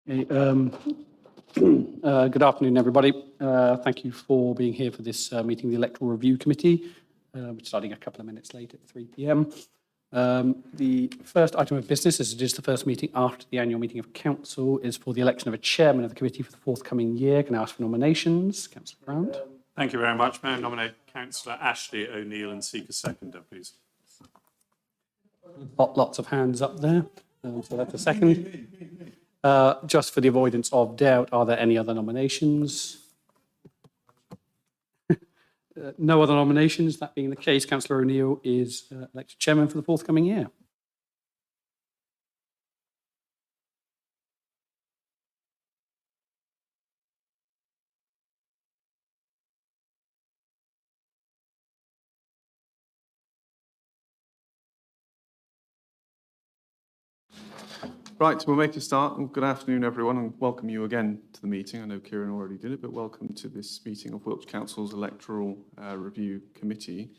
Okay, good afternoon, everybody. Thank you for being here for this meeting of the Electoral Review Committee. We're starting a couple of minutes late at 3 p.m. The first item of business, as it is the first meeting after the annual meeting of Council, is for the election of a chairman of the committee for the forthcoming year. Can I ask for nominations? Councillor Grant. Thank you very much. May I nominate Councillor Ashley O'Neill and seek a seconder, please? Lots of hands up there. So that's a second. Just for the avoidance of doubt, are there any other nominations? No other nominations. That being the case, Councillor O'Neill is elected chairman for the forthcoming year. Right, we'll make a start. Good afternoon, everyone, and welcome you again to the meeting. I know Kieran already did it, but welcome to this meeting of Wiltshire Council's Electoral Review Committee.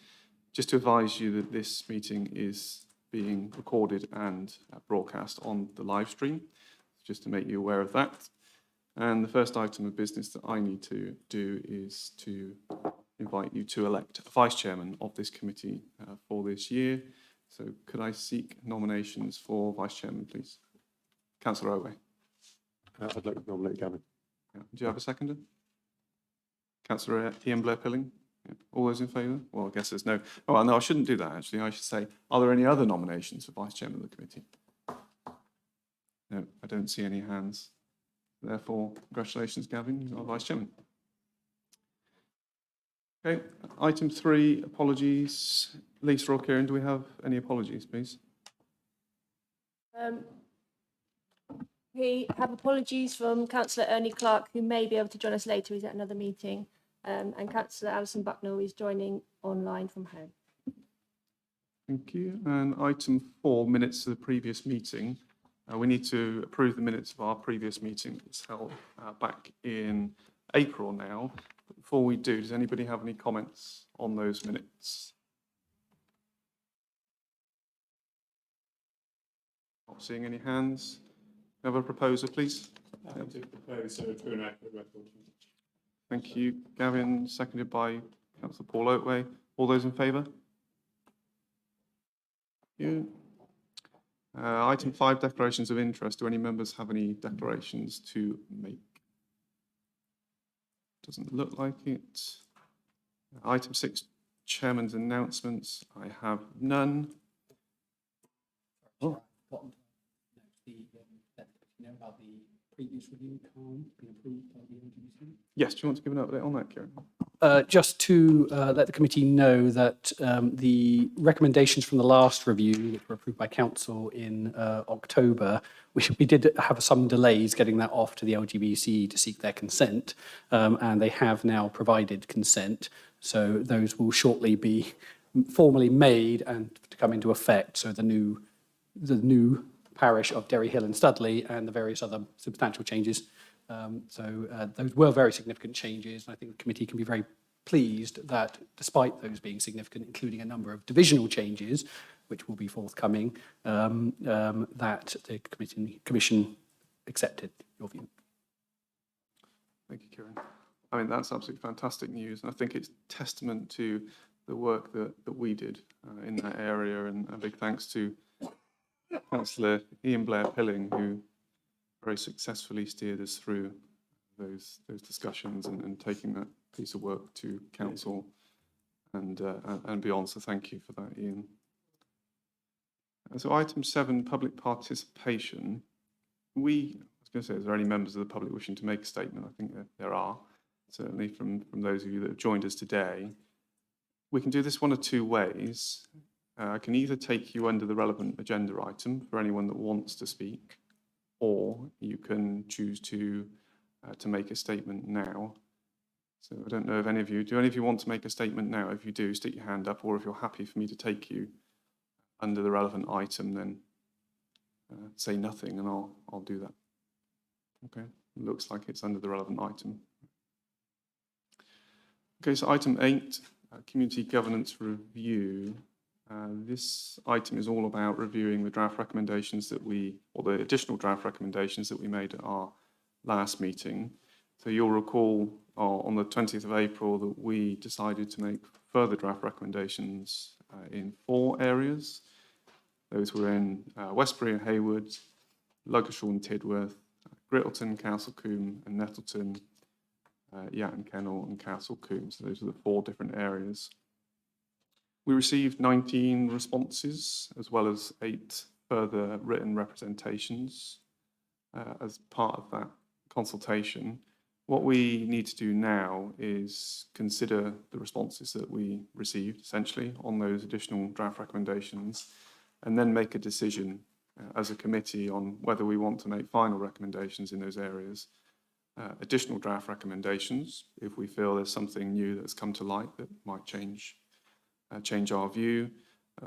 Just to advise you that this meeting is being recorded and broadcast on the live stream, just to make you aware of that. And the first item of business that I need to do is to invite you to elect a vice chairman of this committee for this year. So could I seek nominations for vice chairman, please? Councillor Owe. I'd like to nominate Gavin. Yeah. Do you have a seconder? Councillor Ian Blair-Pilling? Yeah. All those in favour? Well, I guess there's no... Oh, no, I shouldn't do that, actually. I should say, are there any other nominations for Vice Chairman of the committee? No, I don't see any hands. Therefore, congratulations, Gavin, you are Vice Chairman. Okay, item 3, apologies. Lisa or Kieran, do we have any apologies, please? We have apologies from Councillor Ernie Clark, who may be able to join us later. He's at another meeting. And Councillor Alison Bucknell is joining online from home. Thank you. And item 4, minutes of the previous meeting. We need to approve the minutes of our previous meeting that was held back in April now. But before we do, does anybody have any comments on those minutes? Not seeing any hands. Have a proposer, please. To propose to an accurate record. Thank you, Gavin. Seconded by Councillor Paul Oatway. All those in favour? Thank you. Item 5, declarations of interest. Do any members have any declarations to make? Doesn't look like it. Item 6, chairman's announcements. I have none. Oh. About the previous review being approved by the LGBC? Yes, do you want to give an update on that, Kieran? Just to let the committee know that the recommendations from the last review, which were approved by council in October, we did have some delays getting that off to the LGBC to seek their consent, and they have now provided consent. So those will shortly be formally made and to come into effect. So the new parish of Derry Hill and Studley and the various other substantial changes. Those were very significant changes. And I think the committee can be very pleased that despite those being significant, including a number of divisional changes, which will be forthcoming, that the commission accepted your view. Thank you, Kieran. I mean, that's absolutely fantastic news. And I think it's testament to the work that we did in that area. And a big thanks to Councillor Ian Blair-Pilling, who very successfully steered us through those discussions and taking that piece of work to council and beyond. So thank you for that, Ian. So item 7, public participation. I was going to say, is there any members of the public wishing to make a statement? I think there are, certainly from those of you that have joined us today. We can do this one of two ways. I can either take you under the relevant agenda item for anyone that wants to speak, or you can choose to make a statement now. So I don't know if any of you want to make a statement now? If you do, stick your hand up, or if you're happy for me to take you under the relevant item, then say nothing and I'll do that. Okay, looks like it's under the relevant item. Okay, so item 8, community governance review. This item is all about reviewing the draft recommendations that or the additional draft recommendations that we made at our last meeting. So you'll recall on the 20th of April that we decided to make further draft recommendations in 4 areas. Those were in Westbury and Hayward, Ludgershall and Tidworth, Grittleton, Castlecombe and Nettleton, Yatton Kennel and Castlecombe. So those are the 4 different areas. We received 19 responses as well as 8 further written representations as part of that consultation. What we need to do now is consider the responses that we received essentially on those additional draft recommendations and then make a decision as a committee on whether we want to make final recommendations in those areas. Additional draft recommendations if we feel there's something new that's come to light that might change our view,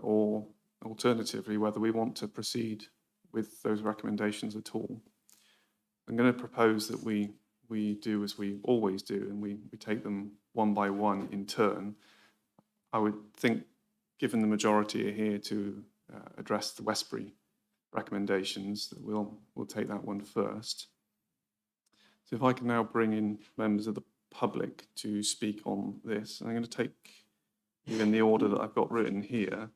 or alternatively, whether we want to proceed with those recommendations at all. I'm going to propose that we do as we always do, and we take them one by one in turn. I would think, given the majority are here to address the Westbury recommendations, that we'll take that one first. So if I can now bring in members of the public to speak on this, I'm going to take in the order that I've got written here.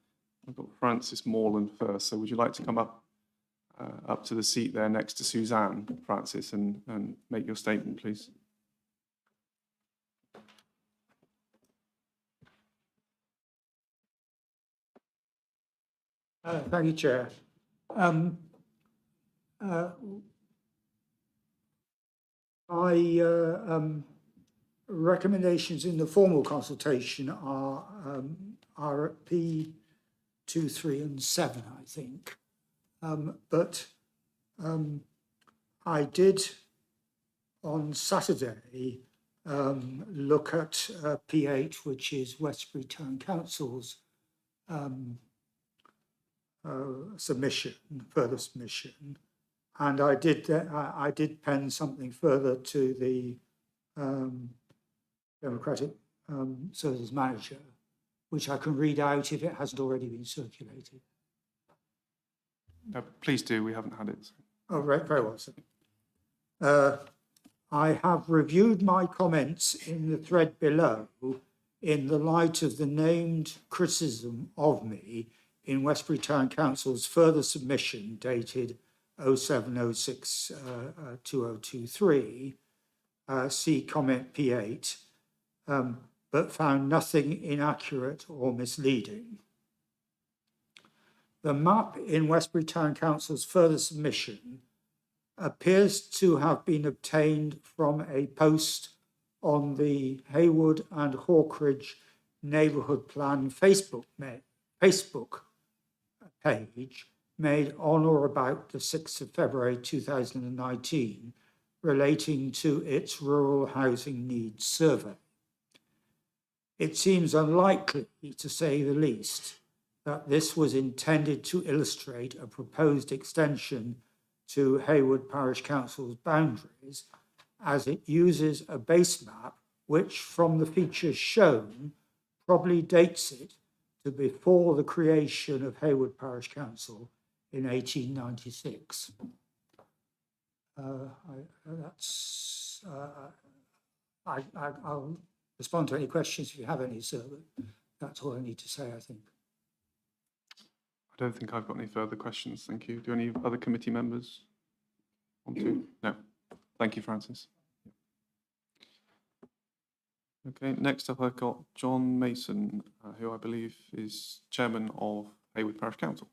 I've got Francis Morland first. So would you like to come up to the seat there next to Suzanne, Francis, and make your statement, please? Thank you, Chair. Recommendations in the formal consultation are at P 2, 3 and 7, I think. But I did on Saturday look at P8, which is Westbury Town Council's further submission, and I did pen something further to the Democratic Services Manager, which I can read out if it hasn't already been circulated. Please do, we haven't had it. Oh, right, very well, sir. I have reviewed my comments in the thread below in the light of the named criticism of me in Westbury Town Council's further submission dated 0706 2023, see comment P8, but found nothing inaccurate or misleading. The map in Westbury Town Council's further submission appears to have been obtained from a post on the Haywood and Hawkridge Neighbourhood Plan Facebook page made on or about the 6th of February 2019 relating to its rural housing needs survey. It seems unlikely, to say the least, that this was intended to illustrate a proposed extension to Haywood Parish Council's boundaries, as it uses a base map which, from the features shown, probably dates it to before the creation of Haywood Parish Council in 1896. I'll respond to any questions if you have any, sir, but that's all I need to say, I think. I don't think I've got any further questions, thank you. Do any other committee members want to? No. Thank you, Francis. Okay, next up I've got John Mason, who I believe is chairman of Haywood Parish Council.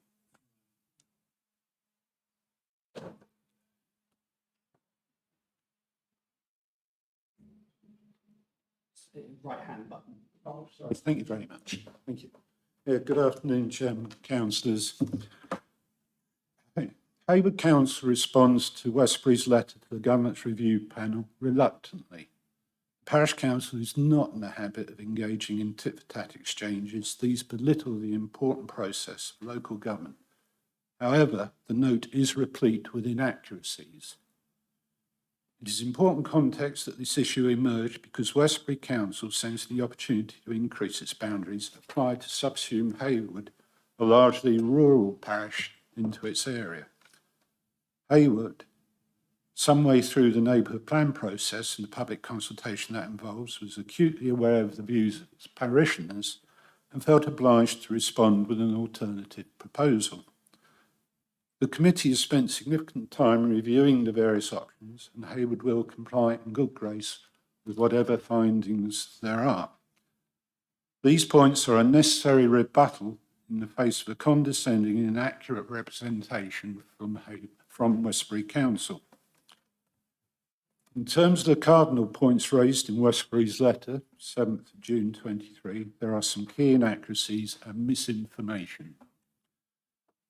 Right hand button. Oh, sorry. Thank you very much. Thank you. Good afternoon, Chairman, councillors. Haywood Council responds to Westbury's letter to the Government's Review Panel reluctantly. The Parish Council is not in the habit of engaging in tit-for-tat exchanges. These belittle the important process of local government. However, the note is replete with inaccuracies. It is important context that this issue emerged because Westbury Council sensed the opportunity to increase its boundaries applied to subsume Haywood, a largely rural parish, into its area. Haywood some way through the neighbourhood plan process and the public consultation that involves, was acutely aware of the views of its parishioners and felt obliged to respond with an alternative proposal. The committee has spent significant time reviewing the various options, and Hayward will comply in good grace with whatever findings there are. These points are a necessary rebuttal in the face of a condescending and inaccurate representation from Westbury Council. In terms of the cardinal points raised in Westbury's letter, 7th of June 23, there are some key inaccuracies and misinformation.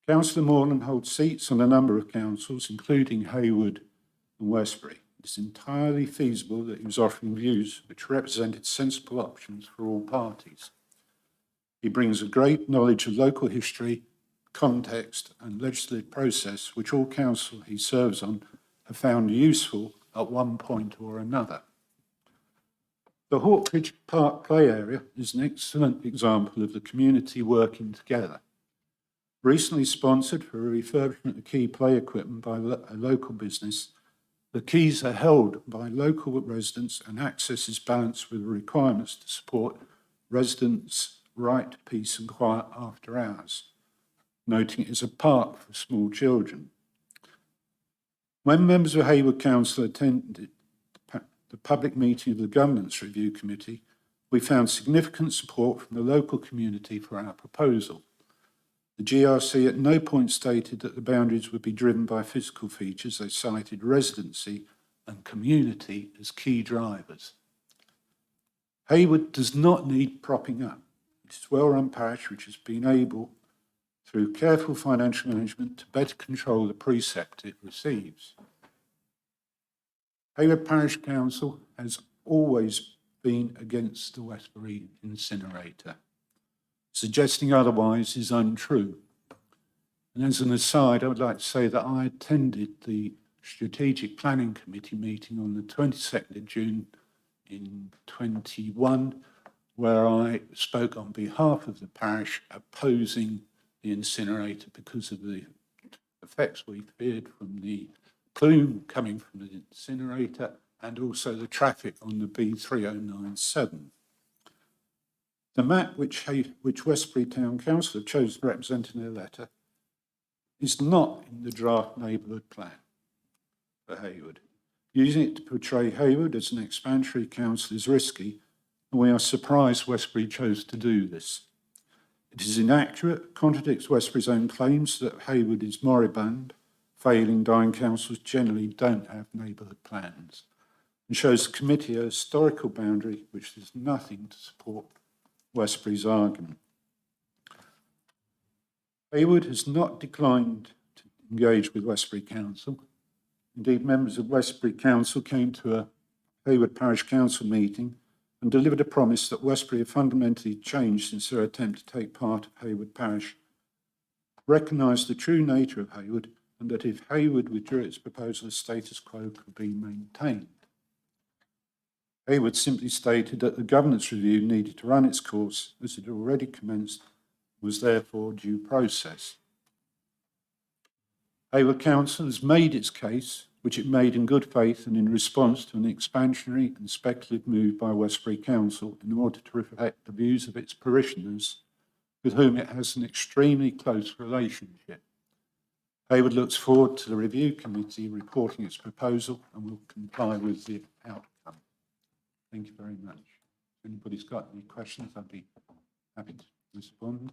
Councillor Morland holds seats on a number of councils, including Hayward and Westbury. It is entirely feasible that he was offering views which represented sensible options for all parties. He brings a great knowledge of local history, context and legislative process which all council he serves on have found useful at one point or another. The Hawkridge Park play area is an excellent example of the community working together. Recently sponsored for a refurbishment of key play equipment by a local business, the keys are held by local residents and access is balanced with the requirements to support residents' right to peace and quiet after hours, noting it is a park for small children. When members of Hayward Council attended the public meeting of the Governance Review Committee, we found significant support from the local community for our proposal. The GRC at no point stated that the boundaries would be driven by physical features. They cited residency and community as key drivers. Hayward does not need propping up. It is a well-run parish which has been able, through careful financial management, to better control the precept it receives. Hayward Parish Council has always been against the Westbury incinerator. Suggesting otherwise is untrue. And as an aside, I would like to say that I attended the Strategic Planning Committee meeting on the 22nd of June in 21, where I spoke on behalf of the parish opposing the incinerator because of the effects we feared from the plume coming from the incinerator and also the traffic on the B3097. The map which Westbury Town Council have chosen to represent in their letter is not in the draft neighbourhood plan for Hayward. Using it to portray Hayward as an expansionary council is risky, and we are surprised Westbury chose to do this. It is inaccurate, contradicts Westbury's own claims that Hayward is moribund, failing dying councils generally don't have neighbourhood plans, and shows the committee a historical boundary which does nothing to support Westbury's argument. Hayward has not declined to engage with Westbury Council. Indeed, members of Westbury Council came to a Hayward Parish Council meeting and delivered a promise that Westbury have fundamentally changed since their attempt to take part of Hayward Parish, recognised the true nature of Hayward, and that if Hayward withdrew its proposal, the status quo could be maintained. Hayward simply stated that the governance review needed to run its course as it had already commenced, was therefore due process. Hayward Council has made its case, which it made in good faith and in response to an expansionary and speculative move by Westbury Council in order to reflect the views of its parishioners, with whom it has an extremely close relationship. Hayward looks forward to the review committee reporting its proposal and will comply with the outcome. Thank you very much. If anybody's got any questions, I'd be happy to respond.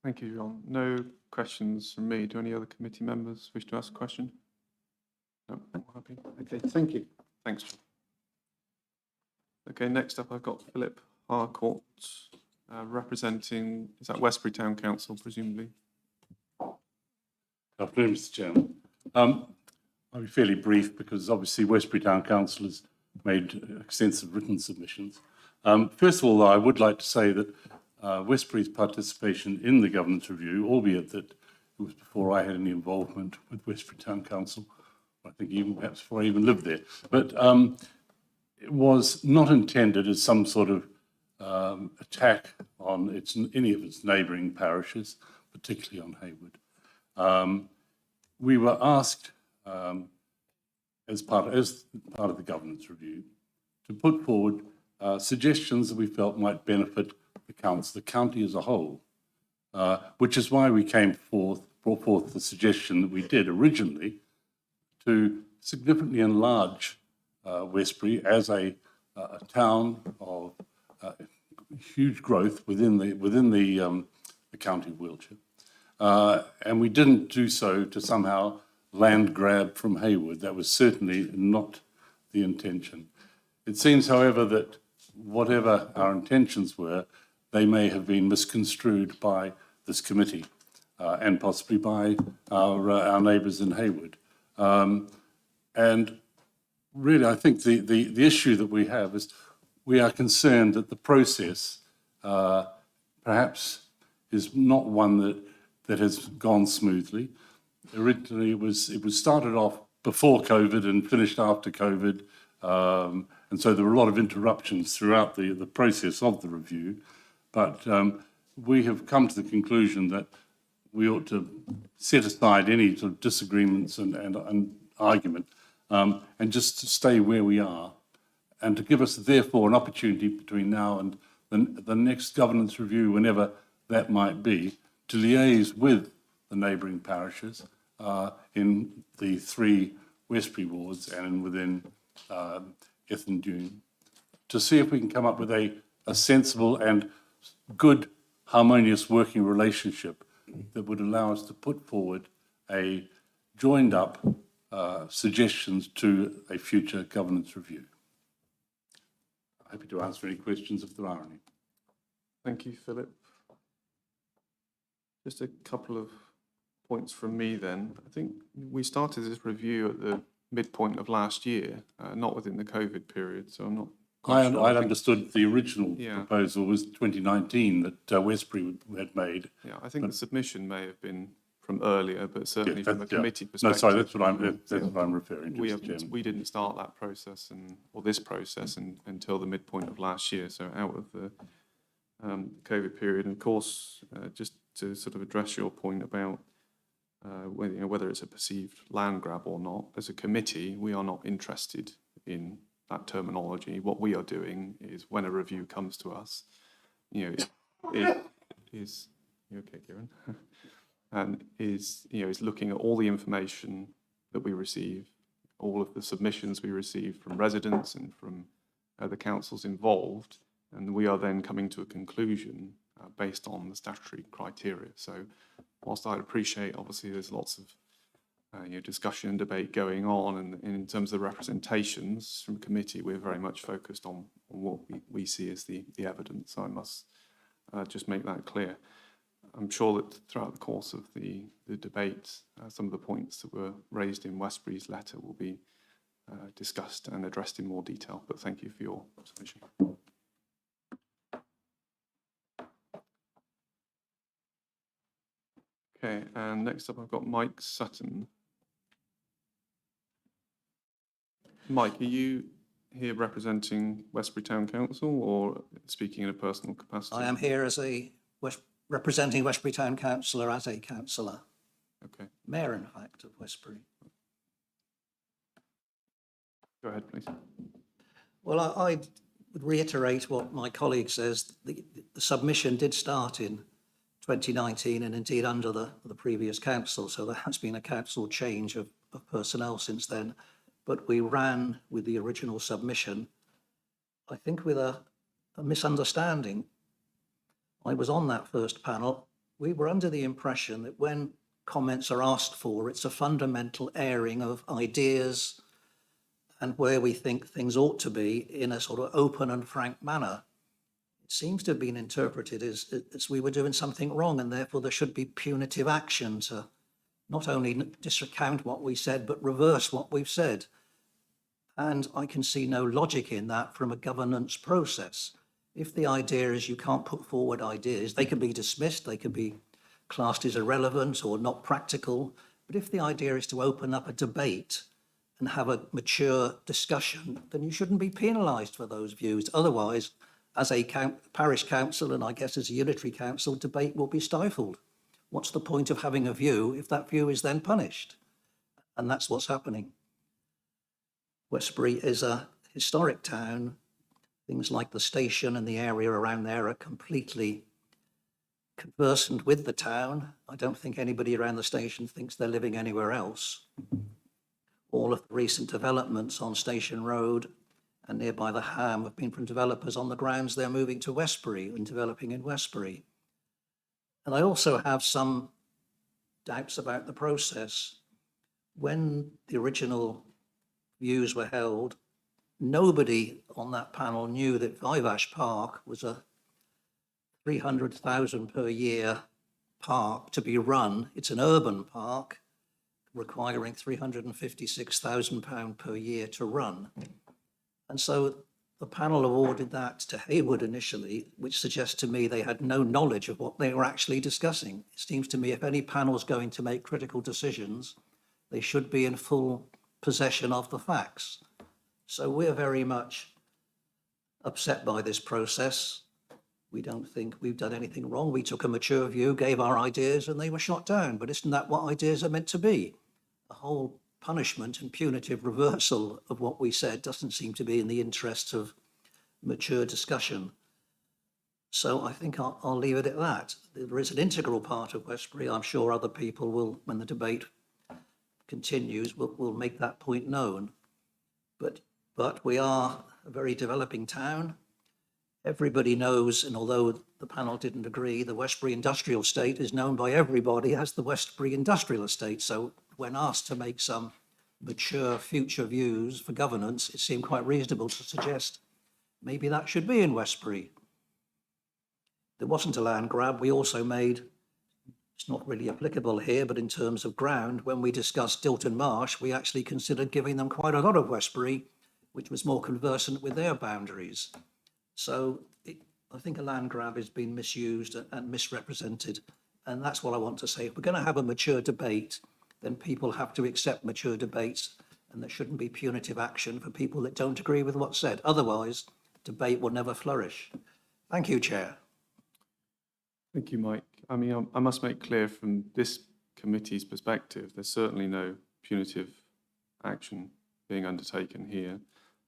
Thank you, John. No questions from me. Do any other committee members wish to ask a question? No, all happy. Okay, thank you. Thanks, John. Okay, next up I've got Philip Harcourt, representing, is that Westbury Town Council, presumably? Good afternoon, Mr. Chairman. I'll be fairly brief because obviously Westbury Town Council has made extensive written submissions. First of all, I would like to say that Westbury's participation in the governance review, albeit that it was before I had any involvement with Westbury Town Council, I think even perhaps before I even lived there, but it was not intended as some sort of attack on any of its neighbouring parishes, particularly on Hayward. We were asked as part of the governance review, to put forward suggestions that we felt might benefit the county as a whole, which is why we brought forth the suggestion that we did originally to significantly enlarge Westbury as a town of huge growth within the county of Wiltshire. And we didn't do so to somehow land grab from Hayward. That was certainly not the intention. It seems, however, that whatever our intentions were, they may have been misconstrued by this committee and possibly by our neighbours in Hayward. And really, I think the issue that we have is we are concerned that the process perhaps is not one that has gone smoothly. Originally, it was started off before COVID and finished after COVID. And so there were a lot of interruptions throughout the process of the review. But we have come to the conclusion that we ought to set aside any sort of disagreements and argument and just to stay where we are, and to give us, therefore, an opportunity between now and the next governance review, whenever that might be, to liaise with the neighbouring parishes in the 3 Westbury wards and within Ith and Dune, to see if we can come up with a sensible and good, harmonious working relationship that would allow us to put forward a joined-up suggestions to a future governance review. Happy to answer any questions if there are any. Thank you, Philip. Just a couple of points from me then. I think we started this review at the midpoint of last year, not within the COVID period, so I'm not quite sure. I understood the original Yeah. proposal was 2019 that Westbury had made. Yeah, I think the submission may have been from earlier, but certainly from a Yeah. committee No, perspective. sorry, that's what I'm referring to, Mr. Chairman. We didn't start that process or this process until the midpoint of last year, so out of the COVID period. And of course, just to sort of address your point about whether it's a perceived land grab or not, as a committee, we are not interested in that terminology. What we are doing is, when a review comes to us, it is you okay, Kieran? And is looking at all the information that we receive, all of the submissions we receive from residents and from the councils involved, and we are then coming to a conclusion based on the statutory criteria. So whilst I appreciate, obviously, there's lots of discussion and debate going on, and in terms of the representations from committee, we're very much focused on what we see as the evidence. I must just make that clear. I'm sure that throughout the course of the debate, some of the points that were raised in Westbury's letter will be discussed and addressed in more detail, but thank you for your submission. Okay, and next up I've got Mike Sutton. Mike, are you here representing Westbury Town Council or speaking in a personal capacity? I am here as representing Westbury Town Councillor as a councillor. Okay. Mayor, in fact, of Westbury. Go ahead, please. Well, I would reiterate what my colleague says. The submission did start in 2019 and indeed under the previous council. So there has been a council change of personnel since then. But we ran with the original submission, I think with a misunderstanding. I was on that first panel. We were under the impression that when comments are asked for, it's a fundamental airing of ideas and where we think things ought to be in a sort of open and frank manner. It seems to have been interpreted as we were doing something wrong, and therefore there should be punitive action to not only discount what we said, but reverse what we've said. And I can see no logic in that from a governance process. If the idea is you can't put forward ideas, they can be dismissed, they can be classed as irrelevant or not practical. But if the idea is to open up a debate and have a mature discussion, then you shouldn't be penalised for those views. Otherwise, as a parish council, and I guess as a unitary council, debate will be stifled. What's the point of having a view if that view is then punished? And that's what's happening. Westbury is a historic town. Things like the station and the area around there are completely conversant with the town. I don't think anybody around the station thinks they're living anywhere else. All of the recent developments on Station Road and nearby the Ham have been from developers on the grounds they're moving to Westbury and developing in Westbury. And I also have some doubts about the process. When the original views were held, nobody on that panel knew that Vivash Park was a 300,000 per year park to be run. It's an urban park requiring £356,000 per year to run. And so the panel awarded that to Hayward initially, which suggests to me they had no knowledge of what they were actually discussing. It seems to me if any panel's going to make critical decisions, they should be in full possession of the facts. So we're very much upset by this process. We don't think we've done anything wrong. We took a mature view, gave our ideas, and they were shot down. But isn't that what ideas are meant to be? A whole punishment and punitive reversal of what we said doesn't seem to be in the interests of mature discussion. So I think I'll leave it at that. There is an integral part of Westbury. I'm sure other people will, when the debate continues, will make that point known. But we are a very developing town. Everybody knows, and although the panel didn't agree, the Westbury Industrial Estate is known by everybody as the Westbury Industrial Estate. So when asked to make some mature future views for governance, it seemed quite reasonable to suggest maybe that should be in Westbury. There wasn't a land grab. We also made, it's not really applicable here, but in terms of ground, when we discussed Dilton Marsh, we actually considered giving them quite a lot of Westbury, which was more conversant with their boundaries. So I think a land grab has been misused and misrepresented. And that's what I want to say. If we're going to have a mature debate, then people have to accept mature debates, and there shouldn't be punitive action for people that don't agree with what's said. Otherwise, debate will never flourish. Thank you, Chair. Thank you, Mike. I mean, I must make clear from this committee's perspective, there's certainly no punitive action being undertaken here,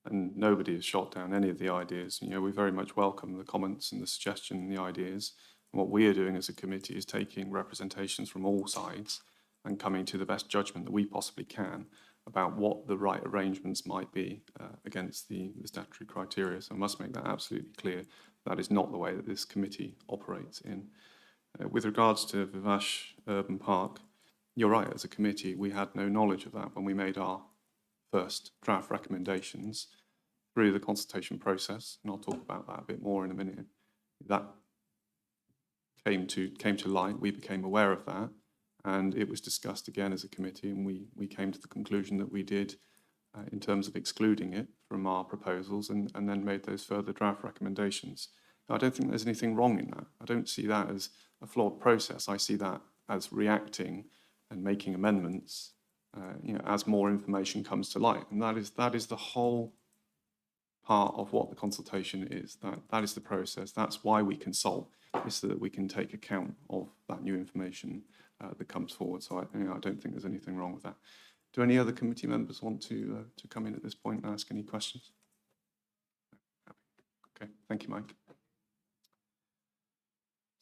and nobody has shot down any of the ideas. You know, we very much welcome the comments and the suggestion and the ideas. And what we are doing as a committee is taking representations from all sides and coming to the best judgment that we possibly can about what the right arrangements might be against the statutory criteria. So I must make that absolutely clear. That is not the way that this committee operates in. With regards to Vivash Urban Park, you're right, as a committee, we had no knowledge of that when we made our first draft recommendations through the consultation process, and I'll talk about that a bit more in a minute. That came to light, we became aware of that, and it was discussed again as a committee, and we came to the conclusion that we did in terms of excluding it from our proposals, and then made those further draft recommendations. Now, I don't think there's anything wrong in that. I don't see that as a flawed process. I see that as reacting and making amendments as more information comes to light. And that is the whole part of what the consultation is. That is the process. That's why we consult, is so that we can take account of that new information that comes forward. So I don't think there's anything wrong with that. Do any other committee members want to come in at this point and ask any questions? Okay, thank you, Mike.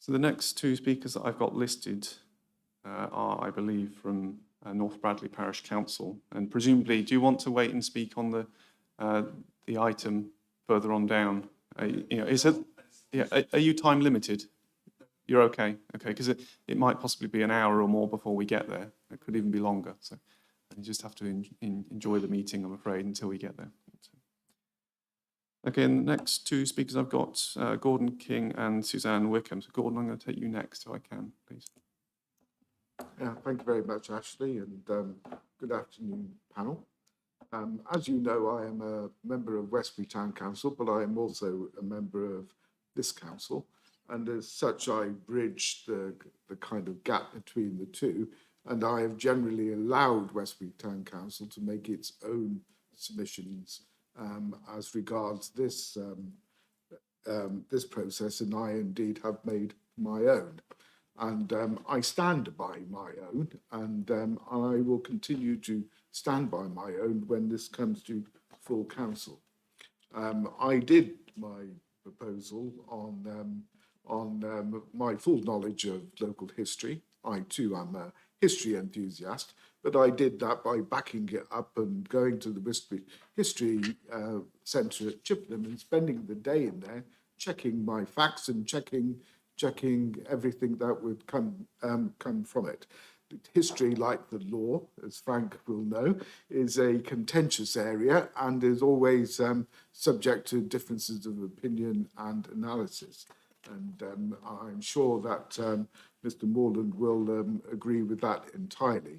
So the next two speakers that I've got listed are, I believe, from North Bradley Parish Council, and presumably, do you want to wait and speak on the item further on down? Are you time limited? You're okay, because it might possibly be an hour or more before we get there. It could even be longer. So you just have to enjoy the meeting, I'm afraid, until we get there. Okay, and the next two speakers I've got Gordon King and Suzanne Wickham. So Gordon, I'm going to take you next if I can, please. Yeah, thank you very much, Ashley, and good afternoon, panel. As you know, I am a member of Westbury Town Council, but I am also a member of this council, and as such, I bridge the kind of gap between the two, and I have generally allowed Westbury Town Council to make its own submissions as regards this this process, and I indeed have made my own. And I stand by my own, and I will continue to stand by my own when this comes to full council. I did my proposal on my full knowledge of local history. I too am a history enthusiast, but I did that by backing it up and going to the Westbury History Centre at Chippenham and spending the day in there, checking my facts and checking everything that would come from it. History, like the law, as Frank will know, is a contentious area and is always subject to differences of opinion and analysis. And I'm sure that Mr. Morland will agree with that entirely.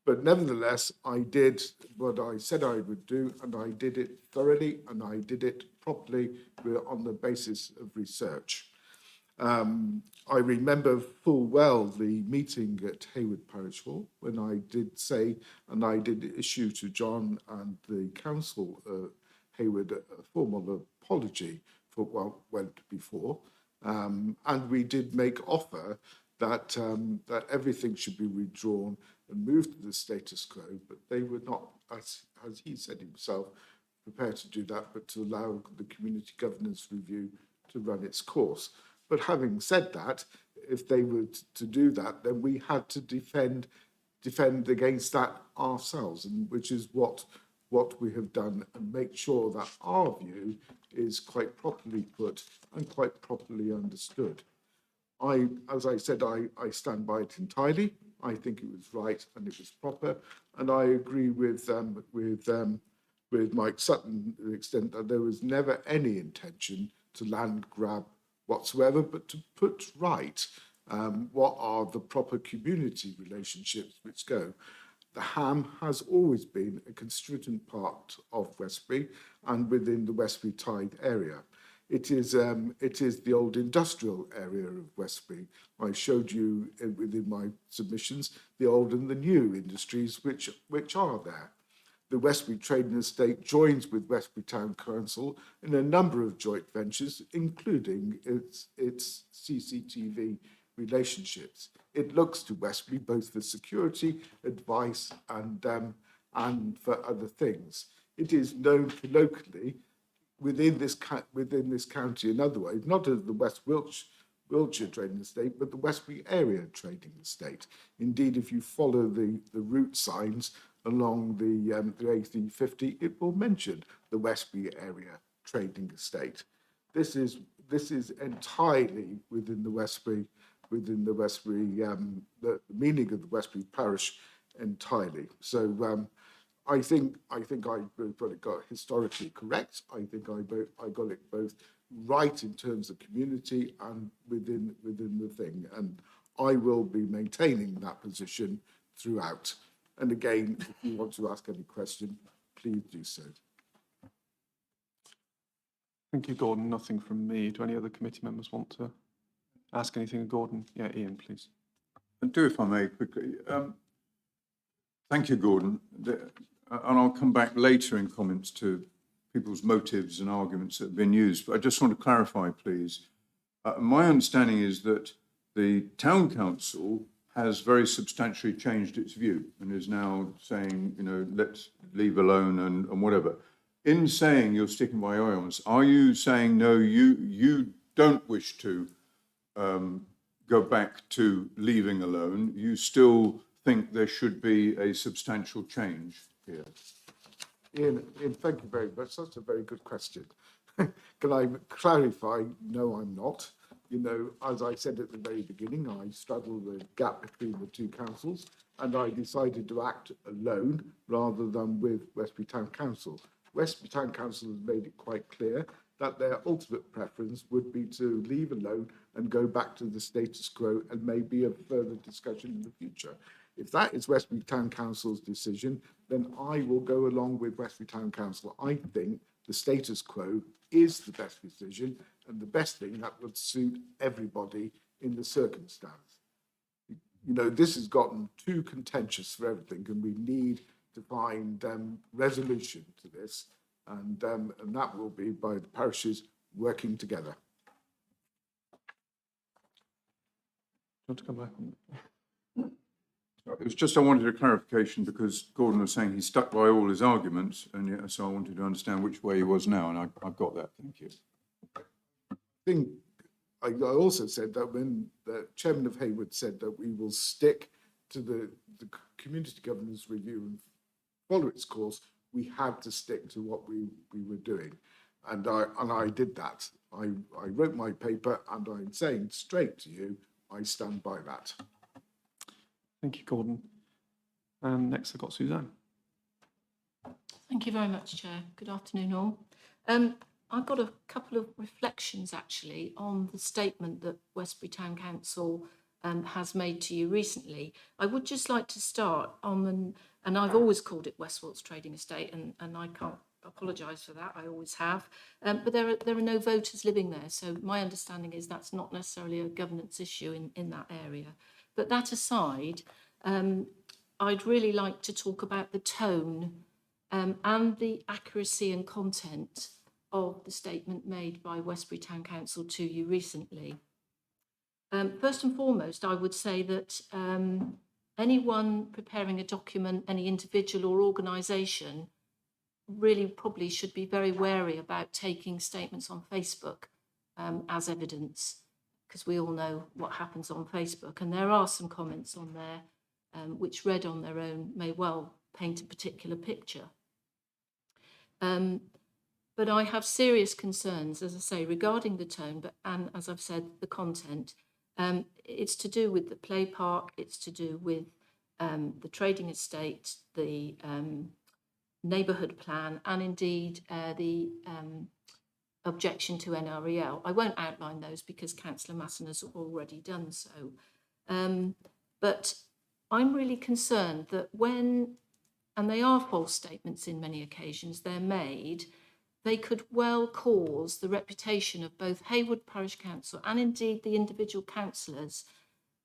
But nevertheless, I did what I said I would do, and I did it thoroughly, and I did it properly on the basis of research. I remember full well the meeting at Hayward Parish Hall when I did say, and I did issue to John and the council, Hayward, a formal apology for what went before. And we did make offer that that everything should be withdrawn and moved to the status quo, but they were not, as he said himself, prepared to do that, but to allow the community governance review to run its course. But having said that, if they were to do that, then we had to defend against that ourselves, and which is what we have done, and make sure that our view is quite properly put and quite properly understood. As I said, I stand by it entirely. I think it was right and it was proper, and I agree with Mike Sutton to the extent that there was never any intention to land grab whatsoever, but to put right what are the proper community relationships which go. The Ham has always been a constituent part of Westbury and within the Westbury Tide area. It is the old industrial area of Westbury. I showed you within my submissions the old and the new industries which are there. The Westbury Trading Estate joins with Westbury Town Council in a number of joint ventures, including its CCTV relationships. It looks to Westbury both for security, advice, and for other things. It is known locally within this county in other ways, not as the West Wiltshire Trading Estate, but the Westbury Area Trading Estate. Indeed, if you follow the route signs along the A350, it will mention the Westbury Area Trading Estate. This is entirely within the Westbury, the meaning of the Westbury parish entirely. So I think I got historically correct. I think I got it both right in terms of community and within the thing, and I will be maintaining that position throughout. And again, if you want to ask any question, please do so. Thank you, Gordon. Nothing from me. Do any other committee members want to ask anything of Gordon? Yeah, Ian, please. And do, if I may, quickly. Thank you, Gordon. And I'll come back later in comments to people's motives and arguments that have been used. But I just want to clarify, please. My understanding is that the town council has very substantially changed its view and is now saying, you know, let's leave alone and whatever. In saying you're sticking by IOMS, are you saying, no, you don't wish to go back to leaving alone? You still think there should be a substantial change here? Ian, thank you very much. That's a very good question. Can I clarify? No, I'm not. You know, as I said at the very beginning, I straddle the gap between the two councils, and I decided to act alone rather than with Westbury Town Council. Westbury Town Council has made it quite clear that their ultimate preference would be to leave alone and go back to the status quo and maybe a further discussion in the future. If that is Westbury Town Council's decision, then I will go along with Westbury Town Council. I think the status quo is the best decision and the best thing that would suit everybody in the circumstance. You know, this has gotten too contentious for everything, and we need to find resolution to this, and that will be by the parishes working together. Do you want to come back on that? It was just I wanted a clarification because Gordon was saying he stuck by all his arguments, and yeah, so I wanted to understand which way he was now, and I've got that. Thank you. Think I also said that when the chairman of Hayward said that we will stick to the community governance review and follow its course, we had to stick to what we were doing. And I did that. I wrote my paper and I'm saying straight to you, I stand by that. Thank you, Gordon. And next I've got Suzanne. Thank you very much, Chair. Good afternoon, all. I've got a couple of reflections, actually, on the statement that Westbury Town Council has made to you recently. I would just like to start on, and I've always called it Westwalt's Trading Estate, and I can't apologise for that, I always have. But there are no voters living there, so my understanding is that's not necessarily a governance issue in that area. But that aside, I'd really like to talk about the tone and the accuracy and content of the statement made by Westbury Town Council to you recently. First and foremost, I would say that anyone preparing a document, any individual or organisation, really probably should be very wary about taking statements on Facebook as evidence, because we all know what happens on Facebook. And there are some comments on there which read on their own may well paint a particular picture. But I have serious concerns, as I say, regarding the tone, and as I've said, the content. It's to do with the play park, it's to do with the trading estate, the neighbourhood plan, and indeed the objection to NREL. I won't outline those because Councillor Masson has already done so. But I'm really concerned that when, and they are false statements in many occasions, they're made, they could well cause the reputation of both Hayward Parish Council and indeed the individual councillors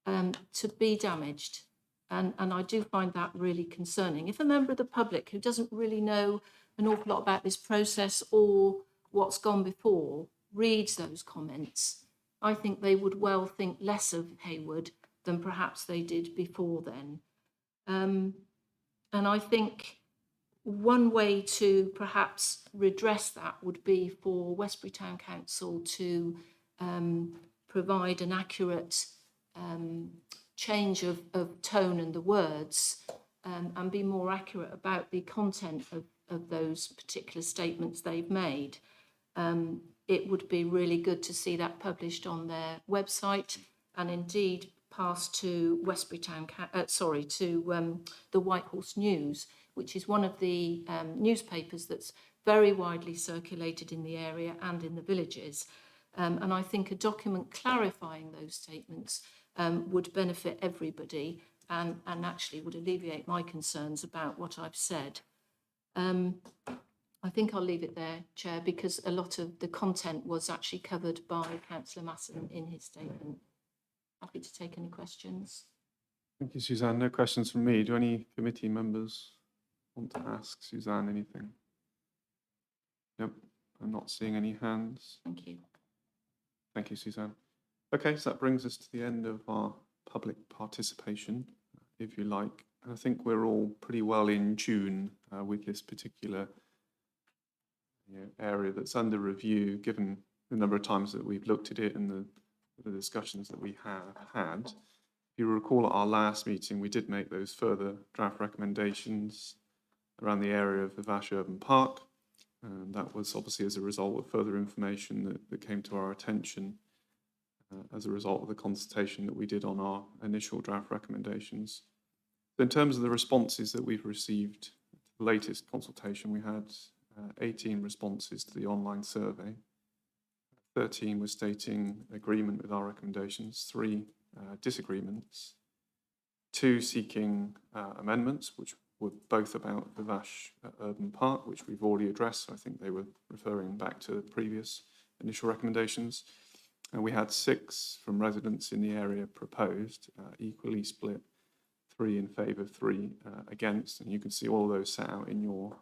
to be damaged. And I do find that really concerning. If a member of the public who doesn't really know an awful lot about this process or what's gone before reads those comments, I think they would well think less of Hayward than perhaps they did before then. And I think one way to perhaps redress that would be for Westbury Town Council to provide an accurate change of tone and the words and be more accurate about the content of those particular statements they've made. It would be really good to see that published on their website and indeed passed to Westbury Town, to the White Horse News, which is one of the newspapers that's very widely circulated in the area and in the villages. And I think a document clarifying those statements would benefit everybody and actually would alleviate my concerns about what I've said. I think I'll leave it there, Chair, because a lot of the content was actually covered by Councillor Masson in his statement. Happy to take any questions. Thank you, Suzanne. No questions from me. Do any committee members want to ask Suzanne anything? Nope, I'm not seeing any hands. Thank you. Thank you, Suzanne. Okay, so that brings us to the end of our public participation, if you like. And I think we're all pretty well in tune with this particular area that's under review, given the number of times that we've looked at it and the discussions that we have had. If you recall, at our last meeting, we did make those further draft recommendations around the area of the Vash Urban Park. And that was obviously as a result of further information that came to our attention as a result of the consultation that we did on our initial draft recommendations. So in terms of the responses that we've received, the latest consultation, we had 18 responses to the online survey. 13 were stating agreement with our recommendations, 3 disagreements, 2 seeking amendments, which were both about the Vash Urban Park, which we've already addressed. So I think they were referring back to the previous initial recommendations. And we had 6 from residents in the area proposed, equally split, 3 in favour, 3 against. And you can see all of those set out in your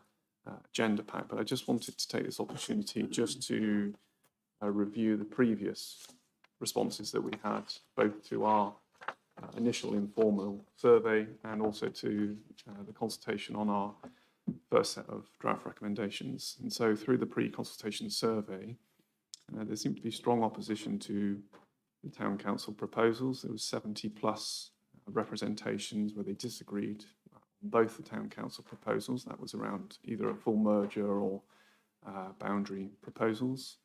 agenda pack. But I just wanted to take this opportunity just to review the previous responses that we had, both to our initial informal survey and also to the consultation on our first set of draft recommendations. And so through the pre-consultation survey, there seemed to be strong opposition to the town council proposals. There was 70 plus representations where they disagreed on both the town council proposals. That was around either a full merger or boundary proposals,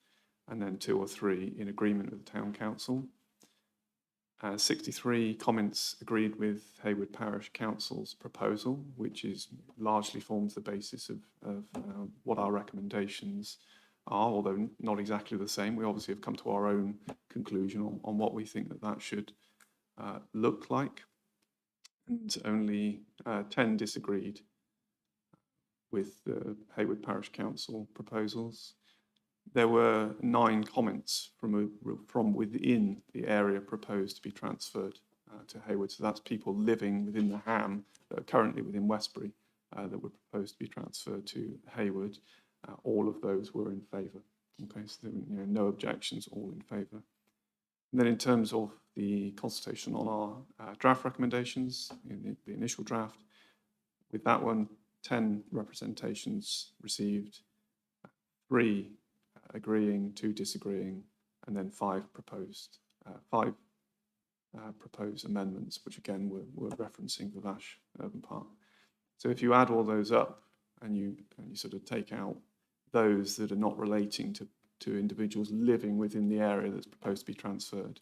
and then 2 or 3 in agreement with the town council. 63 comments agreed with Hayward Parish Council's proposal, which is largely forms the basis of what our recommendations are, although not exactly the same. We obviously have come to our own conclusion on what we think that should look like. And only 10 disagreed with the Hayward Parish Council proposals. There were 9 comments from within the area proposed to be transferred to Hayward. So that's people living within the Ham that are currently within Westbury that were proposed to be transferred to Hayward. All of those were in favour. Okay, so there were no objections, all in favour. And then in terms of the consultation on our draft recommendations, in the initial draft, with that one, 10 representations received, 3 agreeing, 2 disagreeing, and then 5 proposed amendments, which again were referencing the Vash Urban Park. So if you add all those up and you sort of take out those that are not relating to individuals living within the area that's proposed to be transferred,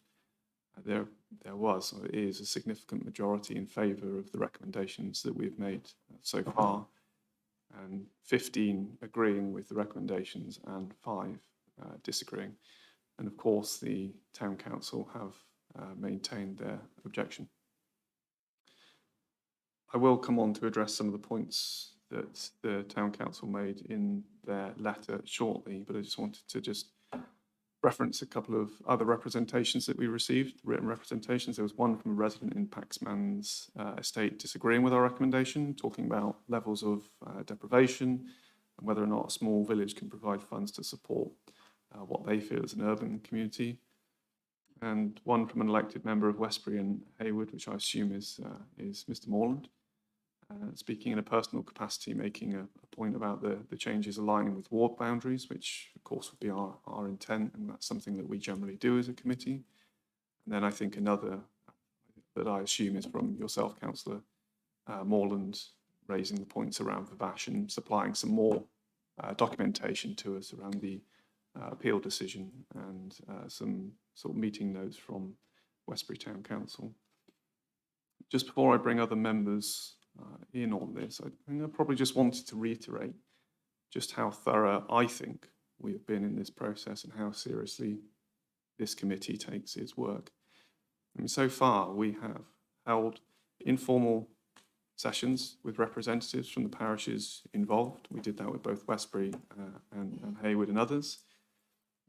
there was or is a significant majority in favour of the recommendations that we've made so far, and 15 agreeing with the recommendations and 5 disagreeing. And of course, the town council have maintained their objection. I will come on to address some of the points that the town council made in their letter shortly, but I just wanted to reference a couple of other representations that we received, written representations. There was one from a resident in Paxman's estate disagreeing with our recommendation, talking about levels of deprivation and whether or not a small village can provide funds to support what they feel is an urban community. And one from an elected member of Westbury and Hayward, which I assume is Mr. Morland, speaking in a personal capacity, making a point about the changes aligning with ward boundaries, which of course would be our intent, and that's something that we generally do as a committee. And then I think another that I assume is from yourself, Councillor Morland, raising the points around Vash and supplying some more documentation to us around the appeal decision and some sort of meeting notes from Westbury Town Council. Just before I bring other members in on this, I think I probably just wanted to reiterate just how thorough I think we have been in this process and how seriously this committee takes its work. I mean, so far we have held informal sessions with representatives from the parishes involved. We did that with both Westbury and Hayward and others.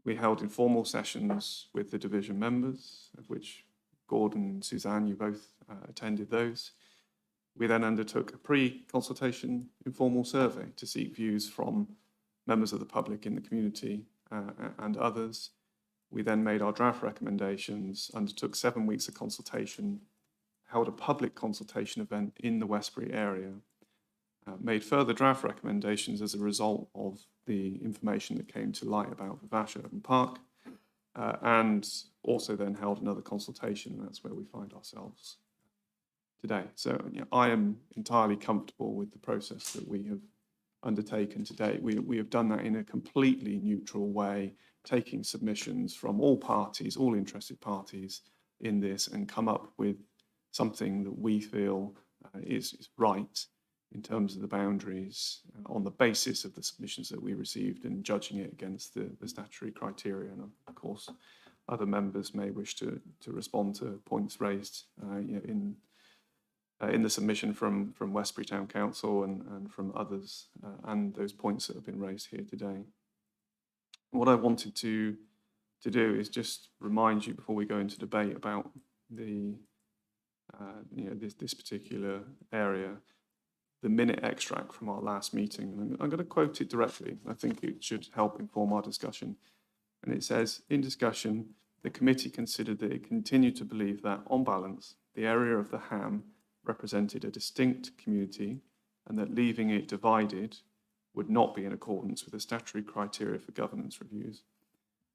We held informal sessions with the division members, of which Gordon and Suzanne, you both attended those. We then undertook a pre-consultation informal survey to seek views from members of the public in the community and others. We then made our draft recommendations, undertook 7 weeks of consultation, held a public consultation event in the Westbury area, made further draft recommendations as a result of the information that came to light about the Vash Urban Park, and also then held another consultation, and that's where we find ourselves today. So I am entirely comfortable with the process that we have undertaken today. We have done that in a completely neutral way, taking submissions from all parties, all interested parties in this, and come up with something that we feel is right in terms of the boundaries on the basis of the submissions that we received and judging it against the statutory criteria. And of course, other members may wish to respond to points raised in the submission from Westbury Town Council and from others, and those points that have been raised here today. What I wanted to do is just remind you before we go into debate about the this particular area, the minute extract from our last meeting. And I'm going to quote it directly. I think it should help inform our discussion. And it says, in discussion, the committee considered that it continued to believe that, on balance, the area of the Ham represented a distinct community and that leaving it divided would not be in accordance with the statutory criteria for governance reviews.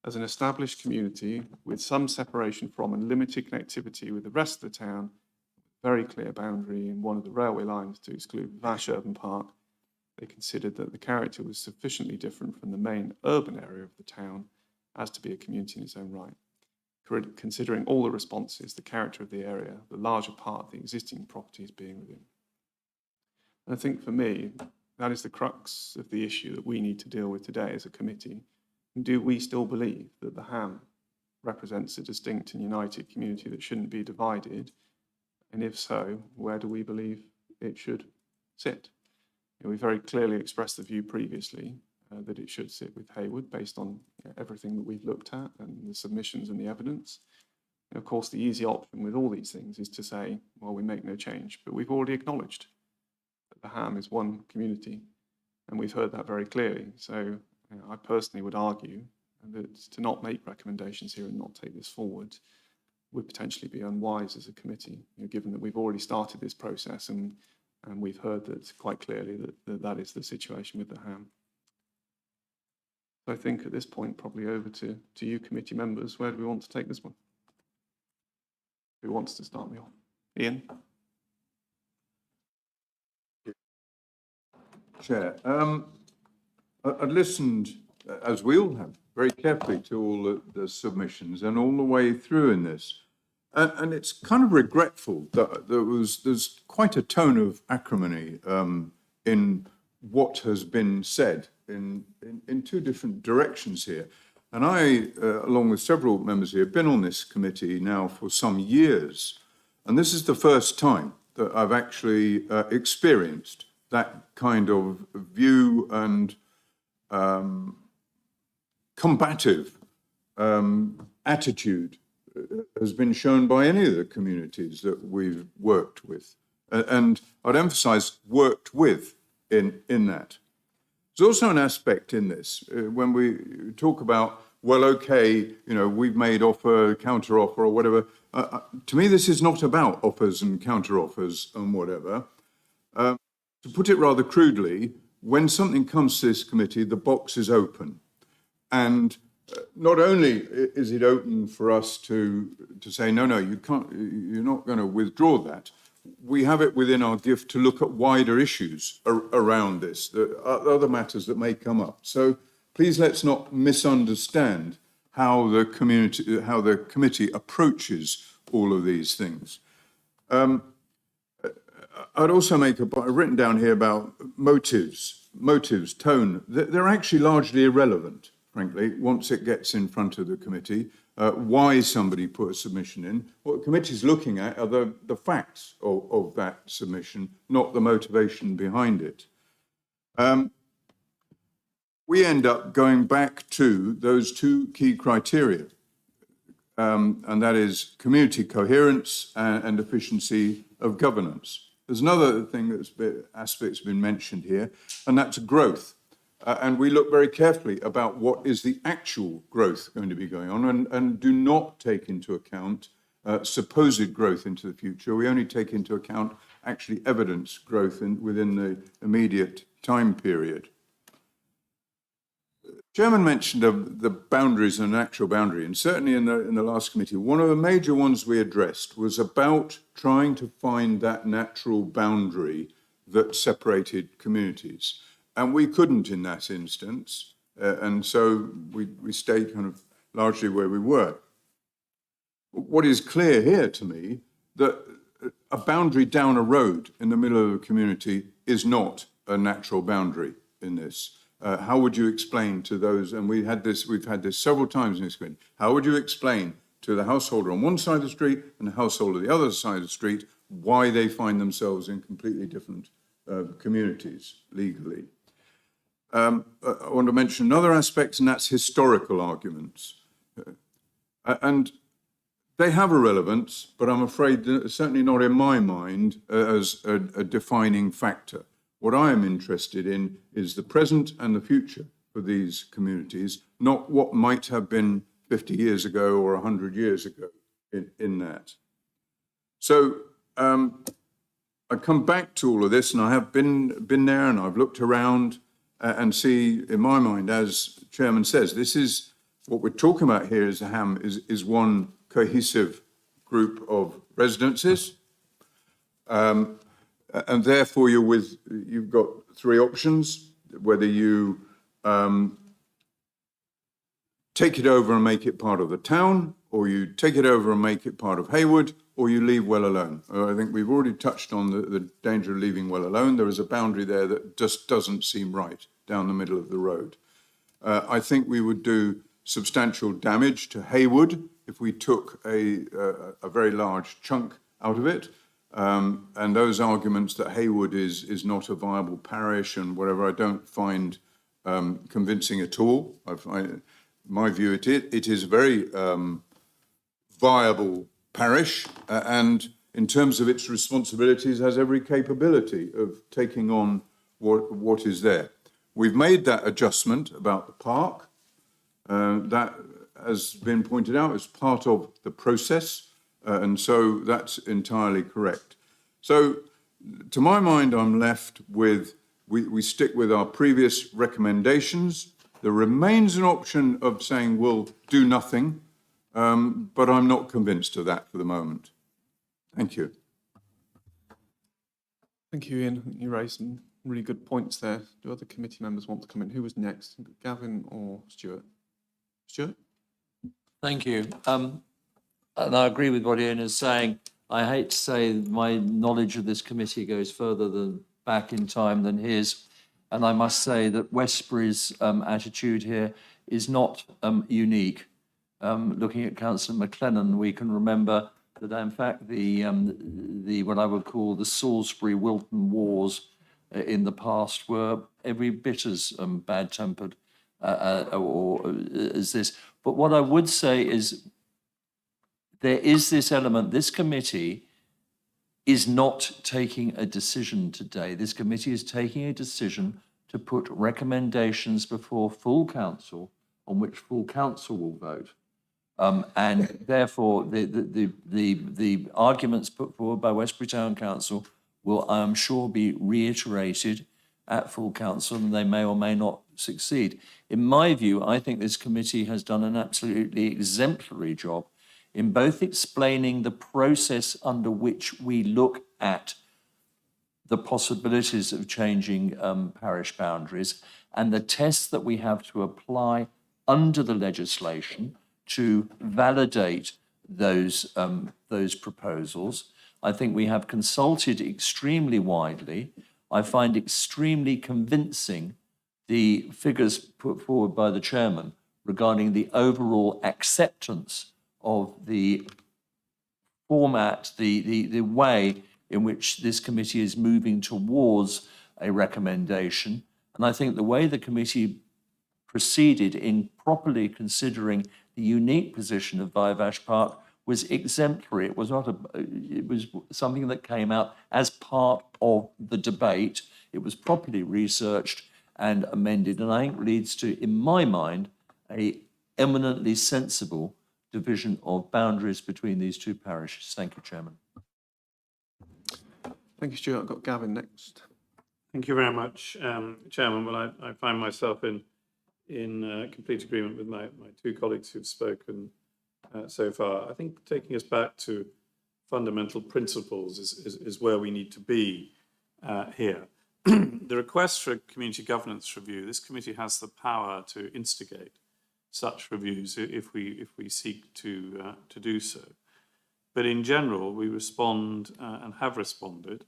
As an established community with some separation from and limited connectivity with the rest of the town, very clear boundary in one of the railway lines to exclude Vash Urban Park, they considered that the character was sufficiently different from the main urban area of the town as to be a community in its own right. Considering all the responses, the character of the area, the larger part of the existing properties being within. And I think for me, that is the crux of the issue that we need to deal with today as a committee. And do we still believe that the Ham represents a distinct and united community that shouldn't be divided? And if so, where do we believe it should sit? We very clearly expressed the view previously that it should sit with Hayward based on everything that we've looked at and the submissions and the evidence. And of course, the easy option with all these things is to say, well, we make no change, but we've already acknowledged that the Ham is one community, and we've heard that very clearly. So I personally would argue that to not make recommendations here and not take this forward would potentially be unwise as a committee, given that we've already started this process and we've heard that quite clearly that is the situation with the Ham. So I think at this point, probably over to you committee members, where do we want to take this one? Who wants to start me off? Ian? Chair, I listened, as we all have, very carefully to all the submissions and all the way through in this. And it's kind of regretful that there's quite a tone of acrimony in what has been said in two different directions here. And I, along with several members here, have been on this committee now for some years. And this is the first time that I've actually experienced that kind of view and combative attitude has been shown by any of the communities that we've worked with. And I'd emphasize worked with in that. There's also an aspect in this, when we talk about, well, okay, we've made offer, counter offer or whatever. To me, this is not about offers and counter offers and whatever. To put it rather crudely, when something comes to this committee, the box is open. And not only is it open for us to say, no, you can't, you're not going to withdraw that. We have it within our gift to look at wider issues around this, the other matters that may come up. So please let's not misunderstand how the committee approaches all of these things. I'd also make I've written down here about motives, tone. They're actually largely irrelevant, frankly, once it gets in front of the committee. Why somebody put a submission in. What the committee's looking at are the facts of that submission, not the motivation behind it. We end up going back to those two key criteria, and that is community coherence and efficiency of governance. There's another thing aspect's been mentioned here, and that's growth. And we look very carefully about what is the actual growth going to be going on and do not take into account supposed growth into the future. We only take into account actually evidence growth within the immediate time period. Chairman mentioned the boundaries and actual boundary, and certainly in the last committee, one of the major ones we addressed was about trying to find that natural boundary that separated communities. And we couldn't in that instance, and so we stayed kind of largely where we were. What is clear here to me, that a boundary down a road in the middle of a community is not a natural boundary in this. How would you explain to those, and we've had this several times in this committee, how would you explain to the householder on one side of the street and the householder on the other side of the street why they find themselves in completely different communities legally? I want to mention another aspect, and that's historical arguments. And they have a relevance, but I'm afraid certainly not in my mind as a defining factor. What I am interested in is the present and the future for these communities, not what might have been 50 years ago or 100 years ago in that. So I come back to all of this, and I have been there, and I've looked around and see, in my mind, as Chairman says, this is what we're talking about here is one cohesive group of residences. And therefore you've got three options, whether you take it over and make it part of the town, or you take it over and make it part of Haywood, or you leave well alone. I think we've already touched on the danger of leaving well alone. There is a boundary there that just doesn't seem right down the middle of the road. I think we would do substantial damage to Haywood if we took a very large chunk out of it. And those arguments that Haywood is not a viable parish and whatever, I don't find convincing at all. My view, it is a very viable parish, and in terms of its responsibilities, has every capability of taking on what is there. We've made that adjustment about the park. That has been pointed out as part of the process, and so that's entirely correct. So, to my mind, I'm left with, we stick with our previous recommendations. There remains an option of saying we'll do nothing, but I'm not convinced of that for the moment. Thank you. Thank you, Ian. I think you raised some really good points there. Do other committee members want to come in? Who was next? Gavin or Stuart? Stuart? Thank you. And I agree with what Ian is saying. I hate to say my knowledge of this committee goes further back in time than his. And I must say that Westbury's attitude here is not unique. Looking at Councillor McLennan, we can remember that in fact the what I would call the Salisbury-Wilton wars in the past were every bit as bad-tempered as this. But what I would say is there is this element. This committee is not taking a decision today. This committee is taking a decision to put recommendations before full council on which full council will vote. And therefore, the arguments put forward by Westbury Town Council will, I am sure, be reiterated at full council, and they may or may not succeed. In my view, I think this committee has done an absolutely exemplary job in both explaining the process under which we look at the possibilities of changing parish boundaries and the tests that we have to apply under the legislation to validate those proposals. I think we have consulted extremely widely. I find extremely convincing the figures put forward by the chairman regarding the overall acceptance of the format, the way in which this committee is moving towards a recommendation. And I think the way the committee proceeded in properly considering the unique position of Vivash Park was exemplary. It was not it was something that came out as part of the debate. It was properly researched and amended, and I think leads to, in my mind, a eminently sensible division of boundaries between these two parishes. Thank you, Chairman. Thank you, Stuart. I've got Gavin next. Thank you very much, Chairman. Well, I find myself in complete agreement with my two colleagues who've spoken so far. I think taking us back to fundamental principles is where we need to be here. The request for a community governance review, this committee has the power to instigate such reviews if we seek to do so. But in general, we respond and have responded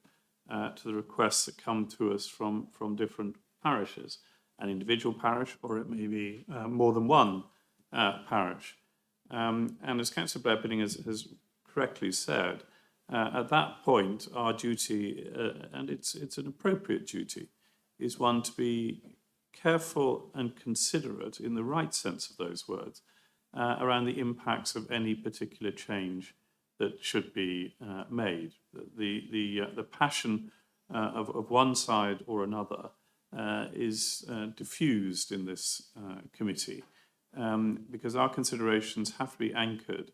to the requests that come to us from different parishes, an individual parish, or it may be more than one parish. And as Councillor Blair-Bidding has correctly said, at that point, our duty, and it's an appropriate duty, is one to be careful and considerate, in the right sense of those words, around the impacts of any particular change that should be made. The passion of one side or another is diffused in this committee because our considerations have to be anchored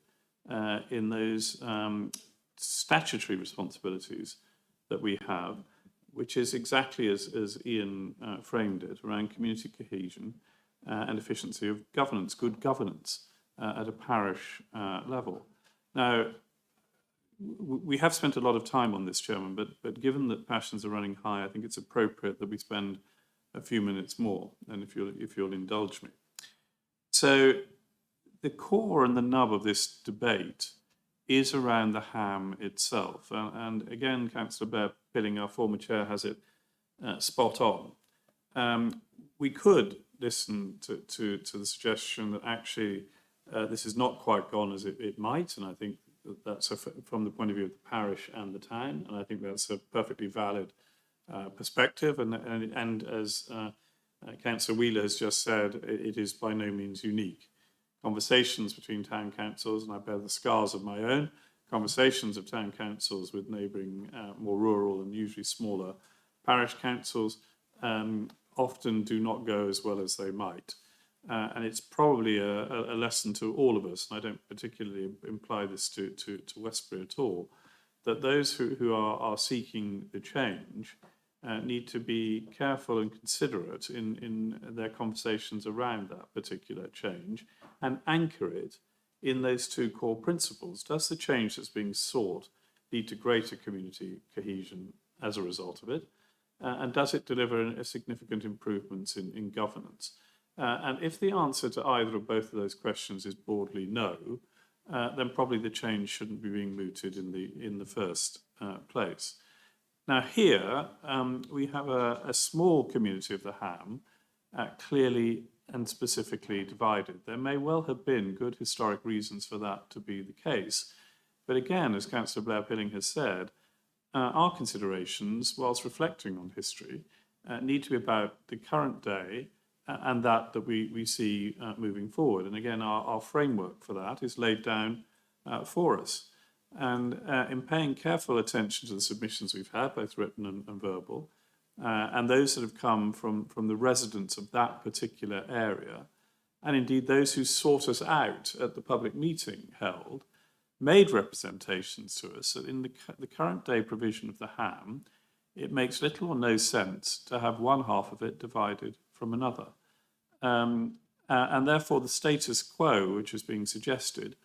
in those statutory responsibilities that we have, which is exactly as Ian framed it, around community cohesion and efficiency of governance, good governance at a parish level. Now, we have spent a lot of time on this, Chairman, but given that passions are running high, I think it's appropriate that we spend a few minutes more, and if you'll indulge me. So the core and the nub of this debate is around the ham itself. And again, Councillor Bear Pilling, our former chair, has it spot on. We could listen to the suggestion that actually this is not quite gone as it might, and I think that's from the point of view of the parish and the town, and I think that's a perfectly valid perspective. And as Councillor Wheeler has just said, it is by no means unique. Conversations between town councils, and I bear the scars of my own, conversations of town councils with neighbouring more rural and usually smaller parish councils often do not go as well as they might. And it's probably a lesson to all of us, and I don't particularly imply this to Westbury at all, that those who are seeking the change need to be careful and considerate in their conversations around that particular change and anchor it in those two core principles. Does the change that's being sought lead to greater community cohesion as a result of it? And does it deliver a significant improvements in governance? And if the answer to either of both of those questions is broadly no, then probably the change shouldn't be being mooted in the first place. Now here, we have a small community of the ham, clearly and specifically divided. There may well have been good historic reasons for that to be the case. But again, as Councillor Blair Pilling has said, our considerations, whilst reflecting on history, need to be about the current day and that we see moving forward. And again, our framework for that is laid down for us. And in paying careful attention to the submissions we've had, both written and verbal, and those that have come from the residents of that particular area, and indeed those who sought us out at the public meeting held, made representations to us that in the current day provision of the ham, it makes little or no sense to have one half of it divided from another. And therefore the status quo, which is being suggested,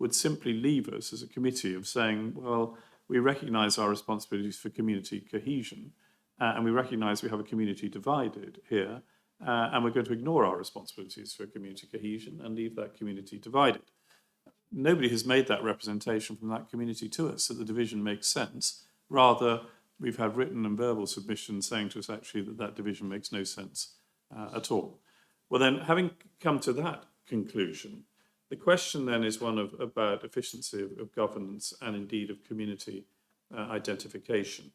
would simply leave us as a committee of saying, well, we recognise our responsibilities for community cohesion, and we recognise we have a community divided here, and we're going to ignore our responsibilities for community cohesion and leave that community divided. Nobody has made that representation from that community to us, that the division makes sense. Rather, we've had written and verbal submissions saying to us actually that division makes no sense at all. Well then, having come to that conclusion, the question then is one about efficiency of governance and indeed of community identification.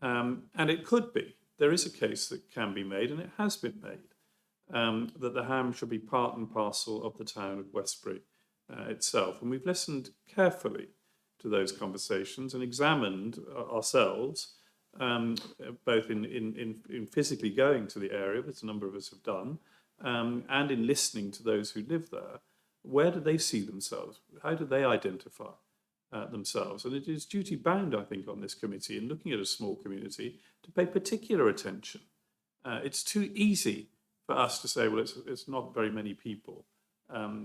And it could be, there is a case that can be made, and it has been made, that the ham should be part and parcel of the town of Westbury itself. And we've listened carefully to those conversations and examined ourselves, both in physically going to the area, which a number of us have done, and in listening to those who live there. Where do they see themselves? How do they identify themselves? And it is duty bound, I think, on this committee, in looking at a small community, to pay particular attention. It's too easy for us to say, well, it's not very many people,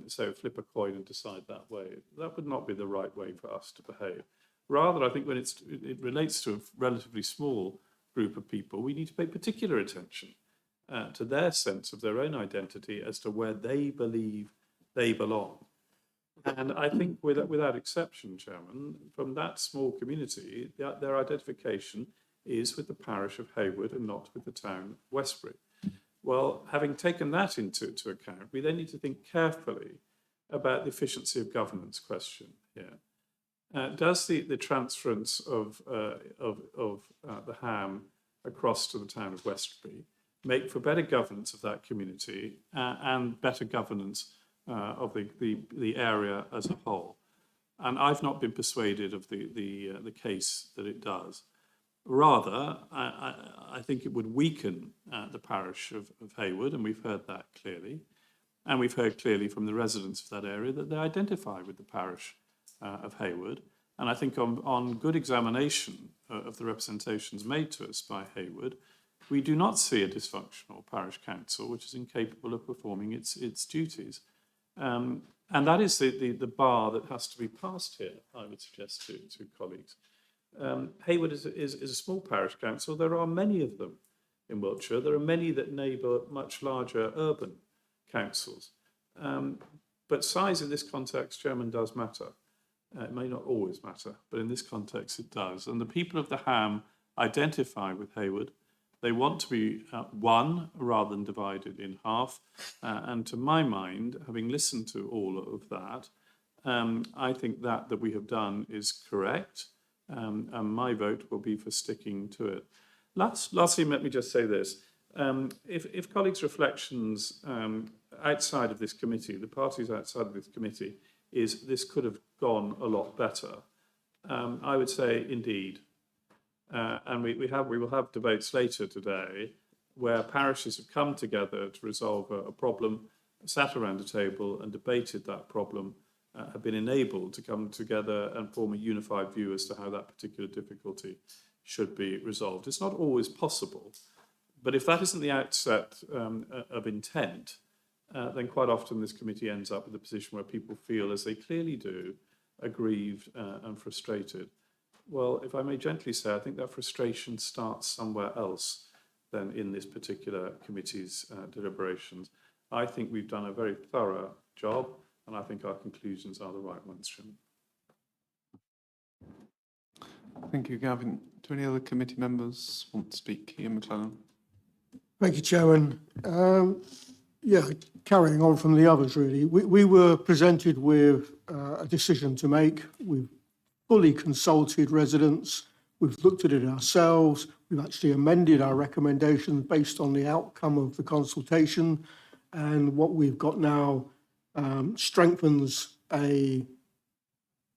so flip a coin and decide that way. That would not be the right way for us to behave. Rather, I think when it relates to a relatively small group of people, we need to pay particular attention to their sense of their own identity as to where they believe they belong. And I think without exception, Chairman, from that small community, their identification is with the parish of Hayward and not with the town of Westbury. Well, having taken that into account, we then need to think carefully about the efficiency of governance question here. Does the transference of the ham across to the town of Westbury make for better governance of that community and better governance of the area as a whole? And I've not been persuaded of the case that it does. Rather, I think it would weaken the parish of Hayward, and we've heard that clearly. And we've heard clearly from the residents of that area that they identify with the parish of Hayward. And I think on good examination of the representations made to us by Hayward, we do not see a dysfunctional parish council which is incapable of performing its duties. And that is the bar that has to be passed here, I would suggest to colleagues. Hayward is a small parish council. There are many of them in Wiltshire. There are many that neighbour much larger urban councils. But size in this context, Chairman, does matter. It may not always matter, but in this context it does. And the people of the Ham identify with Hayward. They want to be one rather than divided in half. And to my mind, having listened to all of that, I think that we have done is correct. And my vote will be for sticking to it. Lastly, let me just say this. If colleagues' reflections outside of this committee, the parties outside of this committee, is this could have gone a lot better, I would say indeed. And we will have debates later today where parishes have come together to resolve a problem, sat around a table and debated that problem, have been enabled to come together and form a unified view as to how that particular difficulty should be resolved. It's not always possible, but if that isn't the outset of intent, then quite often this committee ends up with a position where people feel, as they clearly do, aggrieved and frustrated. Well, if I may gently say, I think that frustration starts somewhere else than in this particular committee's deliberations. I think we've done a very thorough job, and I think our conclusions are the right ones, Chairman. Thank you, Gavin. Do any other committee members want to speak? Ian McLennan. Thank you, Chairman. Yeah, carrying on from the others, really. We were presented with a decision to make. We've fully consulted residents. We've looked at it ourselves. We've actually amended our recommendations based on the outcome of the consultation. And what we've got now strengthens a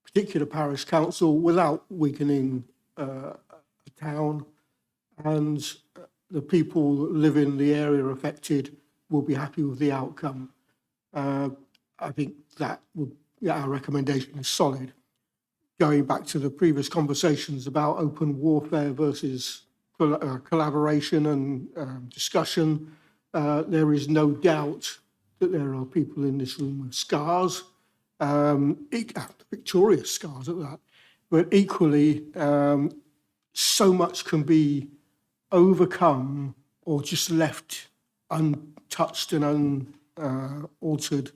particular parish council without weakening a town. And the people that live in the area affected will be happy with the outcome. I think that our recommendation is solid. Going back to the previous conversations about open warfare versus collaboration and discussion, there is no doubt that there are people in this room with scars, victorious scars at that, but equally, so much can be overcome or just left untouched and unaltered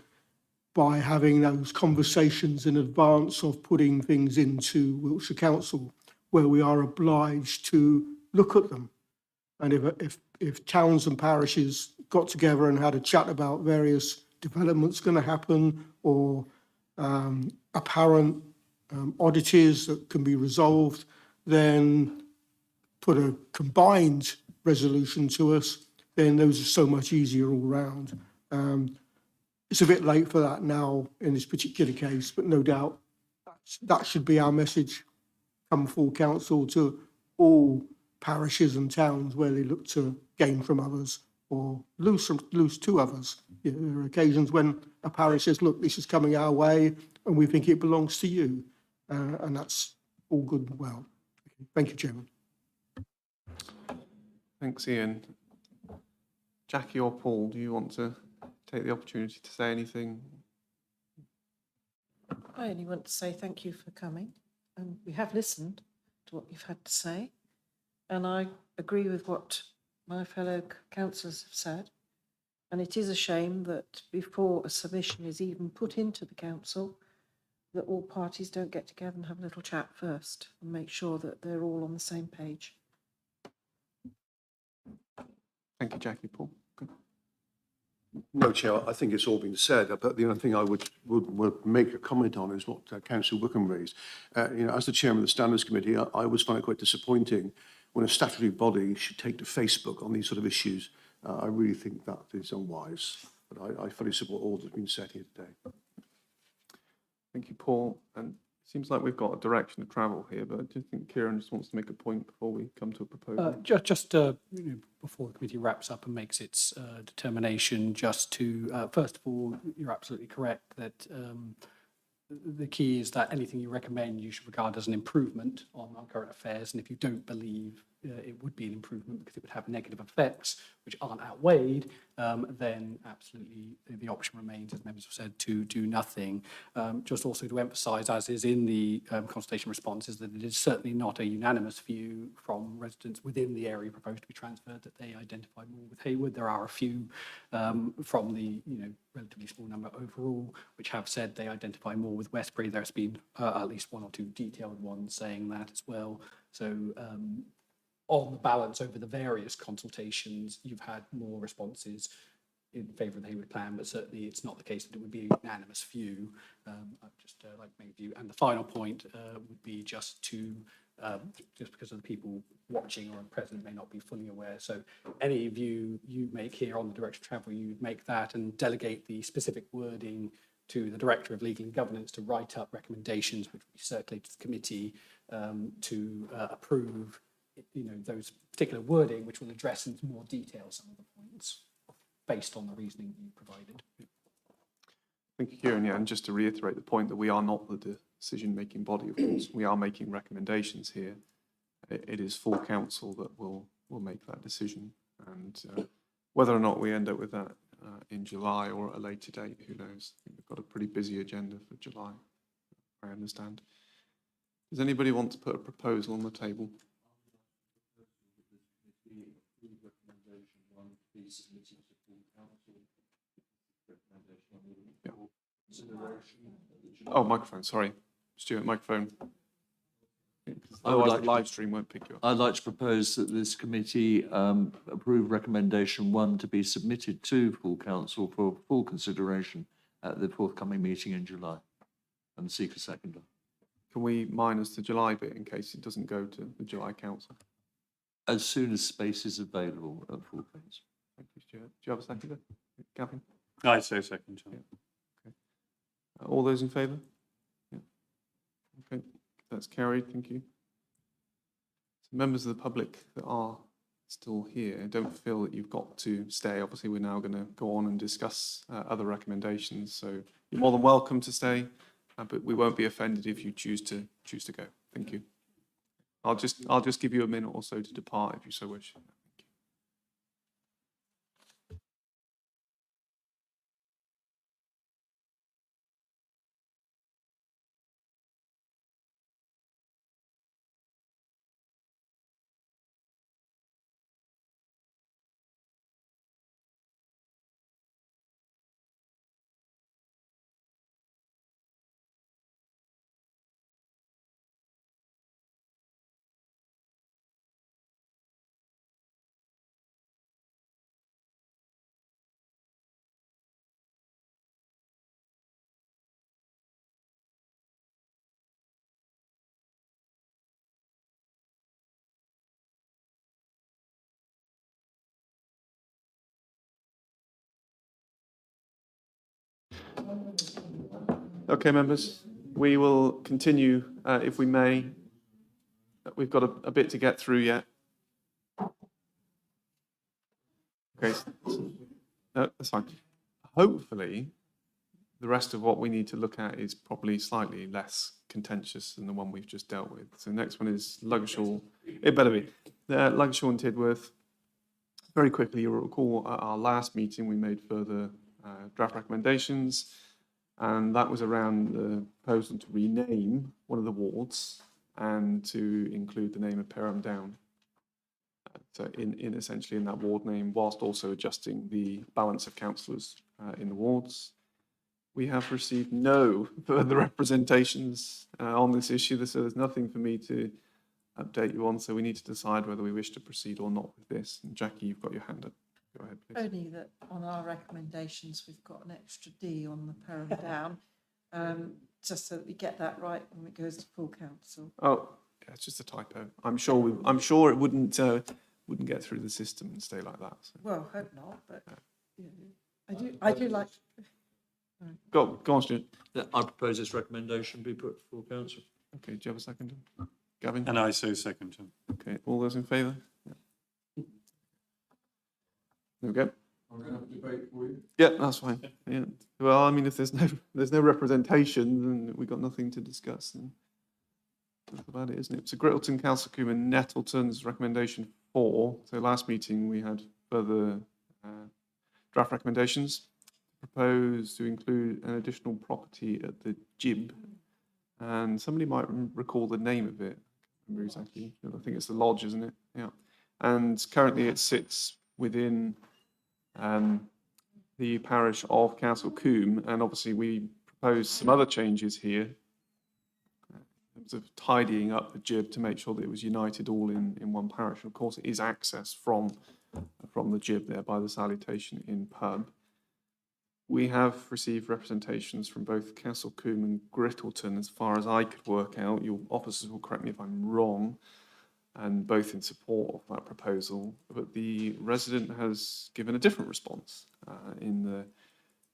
by having those conversations in advance of putting things into Wiltshire Council, where we are obliged to look at them. And if towns and parishes got together and had a chat about various developments going to happen or apparent oddities that can be resolved, then put a combined resolution to us, then those are so much easier all round. It's a bit late for that now in this particular case, but no doubt that should be our message come full council to all parishes and towns where they look to gain from others or lose to others. You know, there are occasions when a parish says, look, this is coming our way and we think it belongs to you. And that's all good and well. Thank you, Chairman. Thanks, Ian. Jackie or Paul, do you want to take the opportunity to say anything? I only want to say thank you for coming. We have listened to what you've had to say, and I agree with what my fellow councillors have said. And it is a shame that before a submission is even put into the council, that all parties don't get together and have a little chat first and make sure that they're all on the same page. Thank you, Jackie. Paul? Good. No, Chair, I think it's all been said, but the only thing I would make a comment on is what Councillor Wickham raised. As the Chairman of the Standards Committee, I always find it quite disappointing when a statutory body should take to Facebook on these sort of issues. I really think that is unwise, but I fully support all that's been said here today. Thank you, Paul. And it seems like we've got a direction of travel here, but do you think Kieran just wants to make a point before we come to a proposal? Just before the committee wraps up and makes its determination, just to, first of all, you're absolutely correct that the key is that anything you recommend, you should regard as an improvement on our current affairs. And if you don't believe it would be an improvement because it would have negative effects which aren't outweighed, then absolutely the option remains, as members have said, to do nothing. Just also to emphasise, as is in the consultation responses, that it is certainly not a unanimous view from residents within the area proposed to be transferred that they identify more with Hayward. There are a few from the relatively small number overall which have said they identify more with Westbury. There's been at least one or two detailed ones saying that as well. So on the balance over the various consultations, you've had more responses in favour of the Hayward plan, but certainly it's not the case that it would be a unanimous view. I'd just like to make a view. And the final point would be just to, just because of the people watching or present may not be fully aware. So any view you make here on the direction of travel, you make that and delegate the specific wording to the Director of Legal and Governance to write up recommendations which will be circulated to the committee to approve those particular wording, which will address in more detail some of the points based on the reasoning you provided. Thank you, Kieran. Yeah, and just to reiterate the point that we are not the decision-making body, of course. We are making recommendations here. It is full council that will make that decision. And whether or not we end up with that in July or at a later date, who knows? I think we've got a pretty busy agenda for July, I understand. Does anybody want to put a proposal on the table? Yeah. Oh, microphone, sorry. Stuart, microphone. Otherwise the live stream won't pick you up. I'd like to propose that this committee approve recommendation 1 to be submitted to full council for full consideration at the forthcoming meeting in July, and seek a seconder. Can we minus the July bit in case it doesn't go to the July council? As soon as space is available at full council. Thank you, Stuart. Do you have a seconder? Gavin? I say second, Chair. Yeah. Okay. All those in favour? Yeah. Okay, that's carried. Thank you. So members of the public that are still here, don't feel that you've got to stay. Obviously, we're now going to go on and discuss other recommendations. So you're more than welcome to stay, but we won't be offended if you choose to go. Thank you. I'll just give you a minute or so to depart if you so wish. Okay, members, we will continue, if we may. We've got a bit to get through yet. Okay, no, that's fine. Hopefully, the rest of what we need to look at is probably slightly less contentious than the one we've just dealt with. So the next one is Luggeshall. It better be. Luggeshall and Tidworth. Very quickly, you'll recall at our last meeting, we made further draft recommendations. And that was around the proposal to rename one of the wards and to include the name of Perham Down. So in essentially in that ward name, whilst also adjusting the balance of councillors in the wards. We have received no further representations on this issue, so there's nothing for me to update you on. So we need to decide whether we wish to proceed or not with this. And Jackie, you've got your hand up. Go ahead, please. Only that on our recommendations, we've got an extra D on the Perham Down, just so that we get that right when it goes to full council. Oh, yeah, it's just a typo. I'm sure it wouldn't get through the system and stay like that. So. Well, hope not, but you know, I do like. Go on, Stuart. I propose this recommendation be put to full council. Okay, do you have a second? Gavin? And I so second, Chair. Okay, all those in favour? Yeah. There we go. I'm going to have a debate for you. Yeah, that's fine. Yeah. Well, I mean, if there's no representation, then we've got nothing to discuss. And that's about it, isn't it? So Grittleton, Council Coombe and Nettleton's recommendation 4. So last meeting we had further draft recommendations. Propose to include an additional property at the Jib. And somebody might recall the name of it. I can't remember exactly. I think it's the Lodge, isn't it? Yeah. And currently it sits within the parish of Castle Coombe, and obviously we proposed some other changes here in terms of tidying up the Jib to make sure that it was united all in one parish. Of course, it is access from the Jib there by the Salutation Inn pub. We have received representations from both Castle Coombe and Grittleton, as far as I could work out. Your officers will correct me if I'm wrong, and both in support of that proposal. But the resident has given a different response in the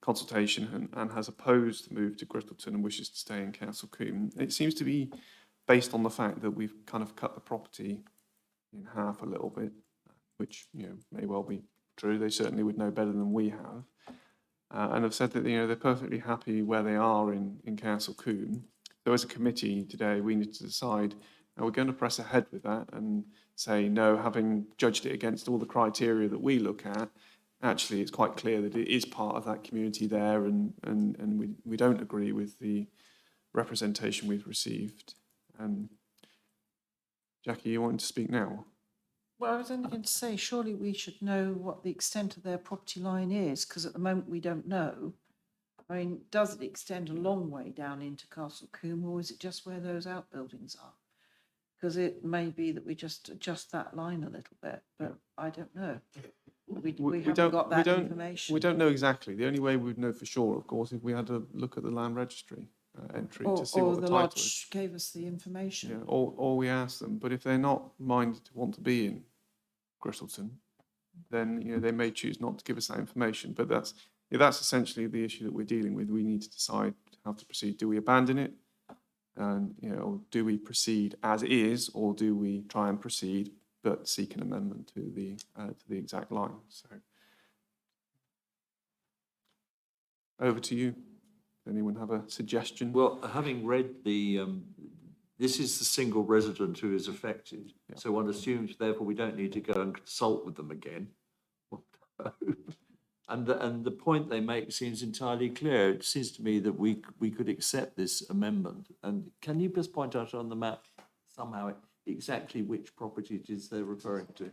consultation and has opposed the move to Grittleton and wishes to stay in Castle Coombe. It seems to be based on the fact that we've kind of cut the property in half a little bit, which may well be true. They certainly would know better than we have. And have said that they're perfectly happy where they are in Castle Coombe. So as a committee today, we need to decide, are we going to press ahead with that and say, no, having judged it against all the criteria that we look at, actually it's quite clear that it is part of that community there, and we don't agree with the representation we've received. Jackie, you wanting to speak now? Well, I was only going to say, surely we should know what the extent of their property line is, because at the moment we don't know. I mean, does it extend a long way down into Castle Coombe, or is it just where those outbuildings are? Because it may be that we just adjust that line a little bit, but I don't know. We haven't got that information. We don't know exactly. The only way we'd know for sure, of course, if we had to look at the land registry entry to see what the title Lodge is. gave us the information. Yeah, or we ask them. But if they're not minded to want to be in Grittleton, then they may choose not to give us that information. But that's essentially the issue that we're dealing with. We need to decide how to proceed. Do we abandon it, and do we proceed as is, or do we try and proceed but seek an amendment to the exact line? So over to you. Does anyone have a suggestion? Well, having read this is the single resident who is affected. Yeah. So one assumes, therefore, we don't need to go and consult with them again. And the point they make seems entirely clear. It seems to me that we could accept this amendment. And can you just point out on the map somehow exactly which property it is they're referring to?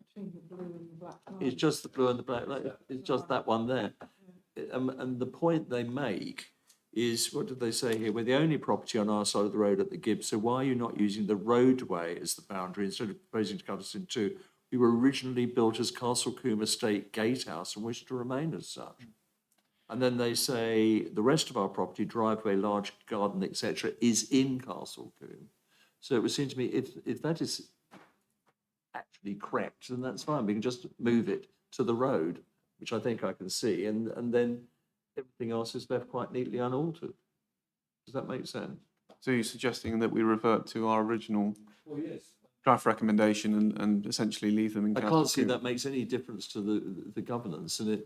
Between the blue and the black line. It's just the blue and the black. It's just that one there. And the point they make is, what did they say here? We're the only property on our side of the road at the Gibbs, so why are you not using the roadway as the boundary instead of proposing to cut us in two? We were originally built as Castle Coombe Estate Gatehouse and wish to remain as such. And then they say the rest of our property, driveway, large garden, etc., is in Castle Coombe. So it would seem to me if that is actually correct, then that's fine. We can just move it to the road, which I think I can see, and then everything else is left quite neatly unaltered. Does that make sense? So you're suggesting that we revert to our original draft recommendation and essentially leave them in I Castle can't see Coombe? that makes any difference to the governance, and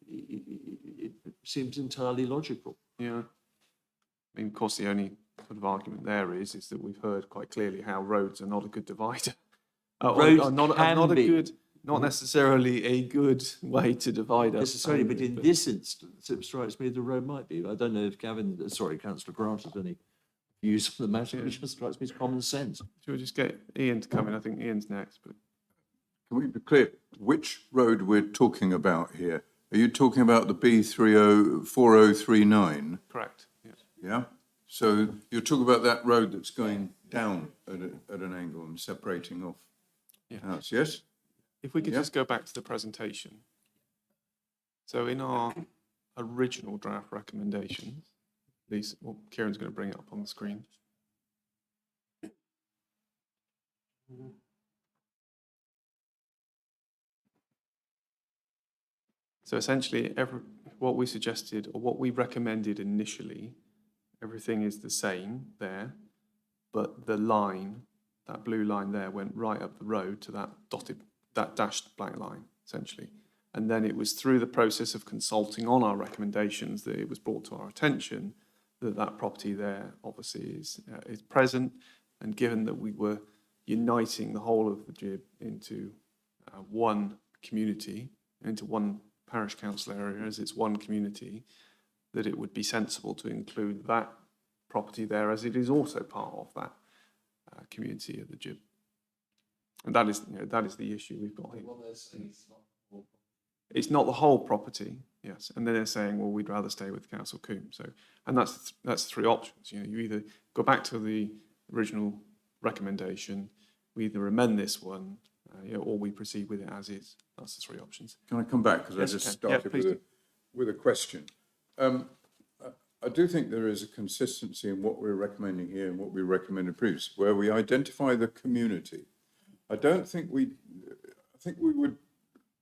it seems entirely logical. Yeah. I mean, of course, the only sort of argument there is that we've heard quite clearly how roads are not a good divider. Roads are not can be. Not necessarily a good way to divide us. Necessarily, but in this instance, it strikes me the road might be. I don't know if Councillor Grant has any views on the matter, but it just strikes me as common sense. Should we just get Ian to come in? I think Ian's next. But Can we be clear which road we're talking about here? Are you talking about the B404039? correct. Yeah. Yeah? So you're talking about that road that's going down at an angle and separating off Yeah. the house, yes? If we could Yeah. just go back to the presentation. So in our original draft recommendations, these, well, Kieran's going to bring it up on the screen. So essentially, what we suggested or what we recommended initially, everything is the same there, but the line, that blue line there, went right up the road to that dashed black line, essentially. And then it was through the process of consulting on our recommendations that it was brought to our attention that that property there obviously is present. And given that we were uniting the whole of the GIB into one community, into one parish council area as it's one community, that it would be sensible to include that property there as it is also part of that community of the GIB. And that is, that is the issue we've got here. It's not the whole property, yes. And then they're saying, well, we'd rather stay with Council Coombe. So, and that's three options. You either go back to the original recommendation, we either amend this one, or we proceed with it as is. That's the three options. Can I come back? Because Yes, I just you can. started with a question. I do think there is a consistency in what we're recommending here and what we recommended previously, where we identify the community. I don't think I think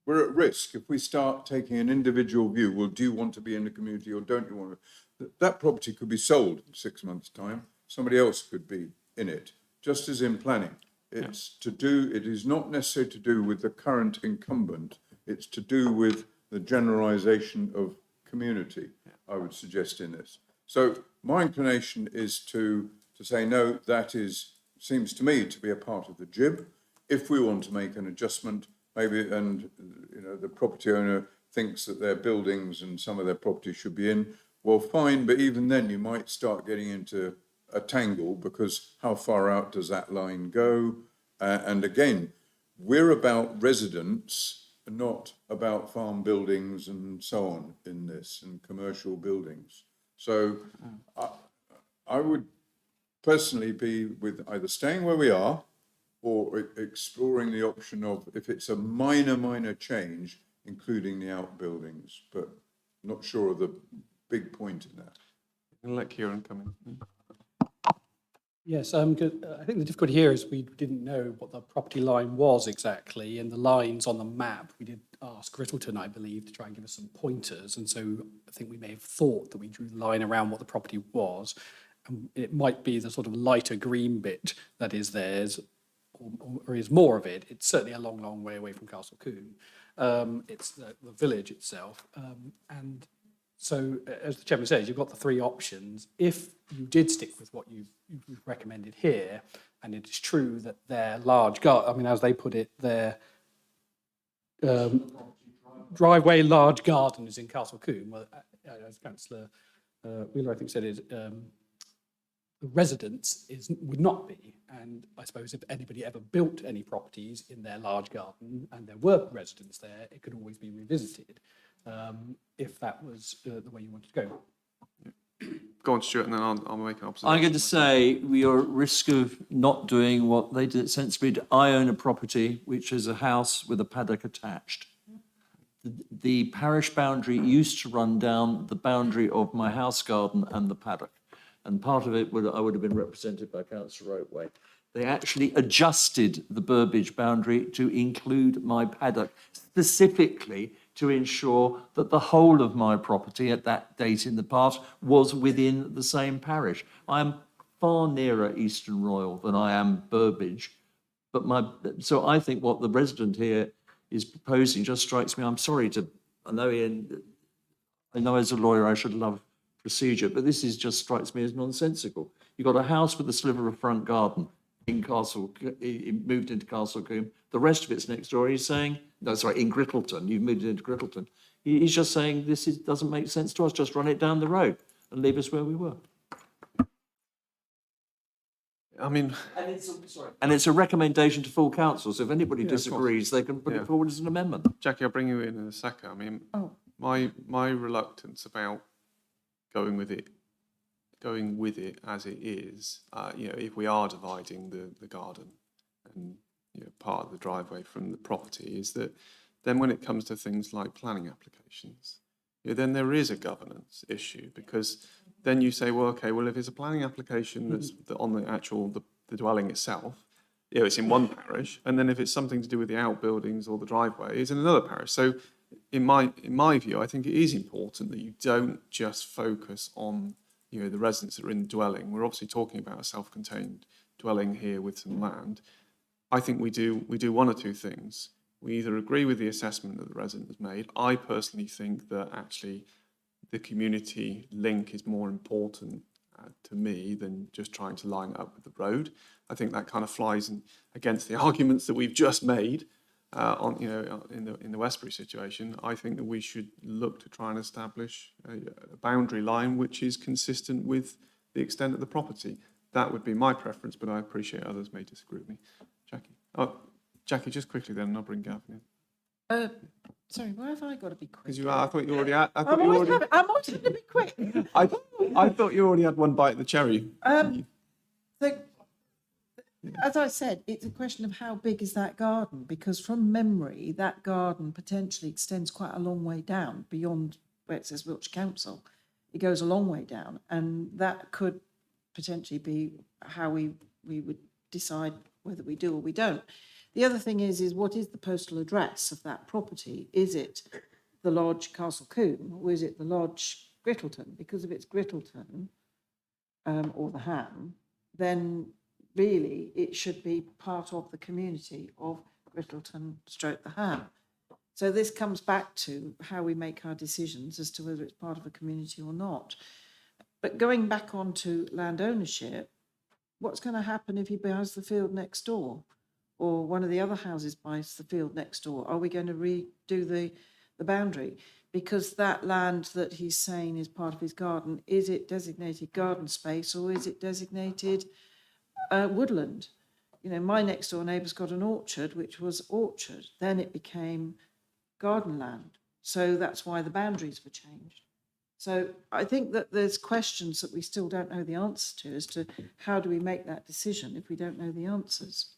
we're at risk if we start taking an individual view. Well, do you want to be in the community or don't you want to? That property could be sold in 6 months' time. Somebody else could be in it, just as in planning. It's it is not necessarily to do with the current incumbent. It's to do with the generalisation of community, I would suggest in this. So my inclination is to say, no, that seems to me to be a part of the GIB. If we want to make an adjustment, maybe, and the property owner thinks that their buildings and some of their property should be in, well, fine, but even then you might start getting into a tangle, because how far out does that line go? And again, we're about residents, not about farm buildings and so on in this, and commercial buildings. So I would personally be with either staying where we are or exploring the option of, if it's a minor change, including the outbuildings, but not sure of the big point in that. I'll let Kieran come in. Yes, I think the difficulty here is we didn't know what the property line was exactly, and the lines on the map, we did ask Grittleton, I believe, to try and give us some pointers, and so I think we may have thought that we drew the line around what the property was, and it might be the sort of lighter green bit that is theirs, or is more of it. It's certainly a long way away from Castle Coombe. It's the village itself, and so, as the chairman says, you've got the three options. If you did stick with what you've recommended here, and it is true that their large garden, I mean, as they put it, their driveway large garden is in Castle Coombe, well, as Councillor Wheeler, I think, said, is the residence would not be. And I suppose if anybody ever built any properties in their large garden and there were residents there, it could always be revisited. If that was the way you wanted to go. Go on, Stuart, and then I'll make an observation. I'm going to say we are at risk of not doing what they did sensibly. I own a property which is a house with a paddock attached. The parish boundary used to run down the boundary of my house garden and the paddock. And part of it I would have been represented by Councillor Oatway. They actually adjusted the Burbage boundary to include my paddock, specifically to ensure that the whole of my property at that date in the past was within the same parish. I am far nearer Eastern Royal than I am Burbage, so I think what the resident here is proposing just strikes me. I'm sorry I know as a lawyer I should love procedure, but this just strikes me as nonsensical. You've got a house with a sliver of front garden it moved into Castle Coombe. The rest of it's next door. He's saying, no, sorry, in Grittleton. You've moved it into Grittleton. He's just saying this doesn't make sense to us. Just run it down the road and leave us where we were. I mean, and it's a recommendation to full council. So if anybody disagrees, they can put it forward as an amendment. Jackie, I'll bring you in a second. I mean, my reluctance about going with it as it is, if we are dividing the garden and part of the driveway from the property, is that then when it comes to things like planning applications, then there is a governance issue, because then you say, well, okay, well, if it's a planning application that's on the dwelling itself, it's in one parish, and then if it's something to do with the outbuildings or the driveway, it's in another parish. So in my view, I think it is important that you don't just focus on the residents that are in the dwelling. We're obviously talking about a self-contained dwelling here with some land. I think we do one or two things. we either agree with the assessment that the resident has made. I personally think that actually the community link is more important to me than just trying to line it up with the road. I think that kind of flies against the arguments that we've just made in the Westbury situation. I think that we should look to try and establish a boundary line which is consistent with the extent of the property. That would be my preference, but I appreciate others may disagree with me. Jackie. Oh, Jackie, just quickly then, and I'll bring Gavin in. Sorry, why have I got to be quick? Because I thought you already had. I'm always having to be quick. I thought you already had one bite of the cherry. As I said, it's a question of how big is that garden, because from memory, that garden potentially extends quite a long way down beyond where it says Wiltshire Council. It goes a long way down, and that could potentially be how we would decide whether we do or we don't. The other thing is what is the postal address of that property? Is it the Lodge Castle Combe, or is it the Lodge Grittleton? Because if it's Grittleton or the Ham, then really it should be part of the community of Grittleton / the Ham. So this comes back to how we make our decisions as to whether it's part of a community or not. But going back onto land ownership, what's going to happen if he buys the field next door, or one of the other houses buys the field next door? Are we going to redo the boundary? Because that land that he's saying is part of his garden, is it designated garden space or is it designated woodland? You know, my next door neighbour's got an orchard, which was orchard. Then it became garden land. So that's why the boundaries were changed. So I think that there's questions that we still don't know the answer to as to how do we make that decision if we don't know the answers.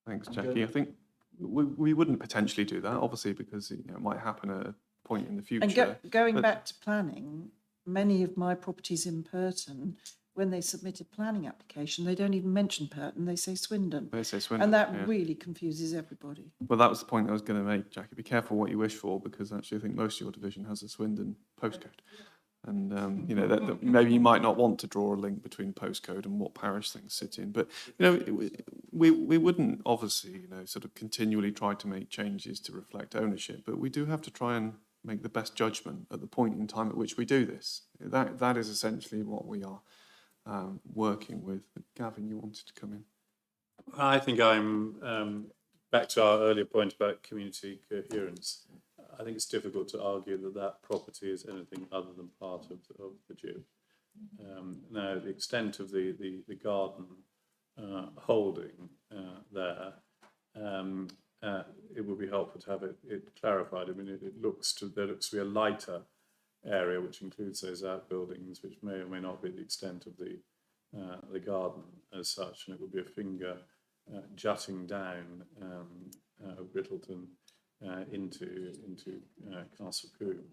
Thanks, Jackie. I think we wouldn't potentially do that, obviously, because it might happen at a point in the future. And going back to planning, many of my properties in Purton, when they submitted planning application, they don't even mention Purton, they say Swindon. They say Swindon, and that yeah. really confuses everybody. Well, that was the point I was going to make, Jackie. Be careful what you wish for, because actually I think most of your division has a Swindon postcode. And, you know, that maybe you might not want to draw a link between postcode and what parish things sit in. But, you know, we wouldn't obviously, you know, sort of continually try to make changes to reflect ownership, but we do have to try and make the best judgment at the point in time at which we do this. That is essentially what we are working with. Gavin, you wanted to come in. I think I'm back to our earlier point about community coherence. I think it's difficult to argue that that property is anything other than part of the GIB. Now, the extent of the garden holding there, it would be helpful to have it clarified. I mean, there looks to be a lighter area which includes those outbuildings, which may or may not be the extent of the garden as such, and it would be a finger jutting down of Grittleton into Castle Combe.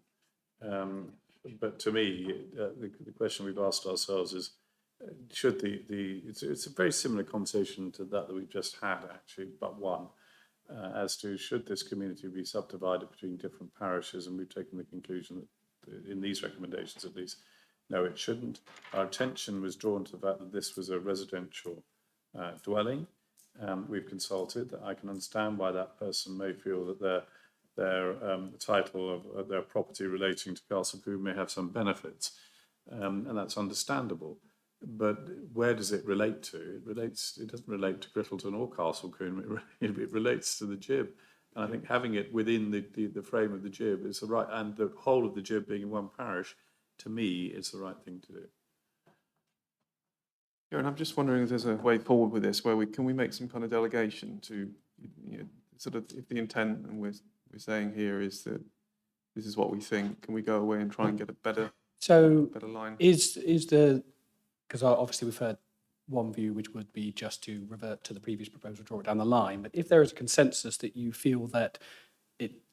But to me, the question we've asked ourselves is, should it's a very similar conversation to that we've just had, actually, but one, as to should this community be subdivided between different parishes, and we've taken the conclusion that in these recommendations at least, no, it shouldn't. Our attention was drawn to the fact that this was a residential dwelling. We've consulted. I can understand why that person may feel that their title of their property relating to Castle Combe may have some benefits, and that's understandable. But where does it relate to? It doesn't relate to Grittleton or Castle Combe. It relates to the GIB, and I think having it within the frame of the GIB is the right, and the whole of the GIB being in one parish, to me, is the right thing to do. Yeah, and I'm just wondering if there's a way forward with this where can we make some kind of delegation to, you know, sort of, if the intent and we're saying here is that this is what we think, can we go away and try and get a better line? Because obviously we've heard one view, which would be just to revert to the previous proposal, draw it down the line. But if there is a consensus that you feel that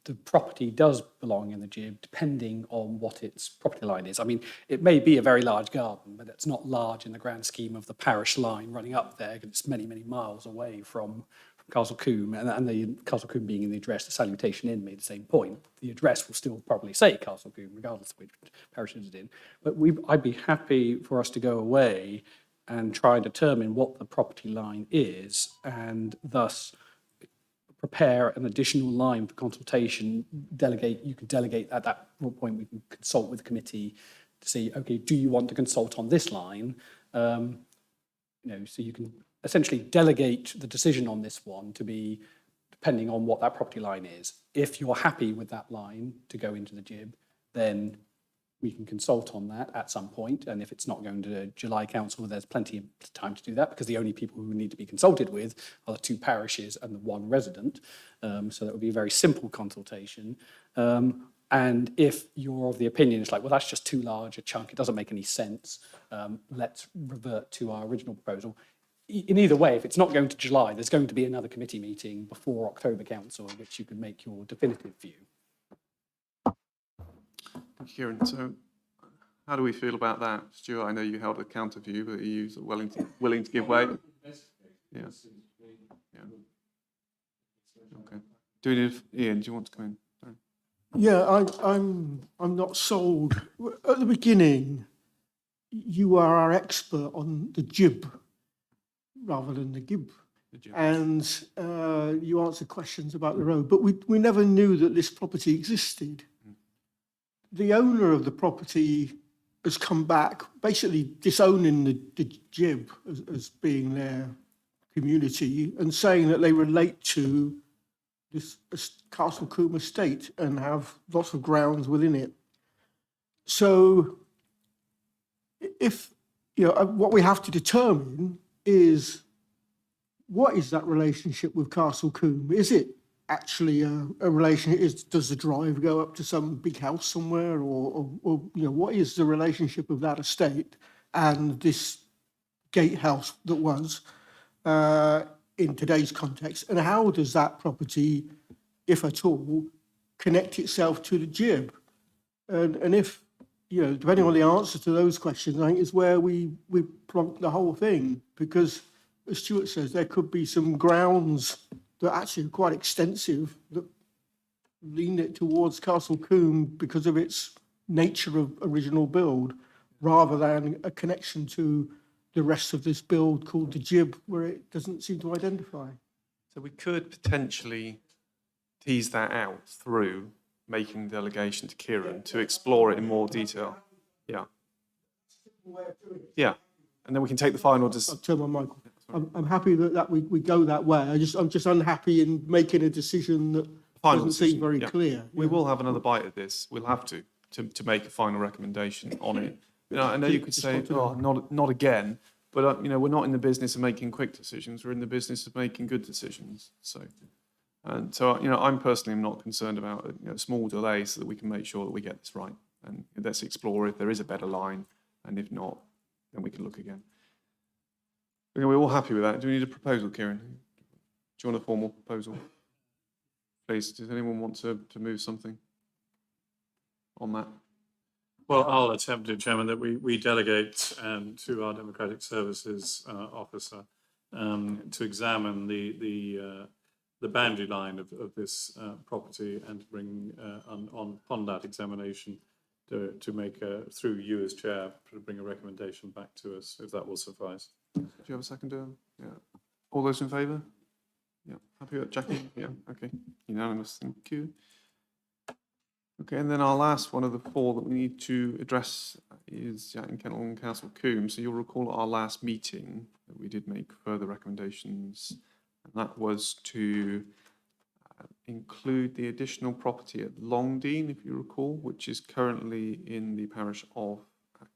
the property does belong in the GIB, depending on what its property line is. I mean, it may be a very large garden, but it's not large in the grand scheme of the parish line running up there, because it's many, many miles away from Castle Combe, and the Castle Combe being in the address, the salutation inn made the same point. The address will still probably say Castle Combe, regardless of which parish it's in. But I'd be happy for us to go away and try and determine what the property line is, and thus prepare an additional line for consultation, you can delegate at that point, we can consult with the committee to see, okay, do you want to consult on this line? So you can essentially delegate the decision on this one to be depending on what that property line is. If you're happy with that line to go into the GIB, then we can consult on that at some point. And if it's not going to July Council, there's plenty of time to do that, because the only people who need to be consulted with are the 2 parishes and the 1 resident. So that would be a very simple consultation. And if you're of the opinion, it's like, well, that's just too large a chunk, it doesn't make any sense, let's revert to our original proposal. In either way, if it's not going to July, there's going to be another committee meeting before October Council in which you can make your definitive view. Thank you, Kieran. So how do we feel about that? Stuart, I know you held a counter view, but are you sort of willing to give way? Yeah. Okay. Ian, do you want to come in? Sorry. Yeah, I'm not sold. At the beginning, you are our expert on the GIB rather than the GIB. And you answered questions about the road, but we never knew that this property existed. The owner of the property has come back, basically disowning the GIB as being their community and saying that they relate to this Castle Combe estate and have lots of grounds within it. So if, what we have to determine is, what is that relationship with Castle Combe? Is it actually a relationship? Does the drive go up to some big house somewhere, or what is the relationship of that estate and this gatehouse that was in today's context? And how does that property, if at all, connect itself to the GIB? And if, depending on the answer to those questions, I think is where we plonk the whole thing, because as Stuart says, there could be some grounds that actually are quite extensive that lean it towards Castle Combe because of its nature of original build, rather than a connection to the rest of this build called the GIB, where it doesn't seem to identify. So we could potentially tease that out through making the delegation to Kieran to explore it in more detail. Yeah. Yeah. And then we can take the final decision. I'll turn my mic off. I'm happy that we go that way. I'm just unhappy in making a decision that doesn't seem very clear. We will have another bite at this. We'll have to make a final recommendation on it. I know you could say, oh, not again, but we're not in the business of making quick decisions. We're in the business of making good decisions. So I'm personally not concerned about small delays, so that we can make sure that we get this right. And let's explore if there is a better line, and if not, then we can look again. Okay, we're all happy with that. Do we need a proposal, Kieran? Do you want a formal proposal? Please, does anyone want to move something on that? Well, I'll attempt it, Chairman, that we delegate to our Democratic Services officer to examine the boundary line of this property, and to bring on that examination to make through you as chair, to bring a recommendation back to us, if that will suffice. Do you have a second? Yeah. All those in favour? Yeah. Happy with Jackie? Yeah. Okay. Unanimous. Thank you. Okay, and then our last one of the 4 that we need to address is in Kennel and Castle Combe. So you'll recall at our last meeting that we did make further recommendations, and that was to include the additional property at Longdean, if you recall, which is currently in the parish of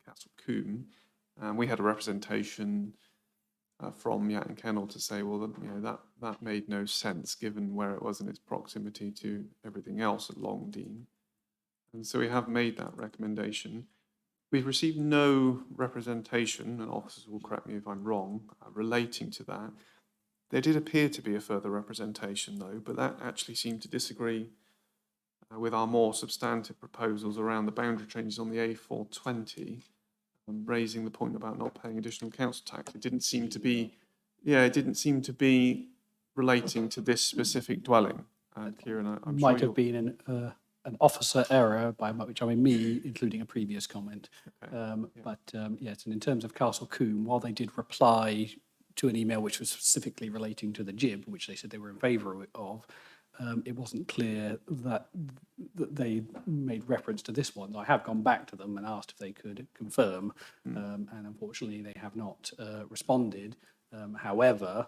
Castle Combe. And we had a representation from Yat Kennel to say, well, that made no sense given where it was in its proximity to everything else at Longdean. And so we have made that recommendation. We've received no representation, and officers will correct me if I'm wrong, relating to that. There did appear to be a further representation, though, but that actually seemed to disagree with our more substantive proposals around the boundary changes on the A420, raising the point about not paying additional council tax. It didn't seem to be, relating to this specific dwelling. Kieran, I'm might sure have been an officer error, by which I mean me, including a previous comment. Okay. Yes, and in terms of Castle Combe, while they did reply to an email which was specifically relating to the JIB, which they said they were in favour of, it wasn't clear that they made reference to this one. I have gone back to them and asked if they could confirm, and unfortunately they have not responded. However,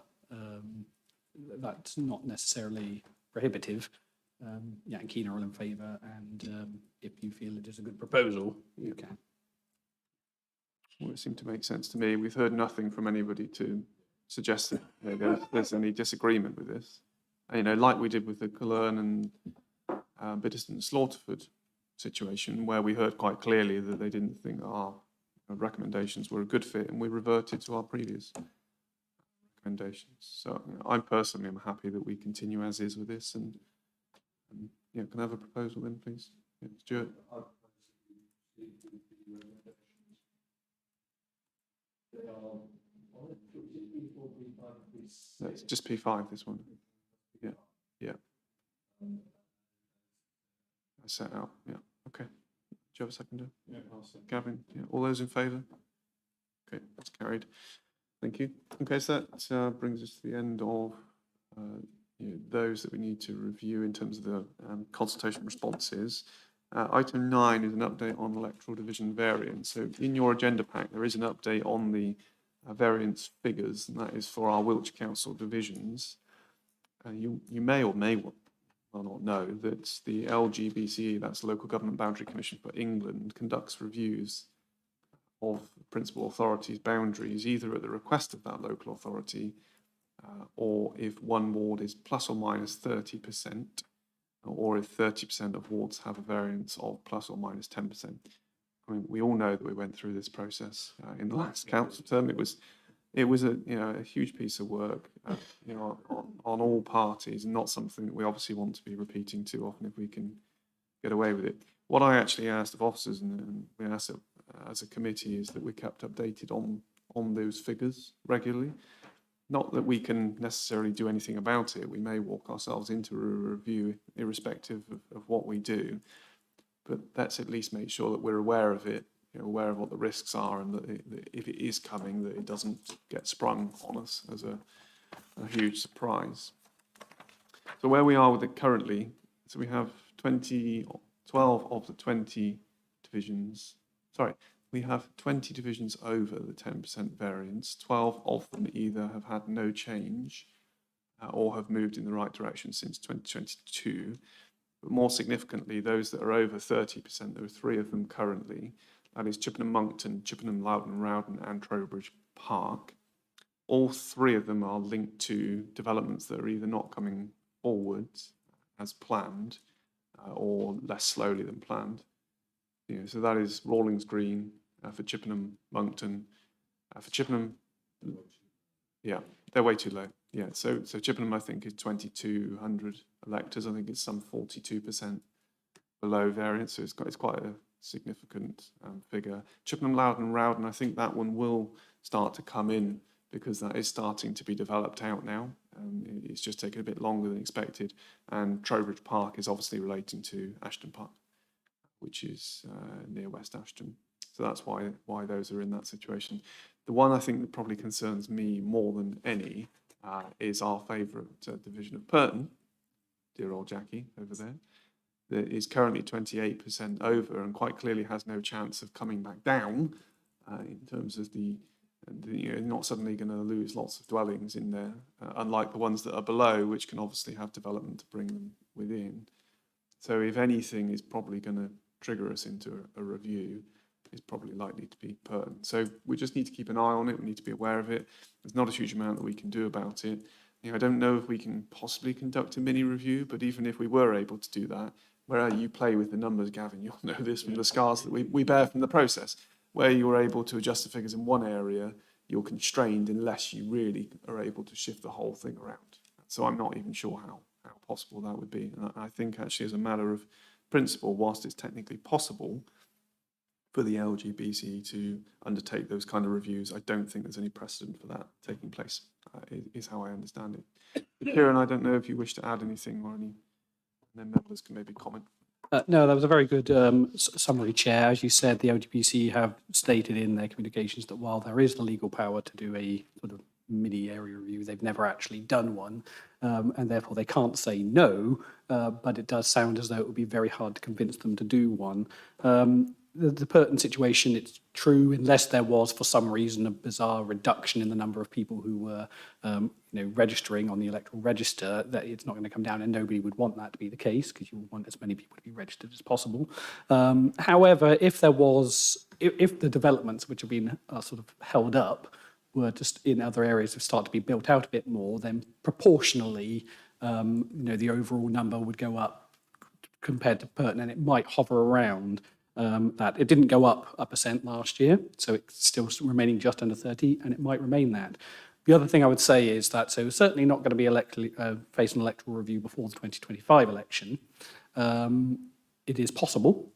that's not necessarily prohibitive. Yeah, and Keen are all in favour, and if you feel it is a good proposal, you can. Well, it seemed to make sense to me. We've heard nothing from anybody to suggest that there's any disagreement with this. And, like we did with the Culloden and Biddiston and Slaughterford situation, where we heard quite clearly that they didn't think our recommendations were a good fit, and we reverted to our previous recommendations. So I personally am happy that we continue as is with this, and can I have a proposal then, please? Yeah, Stuart. It's just P5, this one. Yeah. I set out, yeah, okay. Do you have a seconder? Yeah, Gavin, yeah, all those in favour? Okay, that's carried. Thank you. Okay, so that brings us to the end of those that we need to review in terms of the consultation responses. Item 9 is an update on electoral division variance. So in your agenda pack, there is an update on the variance figures, and that is for our Wiltshire Council divisions. You may or may well not know that the LGBCE, that's the Local Government Boundary Commission for England, conducts reviews of principal authorities' boundaries, either at the request of that local authority, or if one ward is plus or minus 30%, or if 30% of wards have a variance of plus or minus 10%. I mean, we all know that we went through this process in the last council term. It was a huge piece of work, on all parties, and not something that we obviously want to be repeating too often if we can get away with it. What I actually asked of officers, and we asked it as a committee, is that we kept updated on those figures regularly. Not that we can necessarily do anything about it. We may walk ourselves into a review irrespective of what we do, but let's at least make sure that we're aware of it, aware of what the risks are, and that if it is coming, that it doesn't get sprung on us as a huge surprise. So where we are with it currently, so we have 12 of the 20 divisions, we have 20 divisions over the 10% variance. 12 of them either have had no change or have moved in the right direction since 2022. But more significantly, those that are over 30%, there are 3 of them currently. That is Chippenham Monkton, Chippenham Loudon Rowden and Trowbridge Park. All 3 of them are linked to developments that are either not coming forward as planned or less slowly than planned. So that is Rawlings Green for Chippenham Monkton. For Chippenham, yeah, they're way too low. Yeah, so Chippenham, I think, is 2,200 electors. I think it's some 42% below variance, so it's quite a significant figure. Chippenham Loudon Rowden, I think that one will start to come in because that is starting to be developed out now. It's just taken a bit longer than expected. And Trowbridge Park is obviously relating to Ashton Park, which is near West Ashton. So that's why those are in that situation. The one I think that probably concerns me more than any is our favourite division of Purton, dear old Jackie over there, that is currently 28% over and quite clearly has no chance of coming back down in terms of you're not suddenly going to lose lots of dwellings in there, unlike the ones that are below, which can obviously have development to bring them within. So if anything is probably going to trigger us into a review, is probably likely to be Purton. So we just need to keep an eye on it. We need to be aware of it. There's not a huge amount that we can do about it. I don't know if we can possibly conduct a mini review, but even if we were able to do that, where you play with the numbers, Gavin, you'll know this from the scars that we bear from the process, where you're able to adjust the figures in one area, you're constrained unless you really are able to shift the whole thing around. So I'm not even sure how possible that would be. And I think actually as a matter of principle, whilst it's technically possible for the LGBC to undertake those kind of reviews, I don't think there's any precedent for that taking place, is how I understand it. Kieran, I don't know if you wish to add anything or any, and then members can maybe comment. No, that was a very good summary, Chair. As you said, the LGPC have stated in their communications that while there is the legal power to do a sort of mini area review. They've never actually done one, and therefore they can't say no, but it does sound as though it would be very hard to convince them to do one. The Purton situation, it's true, unless there was, for some reason, a bizarre reduction in the number of people who were registering on the electoral register, that it's not going to come down, and nobody would want that to be the case, because you want as many people to be registered as possible. However, if the developments which have been sort of held up were just in other areas to start to be built out a bit more, then proportionally, the overall number would go up compared to Purton, and it might hover around that. It didn't go up a percent last year, so it's still remaining just under 30, and it might remain that. The other thing I would say is that, so certainly not going to be face an electoral review before the 2025 election. It is possible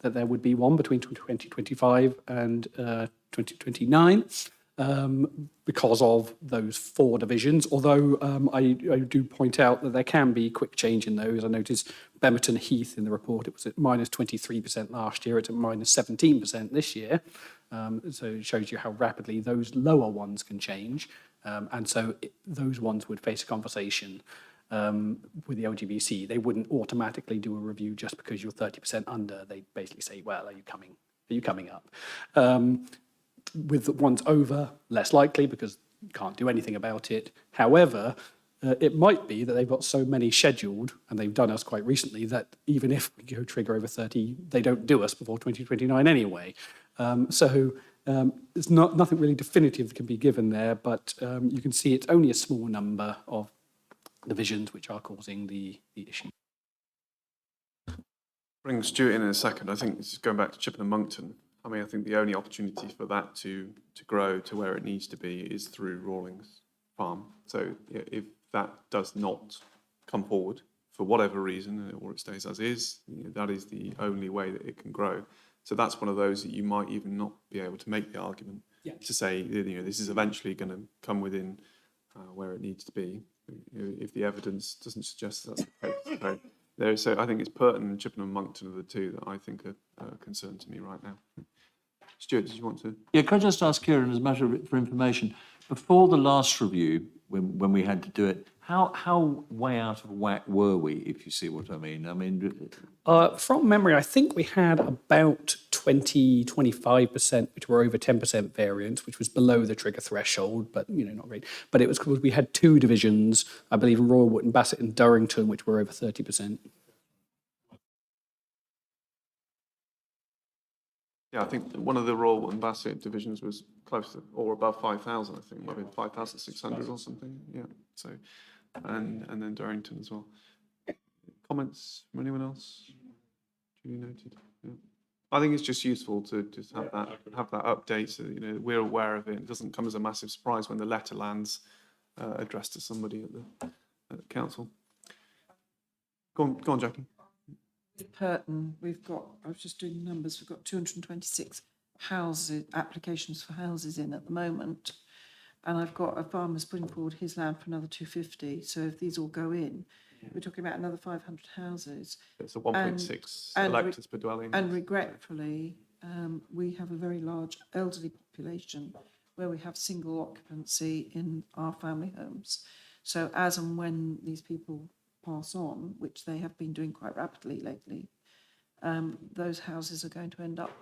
that there would be one between 2025 and 2029. Because of those 4 divisions, although I do point out that there can be quick change in those. I noticed Bemerton Heath in the report, it was at minus 23% last year, it's at minus 17% this year. So it shows you how rapidly those lower ones can change. And so those ones would face a conversation with the LGBC. They wouldn't automatically do a review just because you're 30% under. They basically say, well, are you coming up? With the ones over, less likely because you can't do anything about it. However, it might be that they've got so many scheduled, and they've done us quite recently, that even if we go trigger over 30, they don't do us before 2029 anyway. There's nothing really definitive that can be given there, but you can see it's only a small number of divisions which are causing the issue. Bring Stuart in a second. I think this is going back to Chippenham Monkton. I mean, I think the only opportunity for that to grow to where it needs to be is through Rawlings Farm. So if that does not come forward for whatever reason, or it stays as is, that is the only way that it can grow. So that's one of those that you might even not be able to make the argument to say, this is eventually going to come within where it needs to be, if the evidence doesn't suggest that's the case. So I think it's Purton and Chippenham Monkton are the two that I think are a concern to me right now. Stuart, did you want to? Yeah, can I just ask Kieran, as a matter for information, before the last review, when we had to do it, how way out of whack were we, if you see what I mean? I mean, from memory, I think we had about 25%, which were over 10% variance, which was below the trigger threshold, but not great. But it was because we had 2 divisions, I believe, in Royal Wootton Bassett and Durrington, which were over 30%. Yeah, I think one of the Royal and Bassett divisions was close to or above 5,000. I think maybe 5,600 or something. Yeah. So, and then Durrington as well. Comments from anyone else? Duly noted. Yeah. I think it's just useful to just have that update so that, we're aware of it. It doesn't come as a massive surprise when the letter lands addressed to somebody at the council. Go on, Jackie. Purton, I was just doing the numbers, we've got 226 applications for houses in at the moment. And I've got a farmer's putting forward his land for another 250. So if these all go in, we're talking about another 500 houses. It's a 1.6 electors per dwelling. And regretfully, we have a very large elderly population where we have single occupancy in our family homes. So as and when these people pass on, which they have been doing quite rapidly lately, those houses are going to end up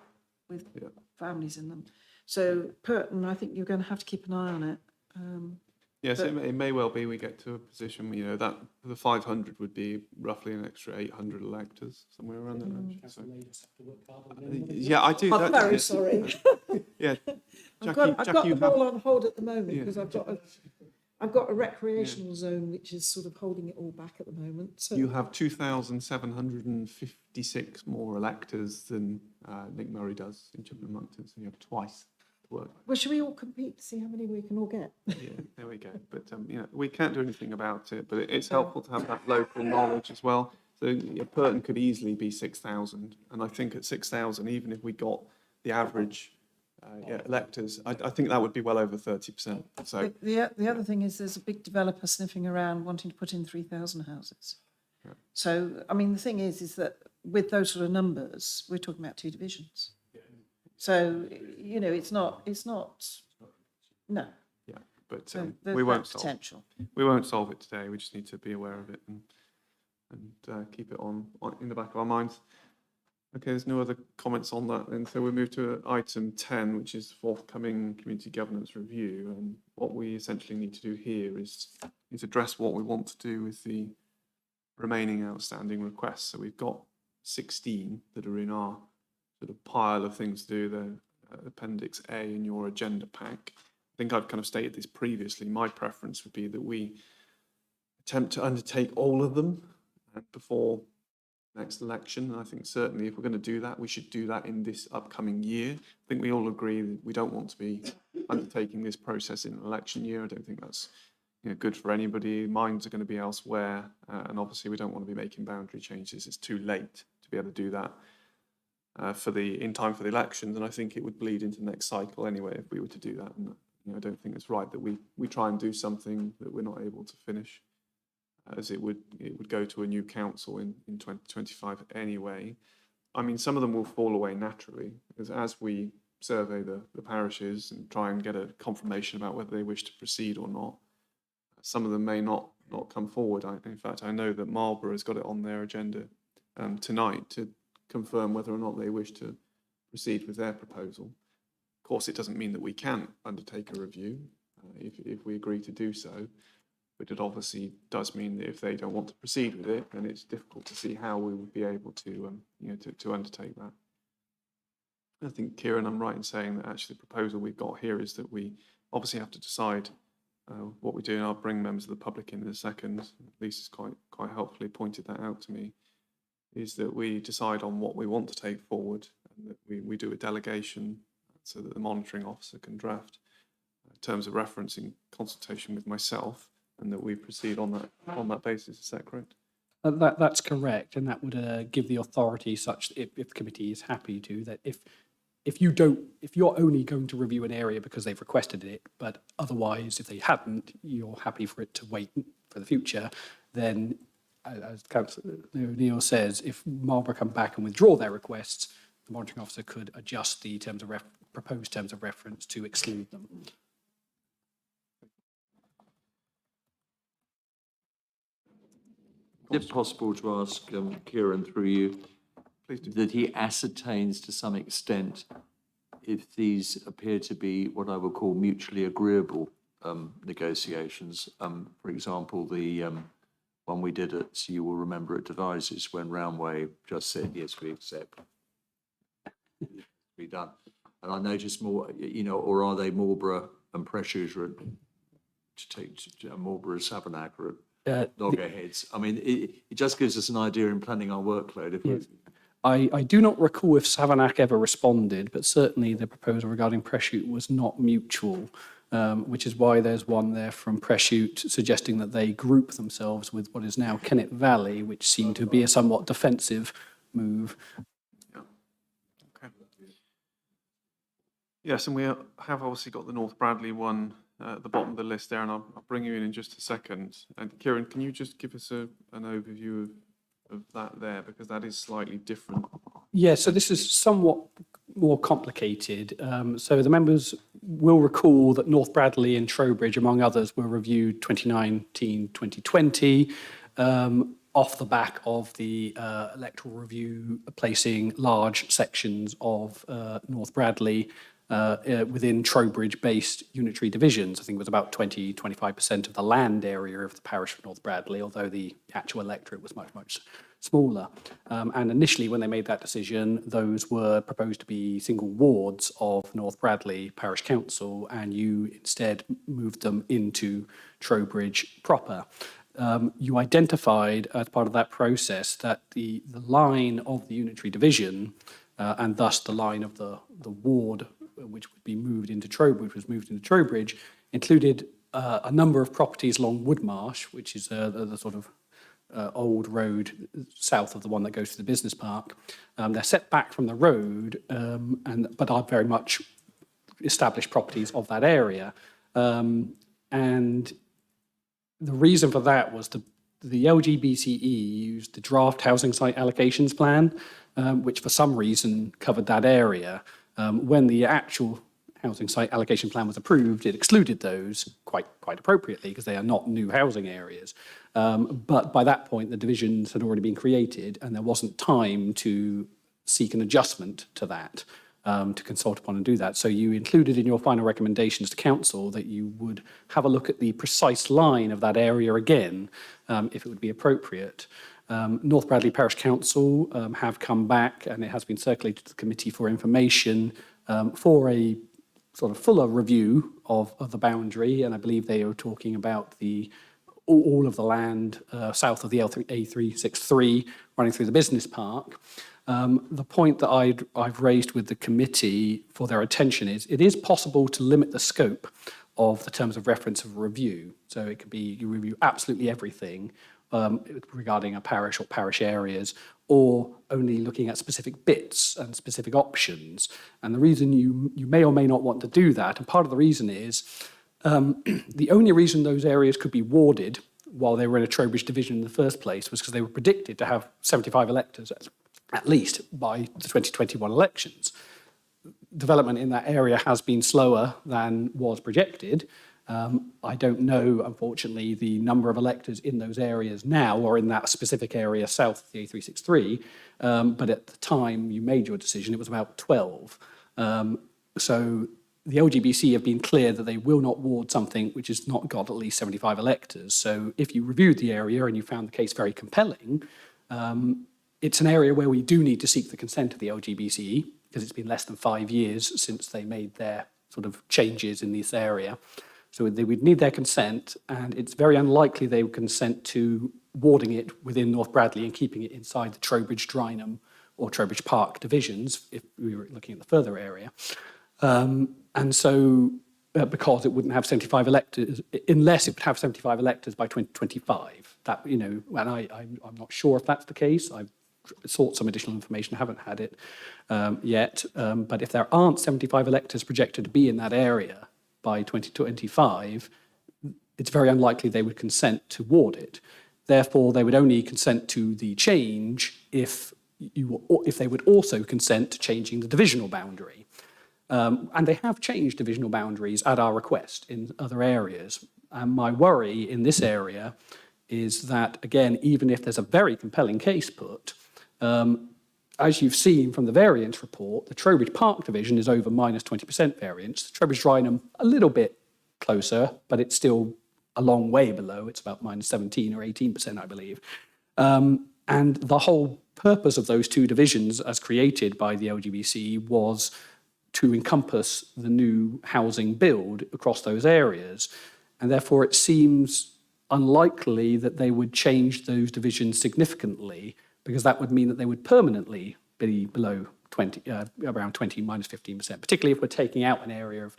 with families in them. So Purton, I think you're going to have to keep an eye on it. Yes, it may well be we get to a position, that the 500 would be roughly an extra 800 electors, somewhere around that range. So, yeah, I do. I'm very sorry. Yeah, I've got them all on hold at the moment because I've got a recreational zone which is sort of holding it all back at the moment. So you have 2,756 more electors than Nick Murray does in Chippenham Monkton, so you have twice the work. Well, should we all compete to see how many we can all get? Yeah, there we go. But we can't do anything about it. But it's helpful to have that local knowledge as well. So Purton could easily be 6,000, and I think at 6,000, even if we got the average electors, I think that would be well over 30%. So the other thing is there's a big developer sniffing around wanting to put in 3,000 houses. Yeah. So I mean the thing is that with those sort of numbers, we're talking about 2 divisions. Yeah. So it's not no. Yeah. But So we won't that solve. potential. We won't solve it today. We just need to be aware of it and keep it on in the back of our minds. Okay, there's no other comments on that, and so we move to item 10, which is forthcoming community governance review. And what we essentially need to do here is address what we want to do with the remaining outstanding requests. So we've got 16 that are in our sort of pile of things to do, the Appendix A in your agenda pack. I think I've kind of stated this previously. My preference would be that we attempt to undertake all of them before next election. And I think certainly if we're going to do that, we should do that in this upcoming year. I think we all agree that we don't want to be undertaking this process in an election year. I don't think that's good for anybody. Minds are going to be elsewhere. And obviously we don't want to be making boundary changes. It's too late to be able to do that in time for the elections. And I think it would bleed into the next cycle anyway if we were to do that. And I don't think it's right that we try and do something that we're not able to finish, as it would go to a new council in 2025 anyway. I mean, some of them will fall away naturally, because as we survey the parishes and try and get a confirmation about whether they wish to proceed or not, some of them may not come forward. In fact, I know that Marlborough has got it on their agenda tonight to confirm whether or not they wish to proceed with their proposal. Of course, it doesn't mean that we can't undertake a review if we agree to do so. But it obviously does mean that if they don't want to proceed with it, then it's difficult to see how we would be able to, to undertake that. I think, Kieran, I'm right in saying that actually the proposal we've got here is that we obviously have to decide what we do, and I'll bring members of the public in a second. Lisa's quite helpfully pointed that out to me, is that we decide on what we want to take forward, and that we do a delegation so that the monitoring officer can draft terms of reference in consultation with myself, and that we proceed on that basis. Is that correct? That's correct, and that would give the authority such, if the committee is happy to, that if you're only going to review an area because they've requested it, but otherwise, if they hadn't, you're happy for it to wait for the future, then, as Councillor O'Neill says, if Marlborough come back and withdraw their requests, the monitoring officer could adjust the proposed terms of reference to exclude them. Is it possible to ask Kieran, through you, Please do. that he ascertains to some extent if these appear to be what I would call mutually agreeable negotiations? For example, the one we did at, you will remember, at Devizes, when Roundway just said, yes, we accept. Be done. And I noticed more, or are they Marlborough and Precious to take Marlborough and Savernake or loggerheads? I mean, it just gives us an idea in planning our workload. If I do not recall if Savernake ever responded, but certainly the proposal regarding Preshute was not mutual, which is why there's one there from Preshute suggesting that they group themselves with what is now Kennet Valley, which seemed to be a somewhat defensive move. Yeah. Okay. Yes, and we have obviously got the North Bradley one at the bottom of the list there, and I'll bring you in just a second. And Kieran, can you just give us an overview of that there, because that is slightly different? Yeah, so this is somewhat more complicated. So the members will recall that North Bradley and Trowbridge, among others, were reviewed 2019-2020 off the back of the electoral review placing large sections of North Bradley within Trowbridge-based unitary divisions. I think it was about 20-25% of the land area of the parish of North Bradley, although the actual electorate was much, much smaller. And initially, when they made that decision, those were proposed to be single wards of North Bradley Parish Council, and you instead moved them into Trowbridge proper. You identified as part of that process that the line of the unitary division, and thus the line of the ward which would be moved into Trowbridge, included a number of properties along Woodmarsh, which is the sort of old road south of the one that goes to the business park. They're set back from the road, but are very much established properties of that area. And the reason for that was the LGBTE used the draft housing site allocations plan, which for some reason covered that area. When the actual housing site allocation plan was approved, it excluded those quite appropriately because they are not new housing areas. But by that point, the divisions had already been created and there wasn't time to seek an adjustment to that, to consult upon and do that. So you included in your final recommendations to council that you would have a look at the precise line of that area again, if it would be appropriate. North Bradley Parish Council have come back, and it has been circulated to the committee for information for a sort of fuller review of the boundary, and I believe they are talking about all of the land south of the A363 running through the business park. The point that I've raised with the committee for their attention is it is possible to limit the scope of the terms of reference of a review. So it could be you review absolutely everything regarding a parish or parish areas, or only looking at specific bits and specific options. And the reason you may or may not want to do that, and part of the reason is the only reason those areas could be warded while they were in a Trowbridge division in the first place was because they were predicted to have 75 electors at least by the 2021 elections. Development in that area has been slower than was projected. I don't know, unfortunately, the number of electors in those areas now or in that specific area south of the A363, but at the time you made your decision, it was about 12. So the LGBC have been clear that they will not ward something which has not got at least 75 electors. So if you reviewed the area and you found the case very compelling, it's an area where we do need to seek the consent of the LGBC because it's been less than 5 years since they made their sort of changes in this area. So they would need their consent, and it's very unlikely they would consent to warding it within North Bradley and keeping it inside the Trowbridge, Drynham or Trowbridge Park divisions, if we were looking at the further area. And so, because it wouldn't have 75 electors, unless it would have 75 electors by 2025. That, you know, and I'm not sure if that's the case. I've sought some additional information, haven't had it yet. But if there aren't 75 electors projected to be in that area by 2025, it's very unlikely they would consent to ward it. Therefore, they would only consent to the change if they would also consent to changing the divisional boundary. And they have changed divisional boundaries at our request in other areas. And my worry in this area is that, again, even if there's a very compelling case put, as you've seen from the variance report, the Trowbridge Park division is over minus 20% variance. The Trowbridge Drynham, a little bit closer, but it's still a long way below. It's about minus 17 or 18%, I believe. And the whole purpose of those two divisions as created by the LGBC was to encompass the new housing build across those areas. And therefore, it seems unlikely that they would change those divisions significantly, because that would mean that they would permanently be below 20, around 20, minus 15%, particularly if we're taking out an area of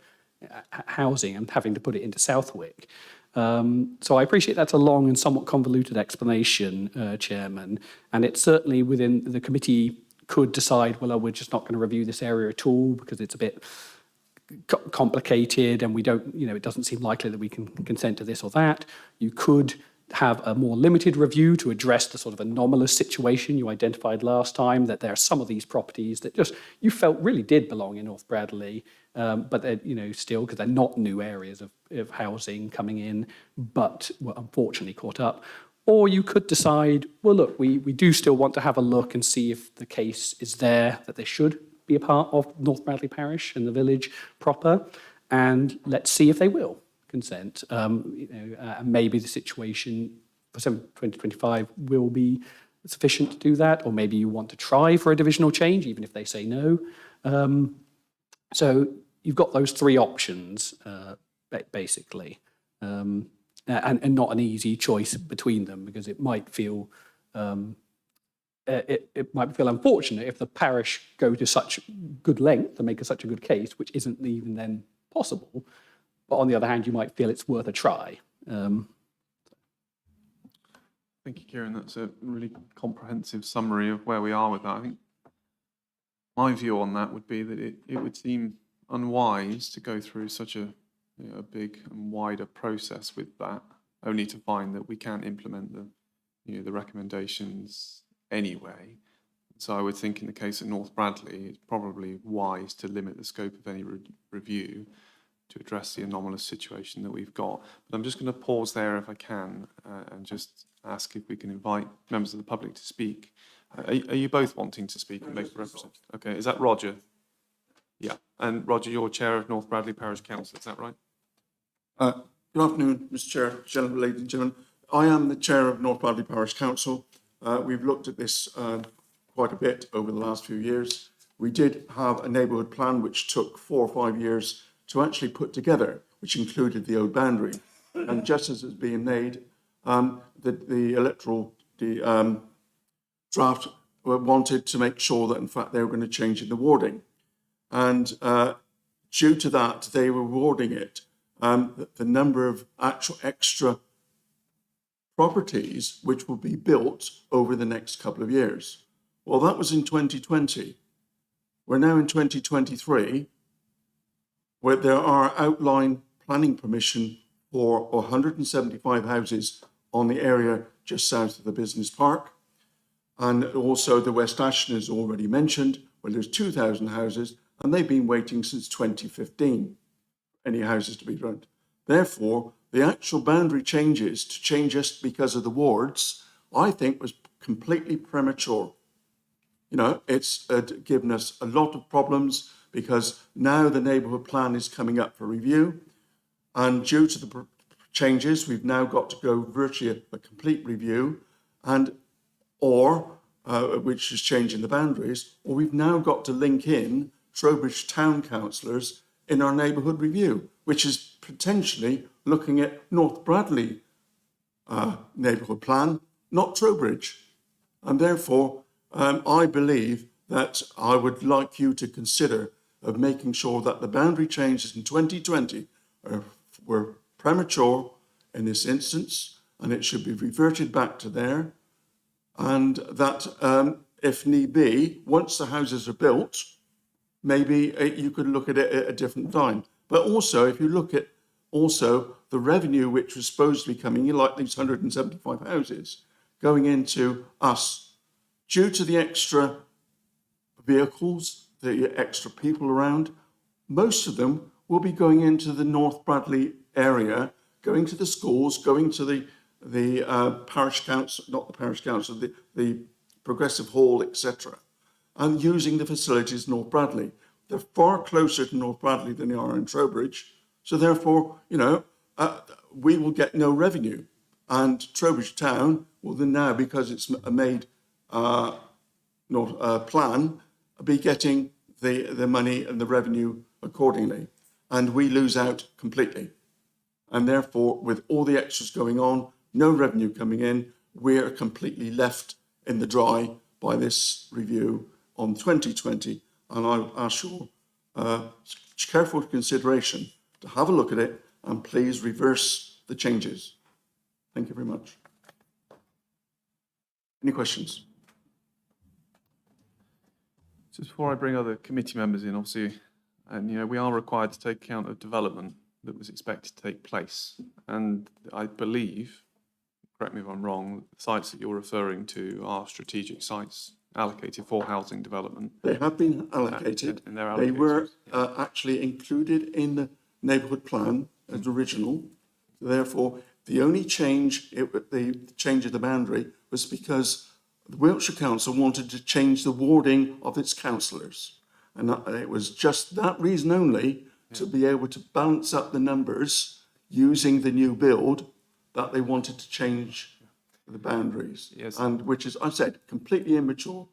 housing and having to put it into Southwick. So I appreciate that's a long and somewhat convoluted explanation, Chairman, and it's certainly within the committee could decide, well, we're just not going to review this area at all because it's a bit complicated and we don't, you know, it doesn't seem likely that we can consent to this or that. You could have a more limited review to address the sort of anomalous situation you identified last time, that there are some of these properties that just you felt really did belong in North Bradley, but they're, you know, still, because they're not new areas of housing coming in, but were unfortunately caught up. Or you could decide, well, look, we do still want to have a look and see if the case is there that they should be a part of North Bradley Parish and the village proper, and let's see if they will consent. And maybe the situation for 2025 will be sufficient to do that, or maybe you want to try for a divisional change, even if they say no. So you've got those three options, basically, and not an easy choice between them, because it might feel it might feel unfortunate if the parish go to such good length to make such a good case, which isn't even then possible. But on the other hand, you might feel it's worth a try. Thank you, Kieran. That's a really comprehensive summary of where we are with that. I think my view on that would be that it would seem unwise to go through such a big and wider process with that, only to find that we can't implement the recommendations anyway. So I would think in the case of North Bradley, it's probably wise to limit the scope of any review to address the anomalous situation that we've got. But I'm just going to pause there if I can and just ask if we can invite members of the public to speak. Are you both wanting to speak and make a representation? Okay, is that Roger? Yeah, and Roger, you're chair of North Bradley Parish Council, is that right? Good afternoon, Mr. Chair, gentlemen, ladies and gentlemen. I am the chair of North Bradley Parish Council. We've looked at this quite a bit over the last few years. We did have a neighbourhood plan which took 4 or 5 years to actually put together, which included the old boundary. And just as it's being made, the electoral draft wanted to make sure that in fact they were going to change in the warding. And due to that, they were warding it. The number of actual extra properties which will be built over the next couple of years. Well, that was in 2020. We're now in 2023, where there are outline planning permission for 175 houses on the area just south of the business park. And also the West Ashton is already mentioned, where there's 2,000 houses, and they've been waiting since 2015. Any houses to be built. Therefore, the actual boundary changes to change just because of the wards, I think was completely premature. You know, it's given us a lot of problems because now the neighbourhood plan is coming up for review, and due to the changes, we've now got to go virtually a complete review, and which is changing the boundaries, or we've now got to link in Trowbridge Town councillors in our neighbourhood review, which is potentially looking at North Bradley neighbourhood plan, not Trowbridge. And therefore, I believe that I would like you to consider of making sure that the boundary changes in 2020 were premature in this instance, and it should be reverted back to there. And that if need be, once the houses are built, maybe you could look at it at a different time. But also, if you look at also the revenue which was supposed to be coming in, like these 175 houses, going into us, due to the extra vehicles, the extra people around, most of them will be going into the North Bradley area, going to the schools, going to the parish council, not the parish council, the progressive hall, etc., and using the facilities in North Bradley. They're far closer to North Bradley than they are in Trowbridge. So therefore, you know, we will get no revenue. And Trowbridge Town will then now, because it's a made plan, be getting the money and the revenue accordingly. And we lose out completely. And therefore, with all the extras going on, no revenue coming in, we're completely left in the dry by this review on 2020, and I ask your careful consideration to have a look at it and please reverse the changes. Thank you very much. Any questions? Just before I bring other committee members in, obviously, and you know, we are required to take account of development that was expected to take place. And I believe, correct me if I'm wrong, the sites that you're referring to are strategic sites allocated for housing development. They have been allocated. And they're they allocated. were actually included in the neighbourhood plan as original. Therefore, the only change, the change of the boundary was because the Wiltshire Council wanted to change the warding of its councillors. And it was just that reason only, to be able to balance up the numbers using the new build, that they wanted to change the boundaries. Yes. And which is, I said, completely immature,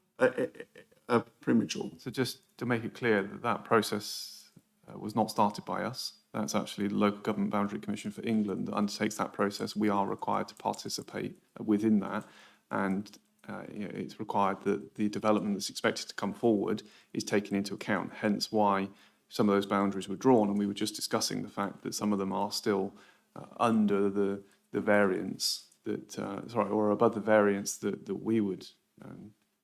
premature. So just to make it clear that that process was not started by us. That's actually the Local Government Boundary Commission for England that undertakes that process. We are required to participate within that, and you know, it's required that the development that's expected to come forward is taken into account. Hence why some of those boundaries were drawn, and we were just discussing the fact that some of them are still under the variance that, or above the variance that we would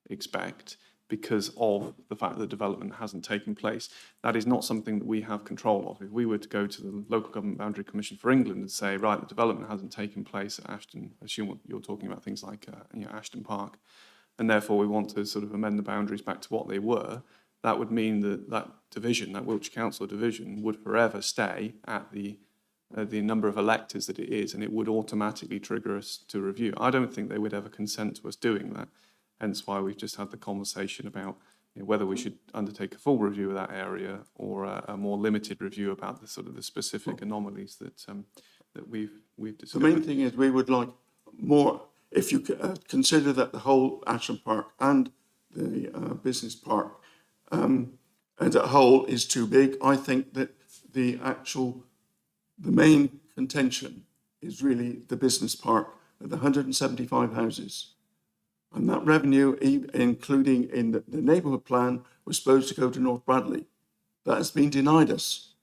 expect, because of the fact that development hasn't taken place. That is not something that we have control of. If we were to go to the Local Government Boundary Commission for England and say, right, the development hasn't taken place at Ashton, assume you're talking about things like Ashton Park, and therefore we want to sort of amend the boundaries back to what they were, that would mean that that division, that Wiltshire Council division, would forever stay at the number of electors that it is, and it would automatically trigger us to review. I don't think they would ever consent to us doing that, hence why we've just had the conversation about whether we should undertake a full review of that area or a more limited review about the sort of the specific anomalies that we've discovered. The main thing is we would like more, if you consider that the whole Ashton Park and the business park as a whole is too big. I think that the main contention is really the business park, the 175 houses. And that revenue, including in the neighbourhood plan, was supposed to go to North Bradley. That has been denied us.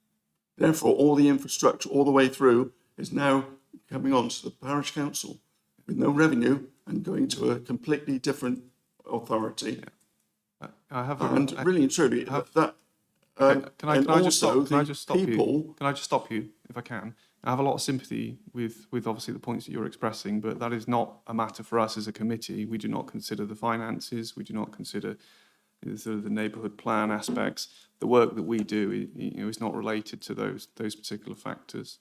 Therefore, all the infrastructure all the way through is now coming on to the parish council with no revenue and going to a completely different authority. Really and truly, that. Can I just stop people, Can I just stop you, if I can? I have a lot of sympathy with obviously the points that you're expressing, but that is not a matter for us as a committee. We do not consider the finances. We do not consider sort of the neighbourhood plan aspects. The work that we do is not related to those particular factors.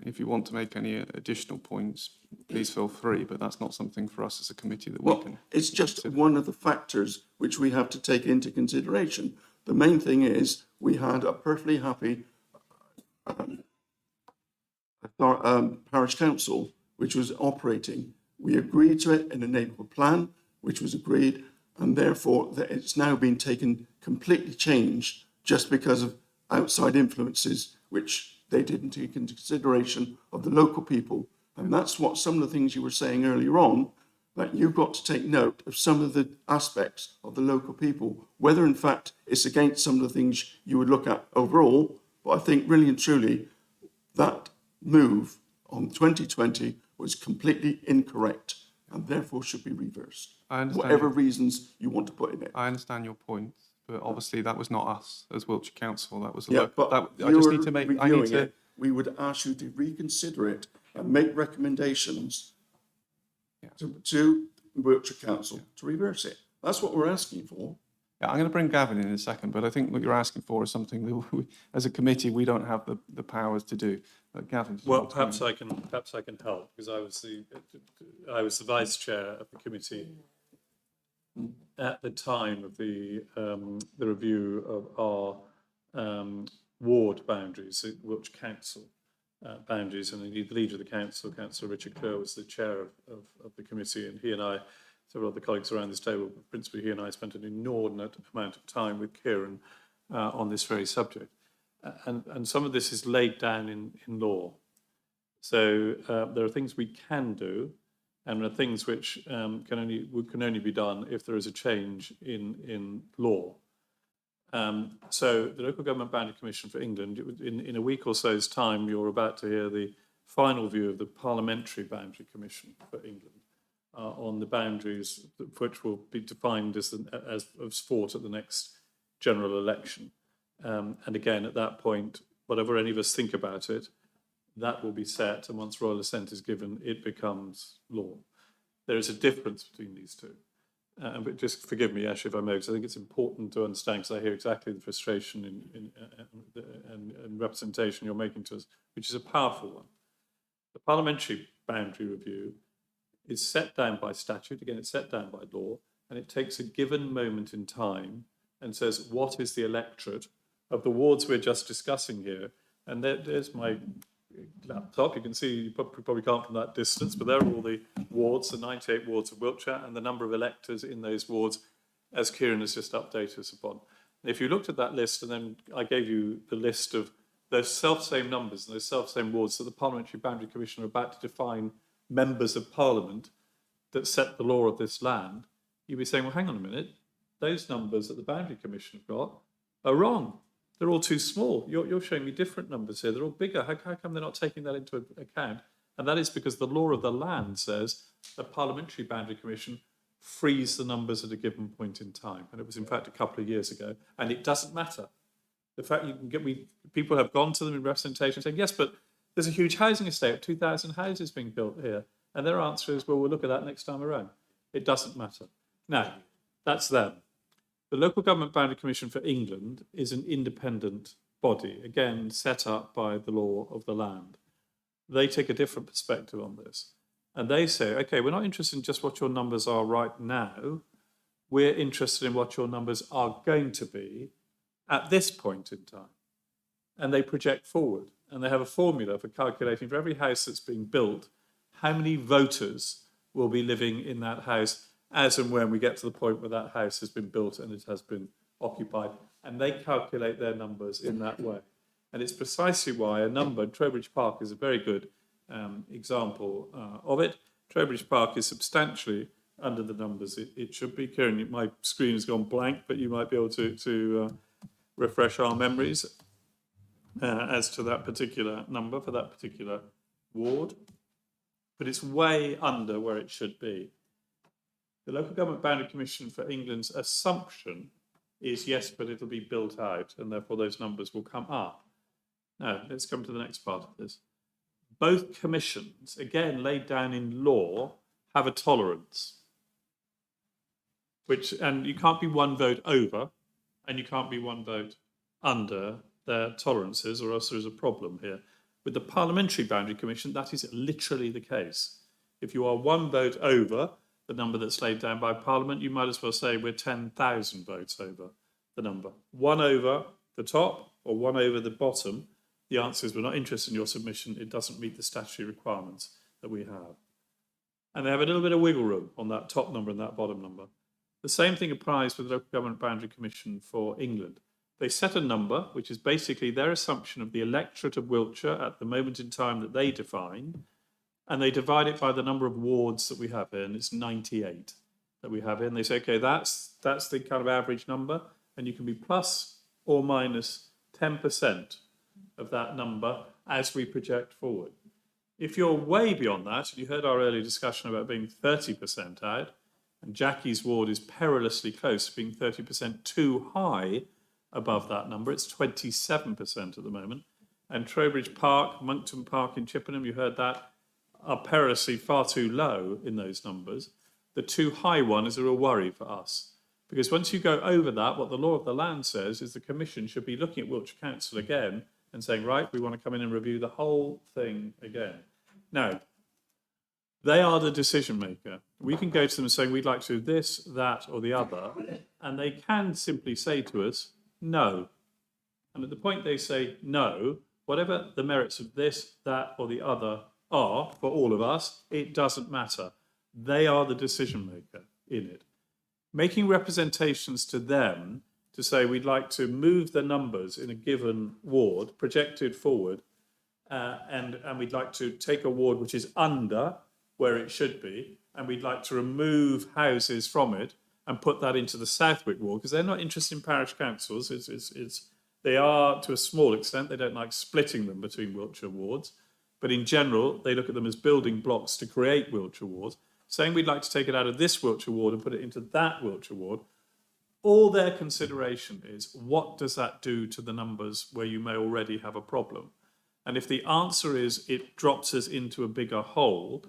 If you want to make any additional points, please feel free, but that's not something for us as a committee that we can. It's just one of the factors which we have to take into consideration. The main thing is we had a perfectly happy parish council which was operating. We agreed to it in a neighbourhood plan, which was agreed, and therefore that it's now been taken completely changed just because of outside influences which they didn't take into consideration of the local people. And that's what some of the things you were saying earlier on, that you've got to take note of some of the aspects of the local people, whether in fact it's against some of the things you would look at overall. But I think really and truly that move on 2020 was completely incorrect and therefore should be reversed. Whatever reasons you want to put in it. I understand your point, but obviously that was not us as Wiltshire Council. That was we would ask you to reconsider it and make recommendations to Wiltshire Council to reverse it. That's what we're asking for. Yeah, I'm going to bring Gavin in a second, but I think what you're asking for is something that we, as a committee, we don't have the powers to do. But Gavin, well, perhaps I can help, because I was the vice chair of the committee at the time of the review of our ward boundaries, Wiltshire Council boundaries, and indeed the leader of the council, Councillor Richard Kerr, was the chair of the committee, and he and I, several other colleagues around this table, but principally he and I spent an inordinate amount of time with Kieran on this very subject. And some of this is laid down in law. So there are things we can do, and there are things which can only be done if there is a change in law. So the Local Government Boundary Commission for England, in a week or so's time, you're about to hear the final view of the Parliamentary Boundary Commission for England on the boundaries which will be defined as fought at the next general election. And again, at that point, whatever any of us think about it, that will be set, and once royal assent is given, it becomes law. There is a difference between these two. But just forgive me, Ash, if I may, because I think it's important to understand, because I hear exactly the frustration and representation you're making to us, which is a powerful one. The parliamentary boundary review is set down by statute, again, it's set down by law, and it takes a given moment in time and says, what is the electorate of the wards we're just discussing here? And there's my laptop. You can see, you probably can't from that distance, but there are all the wards, the 98 wards of Wiltshire, and the number of electors in those wards, as Kieran has just updated us upon. And if you looked at that list, and then I gave you the list of those self-same numbers and those self-same wards that the Parliamentary Boundary Commission are about to define members of Parliament that set the law of this land, you'd be saying, well, hang on a minute, those numbers that the Boundary Commission have got are wrong. They're all too small. You're showing me different numbers here. They're all bigger. How come they're not taking that into account? And that is because the law of the land says the Parliamentary Boundary Commission frees the numbers at a given point in time. And it was, in fact, a couple of years ago. And it doesn't matter. The fact you can get people have gone to them in representation saying, yes, but there's a huge housing estate of 2,000 houses being built here. And their answer is, well, we'll look at that next time around. It doesn't matter. Now, that's them. The Local Government Boundary Commission for England is an independent body, again, set up by the law of the land. They take a different perspective on this. And they say, okay, we're not interested in just what your numbers are right now. We're interested in what your numbers are going to be at this point in time. And they project forward. And they have a formula for calculating for every house that's being built, how many voters will be living in that house as and when we get to the point where that house has been built and it has been occupied. And they calculate their numbers in that way. And it's precisely why a number, Trowbridge Park is a very good example of it. Trowbridge Park is substantially under the numbers it should be. Kieran, my screen has gone blank, but you might be able to refresh our memories as to that particular number for that particular ward. But it's way under where it should be. The Local Government Boundary Commission for England's assumption is yes, but it'll be built out, and therefore those numbers will come up. Now, let's come to the next part of this. Both commissions, again laid down in law, have a tolerance. And you can't be one vote over, and you can't be one vote under their tolerances, or else there's a problem here. With the Parliamentary Boundary Commission, that is literally the case. If you are one vote over the number that's laid down by Parliament, you might as well say we're 10,000 votes over the number. One over the top or one over the bottom, the answer is we're not interested in your submission. It doesn't meet the statutory requirements that we have. And they have a little bit of wiggle room on that top number and that bottom number. The same thing applies with the Local Government Boundary Commission for England. They set a number, which is basically their assumption of the electorate of Wiltshire at the moment in time that they define, and they divide it by the number of wards that we have here, and it's 98 that we have here. And they say, okay, that's the kind of average number, and you can be plus or minus 10% of that number as we project forward. If you're way beyond that, and you heard our earlier discussion about being 30% out, and Jackie's ward is perilously close to being 30% too high above that number. It's 27% at the moment. And Trowbridge Park, Monkton Park in Chippenham, you heard that, are perilously far too low in those numbers. The too high one is a real worry for us. Because once you go over that, what the law of the land says is the Commission should be looking at Wiltshire Council again and saying, right, we want to come in and review the whole thing again. Now, they are the decision maker. We can go to them and say, we'd like to do this, that, or the other, and they can simply say to us, no. And at the point they say no, whatever the merits of this, that, or the other are for all of us, it doesn't matter. They are the decision maker in it. Making representations to them to say we'd like to move the numbers in a given ward, projected forward, and we'd like to take a ward which is under where it should be, and we'd like to remove houses from it and put that into the Southwick ward, because they're not interested in parish councils. They are, to a small extent, they don't like splitting them between Wiltshire wards, but in general, they look at them as building blocks to create Wiltshire wards. Saying we'd like to take it out of this Wiltshire ward and put it into that Wiltshire ward, all their consideration is, what does that do to the numbers where you may already have a problem? And if the answer is it drops us into a bigger hole,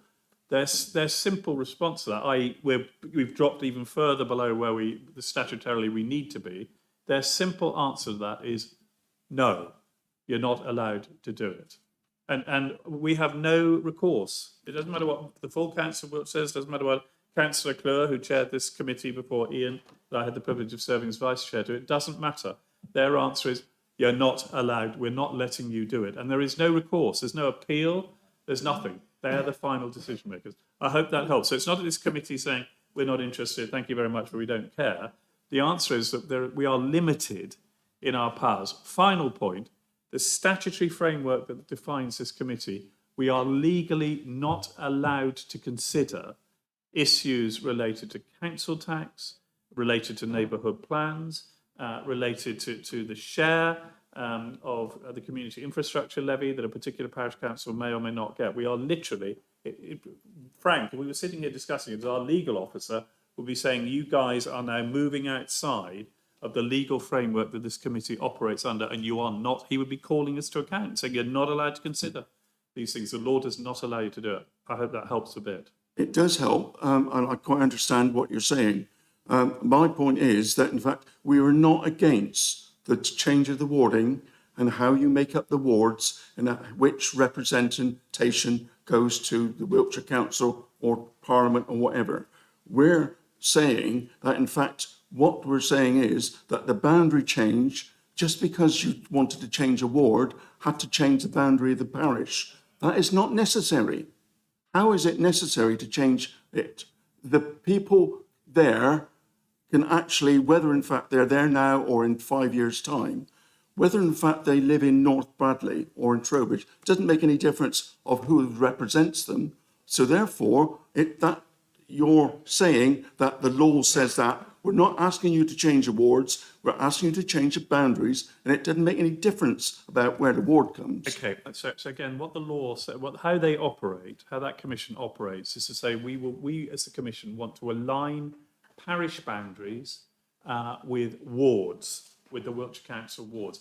their simple response to that, i.e. we've dropped even further below where statutorily we need to be, their simple answer to that is no, you're not allowed to do it. And we have no recourse. It doesn't matter what the full council says, doesn't matter what Councillor Clure, who chaired this committee before Ian, that I had the privilege of serving as vice chair to, it doesn't matter. Their answer is, you're not allowed, we're not letting you do it. And there is no recourse, there's no appeal, there's nothing. They are the final decision makers. I hope that helps. So it's not that this committee saying, we're not interested, thank you very much, but we don't care. The answer is that we are limited in our powers. Final point, the statutory framework that defines this committee, we are legally not allowed to consider issues related to council tax, related to neighbourhood plans, related to the share of the community infrastructure levy that a particular parish council may or may not get. We are literally, Frank, if we were sitting here discussing it, as our legal officer would be saying, you guys are now moving outside of the legal framework that this committee operates under, and you are not. He would be calling us to account, saying you're not allowed to consider these things. The law does not allow you to do it. I hope that helps a bit. It does help, and I quite understand what you're saying. My point is that, in fact, we are not against the change of the warding and how you make up the wards and which representation goes to the Wiltshire Council or Parliament or whatever. We're saying that, in fact, what we're saying is that the boundary change, just because you wanted to change a ward, had to change the boundary of the parish. That is not necessary. How is it necessary to change it? The people there can actually, whether in fact they're there now or in 5 years' time, whether in fact they live in North Bradley or in Trowbridge, doesn't make any difference of who represents them. So therefore, that you're saying that the law says that we're not asking you to change the wards, we're asking you to change the boundaries, and it doesn't make any difference about where the ward comes. Okay, so again, what the law said, how they operate, how that commission operates, is to say we as the commission want to align parish boundaries with wards, with the Wiltshire Council wards.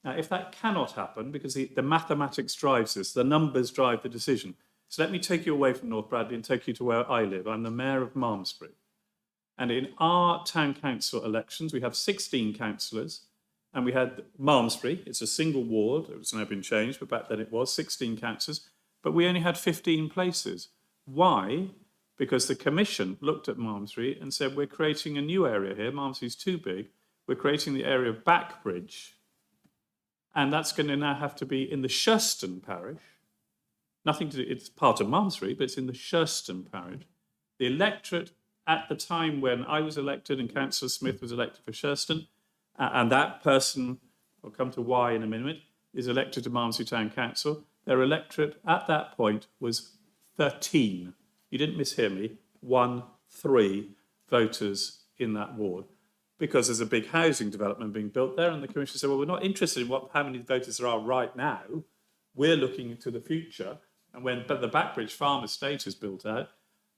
Now, if that cannot happen, because the mathematics drives this, the numbers drive the decision. So let me take you away from North Bradley and take you to where I live. I'm the mayor of Malmesbury. And in our town council elections, we have 16 councillors, and we had Malmesbury, it's a single ward, it's now been changed, but back then it was 16 councillors, but we only had 15 places. Why? Because the commission looked at Malmesbury and said, we're creating a new area here, Malmesbury's too big, we're creating the area of Backbridge, and that's going to now have to be in the Shurston parish. Nothing to do, it's part of Malmesbury, but it's in the Shurston parish. The electorate at the time when I was elected and Councillor Smith was elected for Shurston, and that person, I'll come to why in a minute, is elected to Malmesbury Town Council, their electorate at that point was 13. You didn't mishear me, 3 voters in that ward. Because there's a big housing development being built there, and the Commission said, well, we're not interested in how many voters there are right now. We're looking into the future, and when the Backbridge Farm Estate is built out,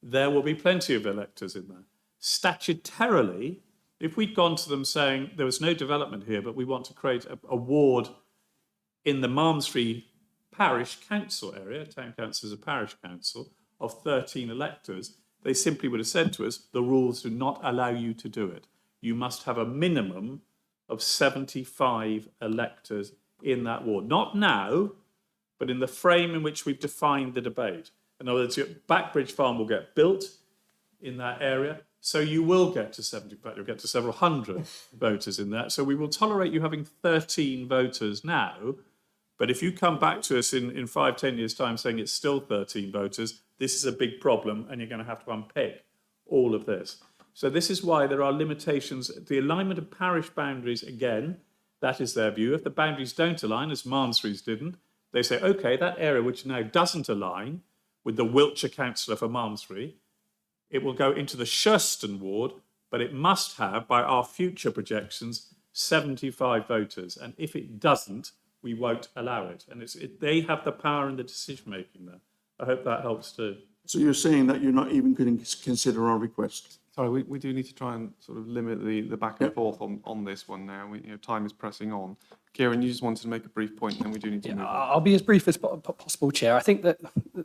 there will be plenty of electors in there. Statutorily, if we'd gone to them saying there was no development here, but we want to create a ward in the Malmesbury Parish Council area, Town Council is a parish council, of 13 electors, they simply would have said to us, the rules do not allow you to do it. You must have a minimum of 75 electors in that ward. Not now, but in the frame in which we've defined the debate. In other words, your Backbridge Farm will get built in that area, so you will get to 70, but you'll get to several hundred voters in that. So we will tolerate you having 13 voters now, but if you come back to us in 5, 10 years' time saying it's still 13 voters, this is a big problem, and you're going to have to unpick all of this. So this is why there are limitations. The alignment of parish boundaries, again, that is their view. If the boundaries don't align, as Malmesbury's didn't, they say, OK, that area which now doesn't align with the Wiltshire councillor for Malmesbury, it will go into the Shurston ward, but it must have, by our future projections, 75 voters. And if it doesn't, we won't allow it. And they have the power in the decision-making there. I hope that helps too. So you're saying that you're not even going to consider our request? Sorry, we do need to try and sort of limit the back and forth on this one now. Time is pressing on. Kieran, you just wanted to make a brief point, and then we do need to move on. I'll be as brief as possible, Chair. I think that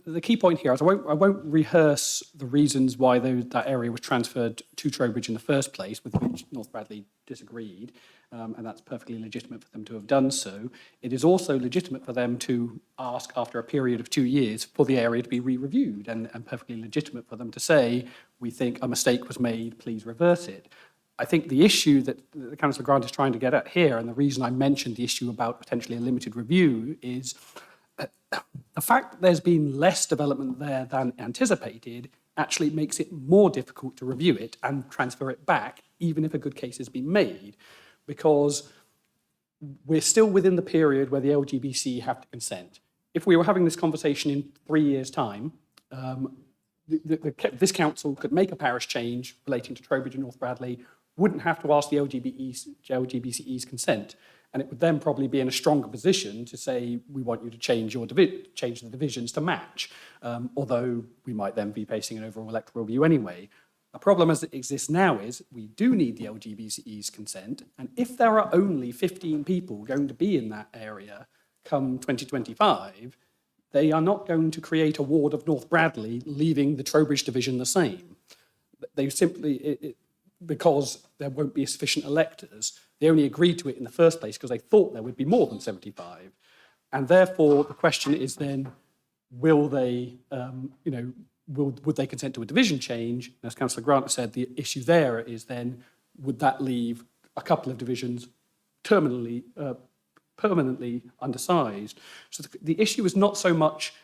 the key point here is I won't rehearse the reasons why that area was transferred to Trowbridge in the first place, with which North Bradley disagreed, and that's perfectly legitimate for them to have done so. It is also legitimate for them to ask, after a period of 2 years, for the area to be re-reviewed, and perfectly legitimate for them to say, we think a mistake was made, please reverse it. I think the issue that Councillor Grant is trying to get at here, and the reason I mentioned the issue about potentially a limited review, is the fact that there's been less development there than anticipated actually makes it more difficult to review it and transfer it back, even if a good case has been made, because we're still within the period where the LGBC have to consent. If we were having this conversation in 3 years' time, this council could make a parish change relating to Trowbridge and North Bradley, wouldn't have to ask the LGBCE's consent, and it would then probably be in a stronger position to say, we want you to change change the divisions to match, although we might then be facing an overall electoral review anyway. The problem as it exists now is we do need the LGBCE's consent, and if there are only 15 people going to be in that area come 2025, they are not going to create a ward of North Bradley, leaving the Trowbridge division the same. They simply, because there won't be sufficient electors. They only agreed to it in the first place because they thought there would be more than 75. And therefore, the question is then, will they, would they consent to a division change? And as Councillor Grant said, the issue there is then, would that leave a couple of divisions permanently undersized? So the issue is not so much,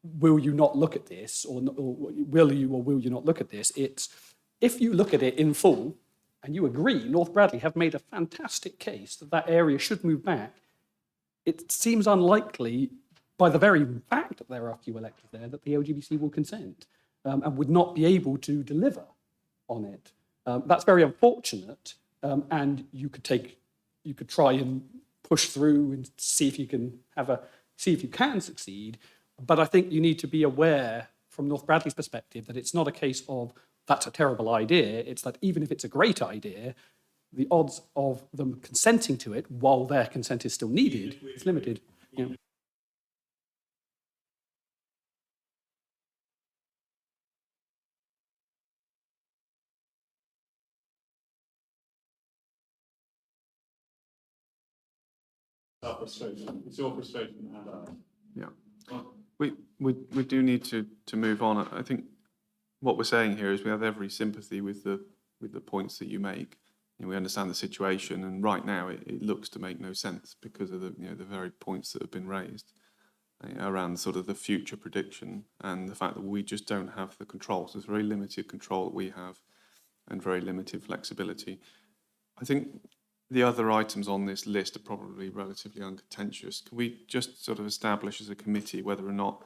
will you not look at this, or will you not look at this? It's, if you look at it in full and you agree, North Bradley have made a fantastic case that that area should move back, it seems unlikely, by the very fact that there are few electors there, that the LGBC will consent and would not be able to deliver on it. That's very unfortunate, and you could try and push through and see if you can succeed. But I think you need to be aware, from North Bradley's perspective, that it's not a case of that's a terrible idea. It's that even if it's a great idea, the odds of them consenting to it while their consent is still needed is limited. Yeah. Our frustration. It's your frustration and ours. Yeah. We do need to move on. I think what we're saying here is we have every sympathy with the points that you make. We understand the situation, and right now it looks to make no sense because of the very points that have been raised around sort of the future prediction and the fact that we just don't have the control. So there's very limited control that we have and very limited flexibility. I think the other items on this list are probably relatively uncontentious. Can we just sort of establish as a committee whether or not,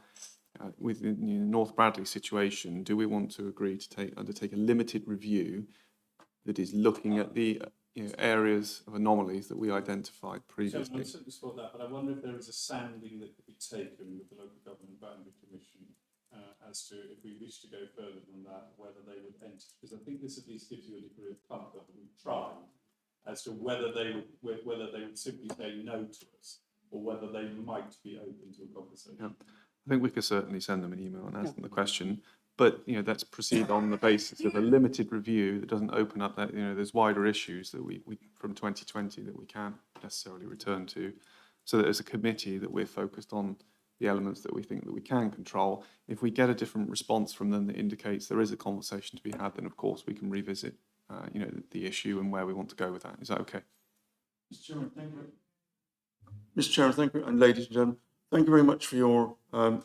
with the North Bradley situation, do we want to agree to undertake a limited review that is looking at the areas of anomalies that we identified previously? I'm certainly for that, but I wonder if there is a sounding that could be taken with the Local Government Boundary Commission as to, if we wish to go further than that, whether they would enter, because I think this at least gives you a degree of comfort that we've tried, as to whether they would simply say no to us, or whether they might be open to a conversation. Yeah. I think we could certainly send them an email and ask them the question, but let's proceed on the basis of a limited review that doesn't open up that there's wider issues that we from 2020 that we can't necessarily return to, so that as a committee that we're focused on the elements that we think that we can control. If we get a different response from them that indicates there is a conversation to be had, then of course we can revisit the issue and where we want to go with that. Is that okay? Mr. Chairman, thank you. Mr. Chairman, thank you, and ladies and gentlemen, thank you very much for your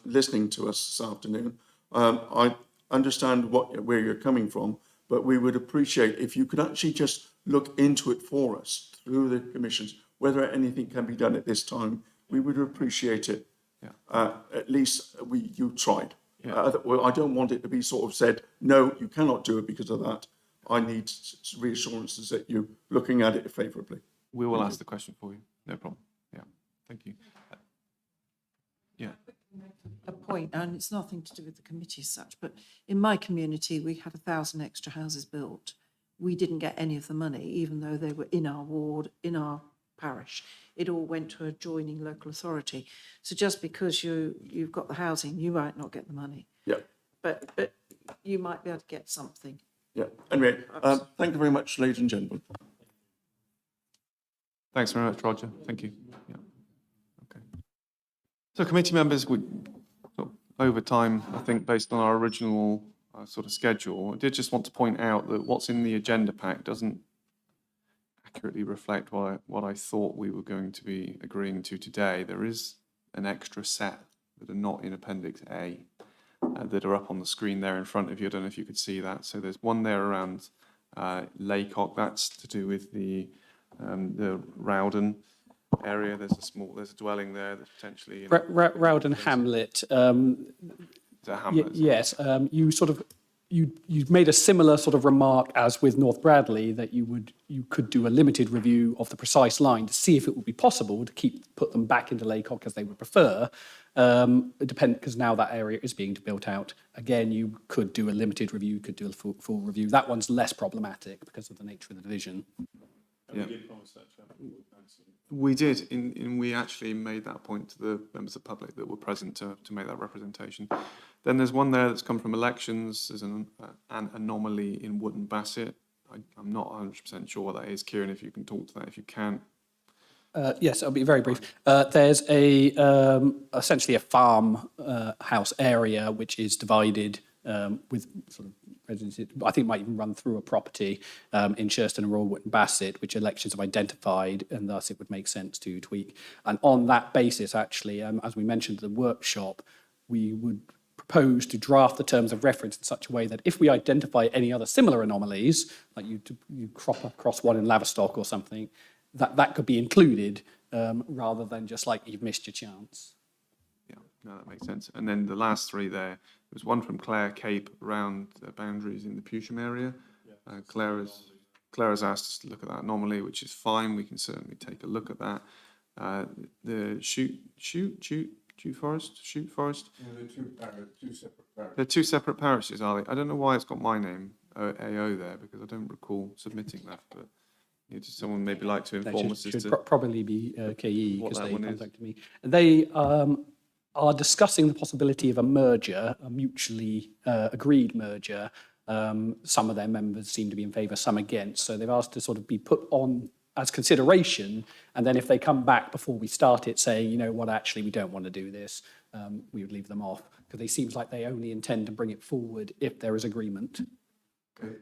listening to us this afternoon. I understand where you're coming from, but we would appreciate if you could actually just look into it for us through the commissions, whether anything can be done at this time. We would appreciate it. Yeah. At least you tried. Yeah. Well, I don't want it to be sort of said, no, you cannot do it because of that. I need reassurances that you're looking at it favourably. We will ask the question for you. No problem. Yeah. Thank you. Yeah. A point, and it's nothing to do with the committee as such, but in my community, we had 1,000 extra houses built. We didn't get any of the money, even though they were in our ward, in our parish. It all went to a adjoining local authority. So just because you've got the housing, you might not get the money. Yeah. But you might be able to get something. Yeah. Anyway, thank you very much, ladies and gentlemen. Thanks very much, Roger. Thank you. Yeah. Okay. So committee members, over time, I think based on our original sort of schedule, I did just want to point out that what's in the agenda pack doesn't accurately reflect what I thought we were going to be agreeing to today. There is an extra set that are not in Appendix A that are up on the screen there in front of you. I don't know if you could see that. So there's one there around Laycock. That's to do with the Rowden area. There's a dwelling there that's potentially Rowden Hamlet. Hamlet? Yes. You made a similar sort of remark as with North Bradley, that you could do a limited review of the precise line to see if it would be possible to put them back into Laycock as they would prefer. It depends, because now that area is being built out. Again, you could do a limited review, you could do a full review. That one's less problematic because of the nature of the division. And we did promise that, Chairman. We did, and we actually made that point to the members of the public that were present to make that representation. Then there's one there that's come from elections. There's an anomaly in Wootton Bassett. I'm not 100% sure what that is. Kieran, if you can talk to that, if you can. Yes, I'll be very brief. There's essentially a farm house area which is divided with sort of residences. I think it might even run through a property in Shurston and Royal Wootton Bassett, which elections have identified, and thus it would make sense to tweak. And on that basis, actually, as we mentioned at the workshop, we would propose to draft the terms of reference in such a way that if we identify any other similar anomalies, like you crop across one in Laverstock or something, that could be included rather than just like you've missed your chance. Yeah, no, that makes sense. And then the last three there was one from Claire Cape around the boundaries in the Pewsham area. Claire has asked us to look at that anomaly, which is fine. We can certainly take a look at that. The shoot forest. Yeah, They're two separate parishes, are they? I don't know why it's got my name, AO, there, because I don't recall submitting that, but someone maybe like to inform us as Should to probably be KE what because that they one is. contacted me. They are discussing the possibility of a merger, a mutually agreed merger. Some of their members seem to be in favour, some against. So they've asked to sort of be put on as consideration. And then if they come back before we start it saying, you know what, actually, we don't want to do this, we would leave them off. Because it seems like they only intend to bring it forward if there is agreement. Okay.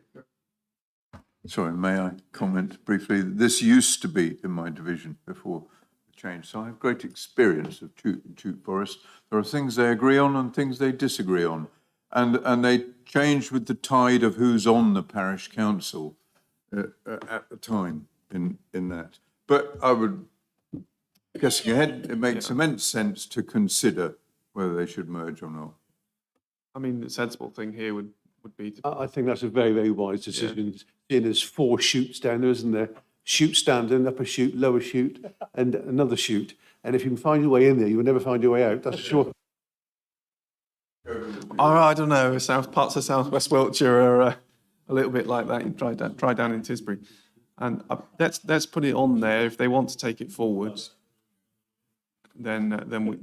Sorry, may I comment briefly? This used to be in my division before the change, so I have great experience of Tute Forest. There are things they agree on and things they disagree on, and they change with the tide of who's on the parish council at the time in that. But I would, guessing ahead, it makes immense sense to consider whether they should merge or not. I mean, the sensible thing here would be to... I think that's a very, very wise decision. Seeing there's 4 chutes down there, isn't there? Chute standing, upper chute, lower chute, and another chute. And if you can find your way in there, you will never find your way out, that's for sure. I don't know. Parts of South West Wiltshire are a little bit like that. You try down in Tisbury, and let's put it on there. If they want to take it forward, then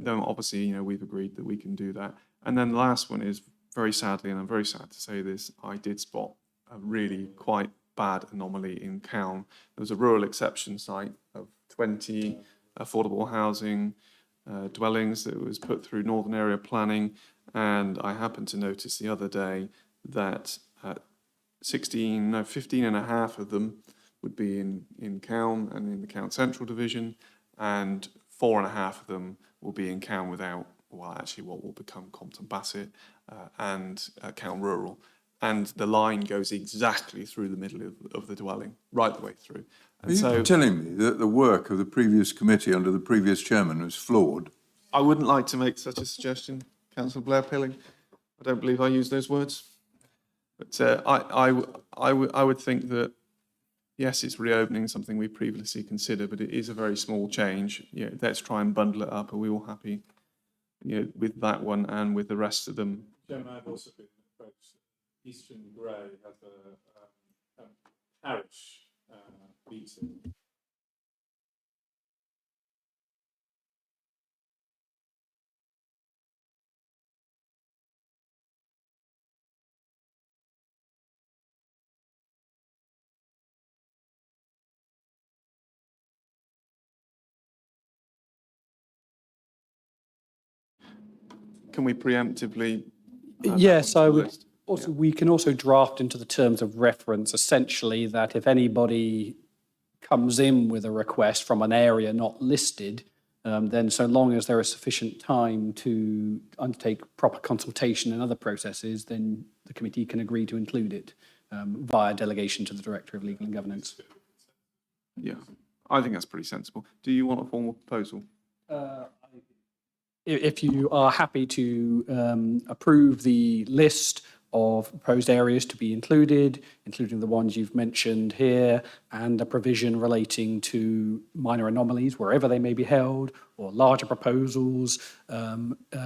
obviously we've agreed that we can do that. And then the last one is, very sadly, and I'm very sad to say this, I did spot a really quite bad anomaly in Calne. There was a rural exception site of 20 affordable housing dwellings that was put through Northern Area Planning, and I happened to notice the other day that 15 and a half of them would be in Calne and in the Calne Central Division, and 4 and a half of them will be in Calne without, well, actually what will become Compton Bassett and Calne Rural. And the line goes exactly through the middle of the dwelling, right the way through. And Are you telling me that the work of the previous committee under the previous chairman was flawed? I wouldn't like to make such a suggestion, Councillor Blair Pilling. I don't believe I use those words. But I would think that, yes, it's reopening something we previously considered, but it is a very small change. Let's try and bundle it up. Are we all happy with that one and with the rest of them? Chairman, I've also been approached. Eastern Grey has a parish meeting. Can we preemptively? Yes, I would. Also, we can also draft into the terms of reference essentially that if anybody comes in with a request from an area not listed, then so long as there is sufficient time to undertake proper consultation and other processes, then the committee can agree to include it via delegation to the Director of Legal and Governance. Yeah, I think that's pretty sensible. Do you want a formal proposal? If you are happy to approve the list of proposed areas to be included, including the ones you've mentioned here, and a provision relating to minor anomalies wherever they may be held, or larger proposals,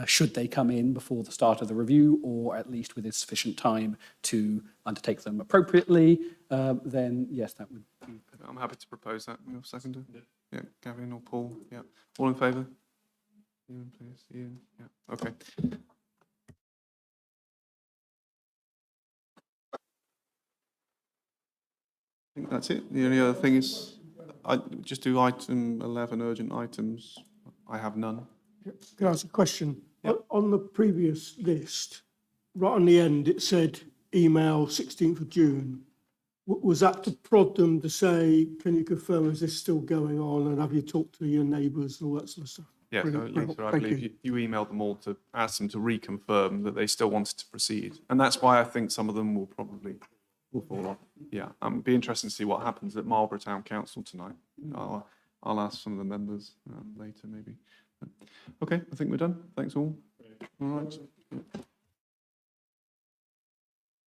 should they come in before the start of the review, or at least with sufficient time to undertake them appropriately, then yes, that would be... I'm happy to propose that. You'll second it? Yeah, Gavin or Paul? Yeah. All in favour? Ian, please. Ian? Yeah. Okay. think that's it. The only other thing is, I just do item 11, urgent items. I have none. Can I ask a question? Yep. On the previous list, right on the end, it said email 16th of June. Was that to prod them to say, can you confirm, is this still going on? And have you talked to your neighbours and all that sort of stuff? Yeah, so Brilliant. Lisa, I Thank believe you emailed them all to ask them to reconfirm that they still wanted to proceed. And that's why I think some of them will probably fall off. Yeah, be interesting to see what happens at Marlborough Town Council tonight. I'll ask some of the members later maybe. Okay, I think we're done. Thanks all. All right.